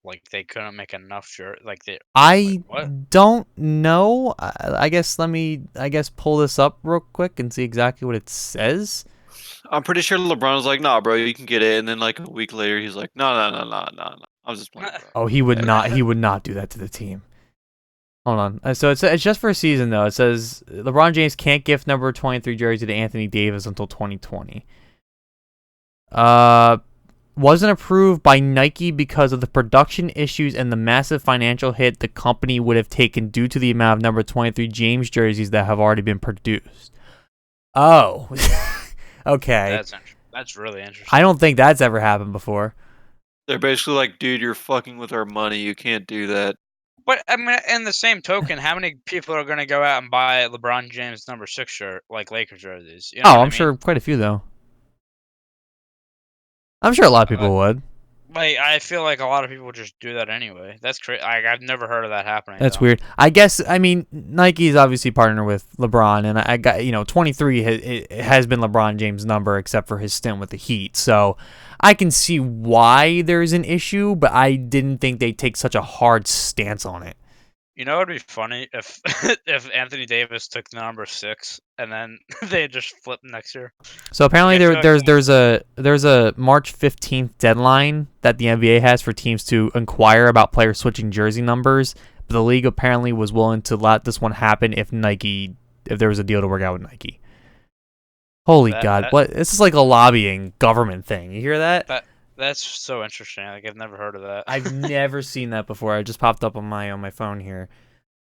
Like they couldn't make enough shirt. I don't know. I guess let me pull this up real quick and see exactly what it says. I'm pretty sure LeBron was like, "Nah, bro, you can get it." And then like a week later, he's like, "No. I was just playing." Bro. Oh, he would not. He would not do that to the team. Hold on. So it's just for a season though. It says LeBron James can't gift number 23 jersey to Anthony Davis until 2020. Wasn't approved by Nike because of the production issues and the massive financial hit the company would have taken due to the amount of number 23 James jerseys that have already been produced. Oh, okay. That's really interesting. I don't think that's ever happened before. They're basically like, dude, you're fucking with our money. You can't do that. But I mean, in the same token, how many people are going to go out and buy LeBron James number 6 shirt, like Lakers jerseys? You know I'm sure quite a few though. I'm sure a lot of people would. Like, I feel like a lot of people just do that anyway. That's crazy. I've never heard of that happening. That's weird. I guess, I mean, Nike's obviously partnered with LeBron, and I got, 23 has been LeBron James' number except for his stint with the Heat. So I can see why there's an issue, but I didn't think they'd take such a hard stance on it. You know, it'd be funny if if Anthony Davis took the number 6 and then they just flip next year. So apparently there's a March 15th deadline that the NBA has for teams to inquire about players switching jersey numbers. But the league apparently was willing to let this one happen if there was a deal to work out with Nike. Holy God! What? This is like a lobbying government thing. You hear that? That's so interesting. Like I've never heard of that. I've never seen that before. It just popped up on my phone here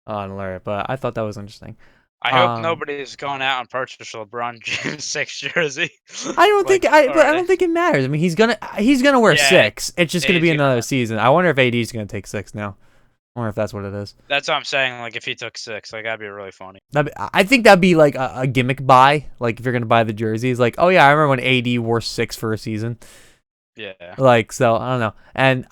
on alert, but I thought that was interesting. I hope nobody's going out and purchased a LeBron James 6 jersey. I don't think I don't think it matters. I mean, he's gonna wear 6. It's just gonna be another season. I wonder if AD's gonna take 6 now. I wonder if that's what it is. That's what I'm saying. Like if he took 6, like that'd be really funny. I think that'd be like a gimmick buy. Like if you're gonna buy the jerseys, like, oh yeah, I remember when AD wore 6 for a season. Yeah. Like, so I don't know. And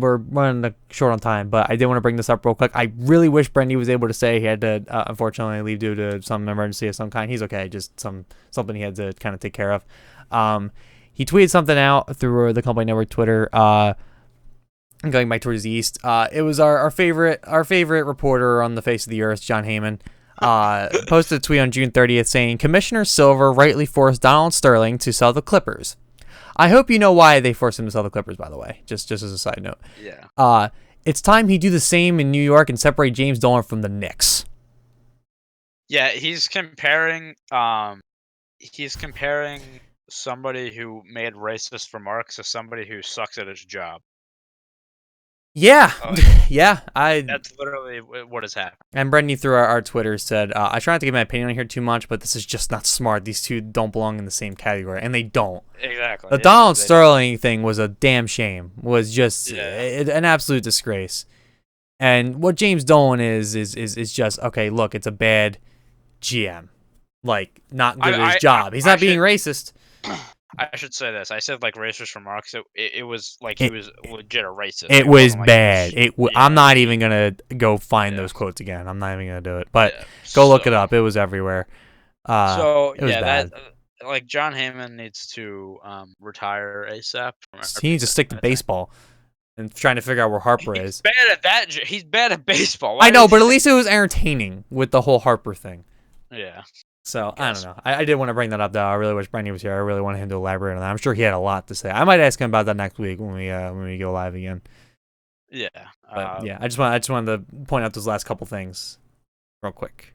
we're running short on time, but I did want to bring this up real quick. I really wish Brendy was able to say he had to unfortunately leave due to some emergency of some kind. He's okay, just something he had to kind of take care of. He tweeted something out through the Company Network Twitter. Going back towards the east, it was our favorite reporter on the face of the earth, John Heyman. Posted a tweet on June 30th saying, Commissioner Silver rightly forced Donald Sterling to sell the Clippers. I hope you know why they forced him to sell the Clippers, by the way, just as a side note. Yeah. It's time he do the same in New York and separate James Dolan from the Knicks. Yeah, he's comparing somebody who made racist remarks to somebody who sucks at his job. Yeah, yeah. That's literally what has happened. And Brendan through our Twitter said, I try not to give my opinion on here too much, but this is just not smart. These two don't belong in the same category, and they don't. Exactly. The Donald Sterling thing was a damn shame. Was just an absolute disgrace. And what James Dolan is just, okay, look, it's a bad GM. Like, not good at his job. He's not being racist. I should say this. I said like racist remarks. It was like he was legit a racist. It was bad. I'm not even gonna go find those quotes again. I'm not even gonna do it. But go look it up. It was everywhere. It was bad. Like John Heyman needs to retire ASAP. He needs to stick to baseball and trying to figure out where Harper is. Bad at that. He's bad at baseball. I know, but at least it was entertaining with the whole Harper thing. Yeah. So I don't know. I did want to bring that up though. I really wish Brendan was here. I really wanted him to elaborate on that. I'm sure he had a lot to say. I might ask him about that next week when we go live again. Yeah. But yeah, I just wanted to point out those last couple things real quick.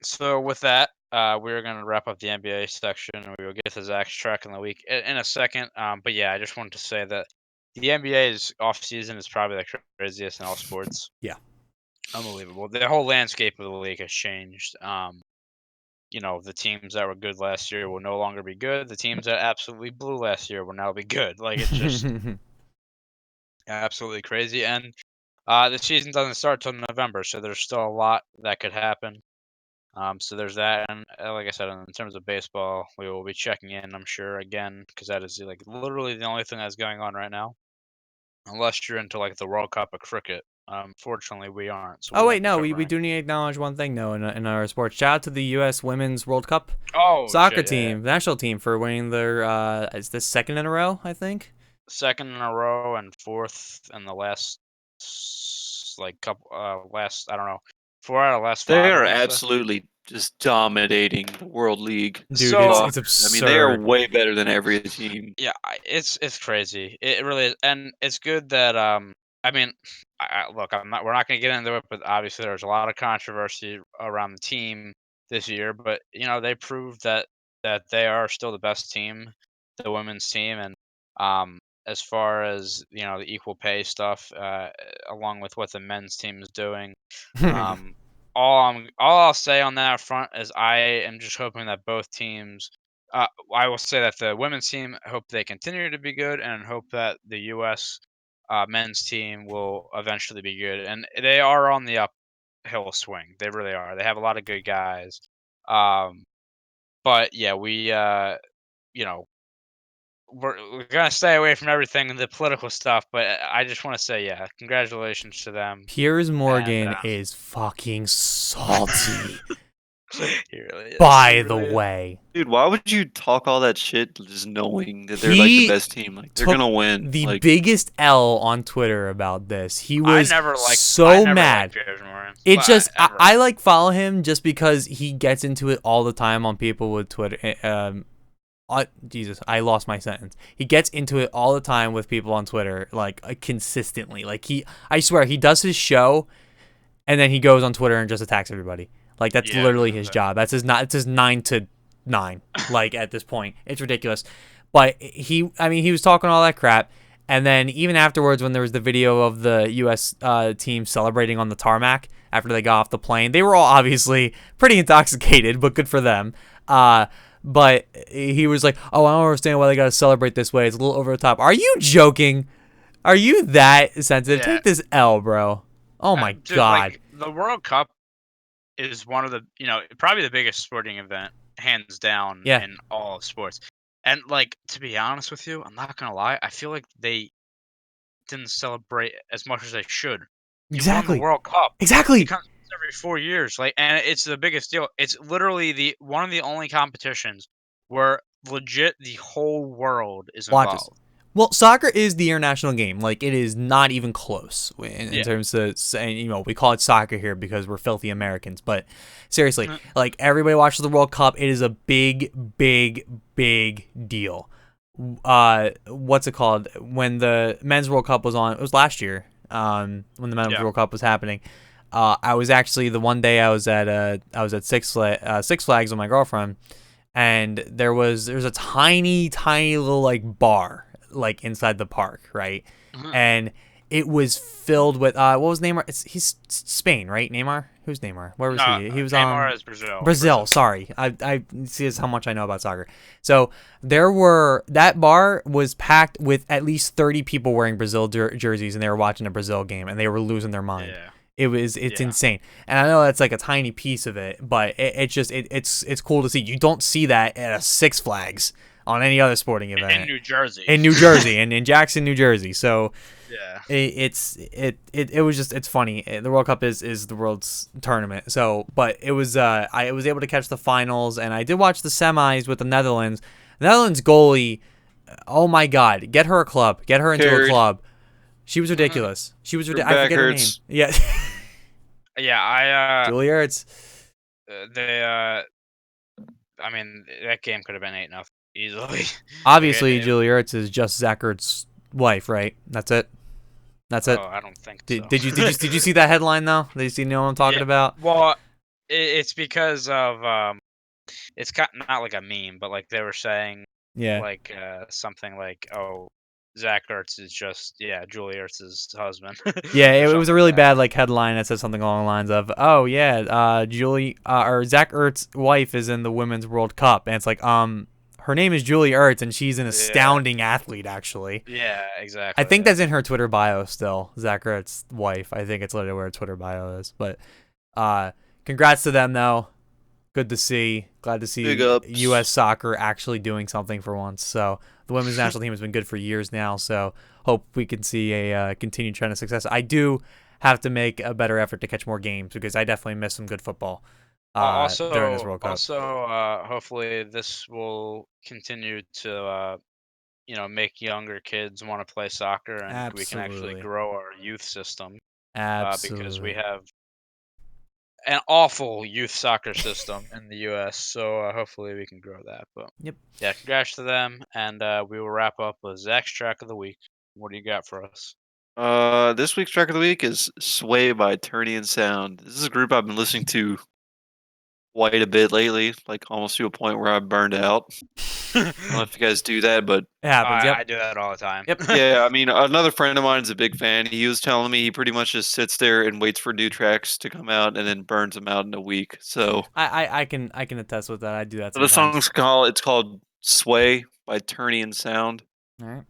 So with that, we're gonna wrap up the NBA section, and we will get to Zach's track in the week in a second. But yeah, I just wanted to say that the NBA's off season is probably the craziest in all sports. Yeah. Unbelievable. The whole landscape of the league has changed. The teams that were good last year will no longer be good. The teams that absolutely blew last year will now be good. Like, it's just absolutely crazy. And the season doesn't start till November, so there's still a lot that could happen. So there's that, and like I said, in terms of baseball, we will be checking in, I'm sure, again, because that is like literally the only thing that's going on right now, unless you're into like the World Cup of cricket. Fortunately, we aren't. So Oh we wait, won't be no, we covering. do need to acknowledge one thing though in our sports. Shout out to the U.S. Women's World Cup soccer Shit, team, national team, for winning their it's the second in a row, I think. Second in a row and fourth in the last couple last I don't know 4 out of the last 5. They I are wanna say. absolutely just dominating the World League. Dude, So- it's absurd. I mean, they are way better than every team. Yeah, it's crazy. It really is, and it's good that I mean, look, we're not going to get into it, but obviously there's a lot of controversy around the team this year. But they proved that they are still the best team, the women's team, and as far as the equal pay stuff, along with what the men's team is doing, all I'll say on that front is I am just hoping that both teams. I will say that the women's team, I hope they continue to be good, and hope that the U.S. Men's team will eventually be good. And they are on the uphill swing. They really are. They have a lot of good guys. But yeah, we're gonna stay away from everything the political stuff. But I just want to say, yeah, congratulations to them. Piers Morgan And, is fucking salty. He really is. By He the really is. way, Dude, why would you talk all that shit just knowing that they're like He the best team? Like they're took gonna win. the Like, biggest L on Twitter about this. He was I never so liked mad. Piers Morgan. It's Well, just I like follow him just because he gets into it all the time on people with Twitter. Jesus, I lost my sentence. He gets into it all the time with people on Twitter, like consistently. Like I swear, he does his show, and then he goes on Twitter and just attacks everybody. Like that's Yeah, literally his job. It's his 9 to 9. Like at this point, it's ridiculous. But he was talking all that crap, and then even afterwards, when there was the video of the U.S. Team celebrating on the tarmac after they got off the plane, they were all obviously pretty intoxicated, but good for them. But he was like, "Oh, I don't understand why they got to celebrate this way. It's a little over the top." Are you joking? Are you that sensitive? Yeah. Take this L, bro. Oh my Dude, god. like, the World Cup is one of the probably the biggest sporting event, hands down, Yeah. in all of sports. And like, to be honest with you, I'm not gonna lie, I feel like they didn't celebrate as much as they should. You won Exactly. the World Cup. Exactly. It comes every 4 years, like, and it's the biggest deal. It's literally one of the only competitions where legit the whole world is Watches. involved. Well, soccer is the international game. Like, it is not even close in Yeah. terms of saying, we call it soccer here because we're filthy Americans. But seriously, like, everybody watches the World Cup. It is a big, big, big deal. What's it called? When the Men's World Cup was on, it was last year, when the Men's World Cup was happening. I was actually, the one day I was at Six Flags with my girlfriend, and there's a tiny, tiny little, like, bar, like, inside the park, right? And it was filled with what was Neymar? He's Spain, right? Neymar? Who's Neymar? Where was he? He was Neymar is Brazil. Brazil. Sorry, I see this how much I know about soccer. So that bar was packed with at least 30 people wearing Brazil jerseys, and they were watching a Brazil game, and they were losing their mind. Yeah. It's insane, and I know that's like a tiny piece of it, but it's cool to see. You don't see that at a Six Flags on any other sporting event In New Jersey. and in Jackson, New Jersey. So yeah, it was just, it's funny. The World Cup is the world's tournament. So, but it was I was able to catch the finals, and I did watch the semis with the Netherlands. The Netherlands goalie, oh my god, get her a club, get her into a club. She was ridiculous. She was ridiculous. I forget her name. Yeah. yeah. Julie Ertz. they I mean, that game could have been 8-0 easily. Obviously, Like, Julie Ertz is just Zach Ertz's wife, right? That's it. That's it. oh, I don't think so. Did you see that headline though? Did you know what I'm talking Yeah, about? Well, it's because of it's not like a meme, but like they were saying Yeah. like something like, oh, Zach Ertz is just Julie Ertz's husband. Yeah, or it was a something really like that. bad like headline that said something along the lines of, "Oh yeah, Julie or Zach Ertz's wife is in the Women's World Cup," and it's like, her name is Julie Ertz, and she's an astounding athlete, actually. Yeah, I exactly. think that's in her Twitter bio still, Zach Ertz's wife. I think it's literally where her Twitter bio is. But congrats to them though. Good to see. Glad to see Big ups. U.S. soccer actually doing something for once. So the women's national team has been good for years now. So hope we can see a continued trend of success. I do have to make a better effort to catch more games because I definitely miss some good football during this World Cup. Also, hopefully this will continue to make younger kids want to play soccer, and we can actually Absolutely. grow our youth system. Because we Absolutely. have an awful youth soccer system in the U.S. So hopefully we can grow that. But Yep. yeah, congrats to them, and we will wrap up with Zach's track of the week. What do you got for us? This week's track of the week is "Sway" by Ternion Sound. This is a group I've been listening to quite a bit lately, like almost to a point where I burned out. I don't know if you guys do that, but It happens. I Yep. do that all the time. Yep. yeah, I mean, another friend of mine is a big fan. He was telling me he pretty much just sits there and waits for new tracks to come out and then burns them out in a week. So I can attest with that. I do that the sometimes. it's called "Sway" by Ternion Sound. All right.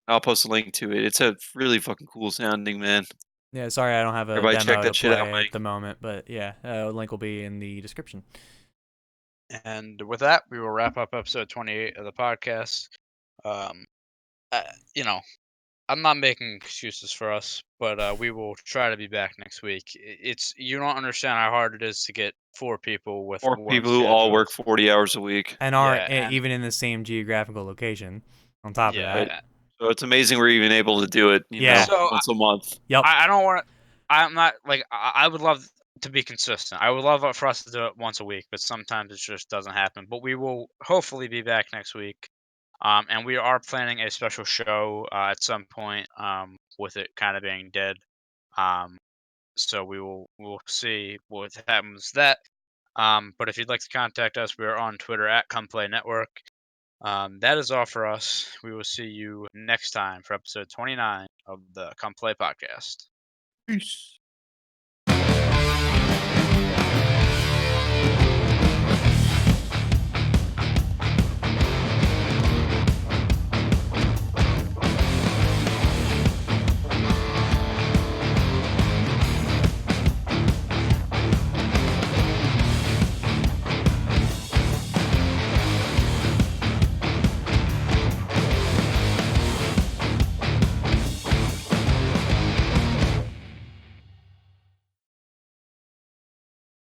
I'll post a link to it. It's a really fucking cool sounding, man. Yeah, sorry I don't have a Everybody check demo to that shit out, play man. at the moment, but yeah, link will be in the description. And with that, we will wrap up episode 28 of the podcast. You know, I'm not making excuses for us, but we will try to be back next week. It's you don't understand how hard it is to get 4 people with Or warm people who all work schedules. 40 hours a week. And are Yeah, and even in the same geographical location on top of that. yeah. So it's amazing we're even able to do it, Yeah. So once a month. Yep. I don't want to. I'm not like I would love to be consistent. I would love for us to do it once a week, but sometimes it just doesn't happen. But we will hopefully be back next week. And we are planning a special show at some point. With it kind of being dead. So we'll see what happens with that. But if you'd like to contact us, we are on Twitter at Come Play Network. That is all for us. We will see you next time for episode 29 of the Come Play podcast. Peace.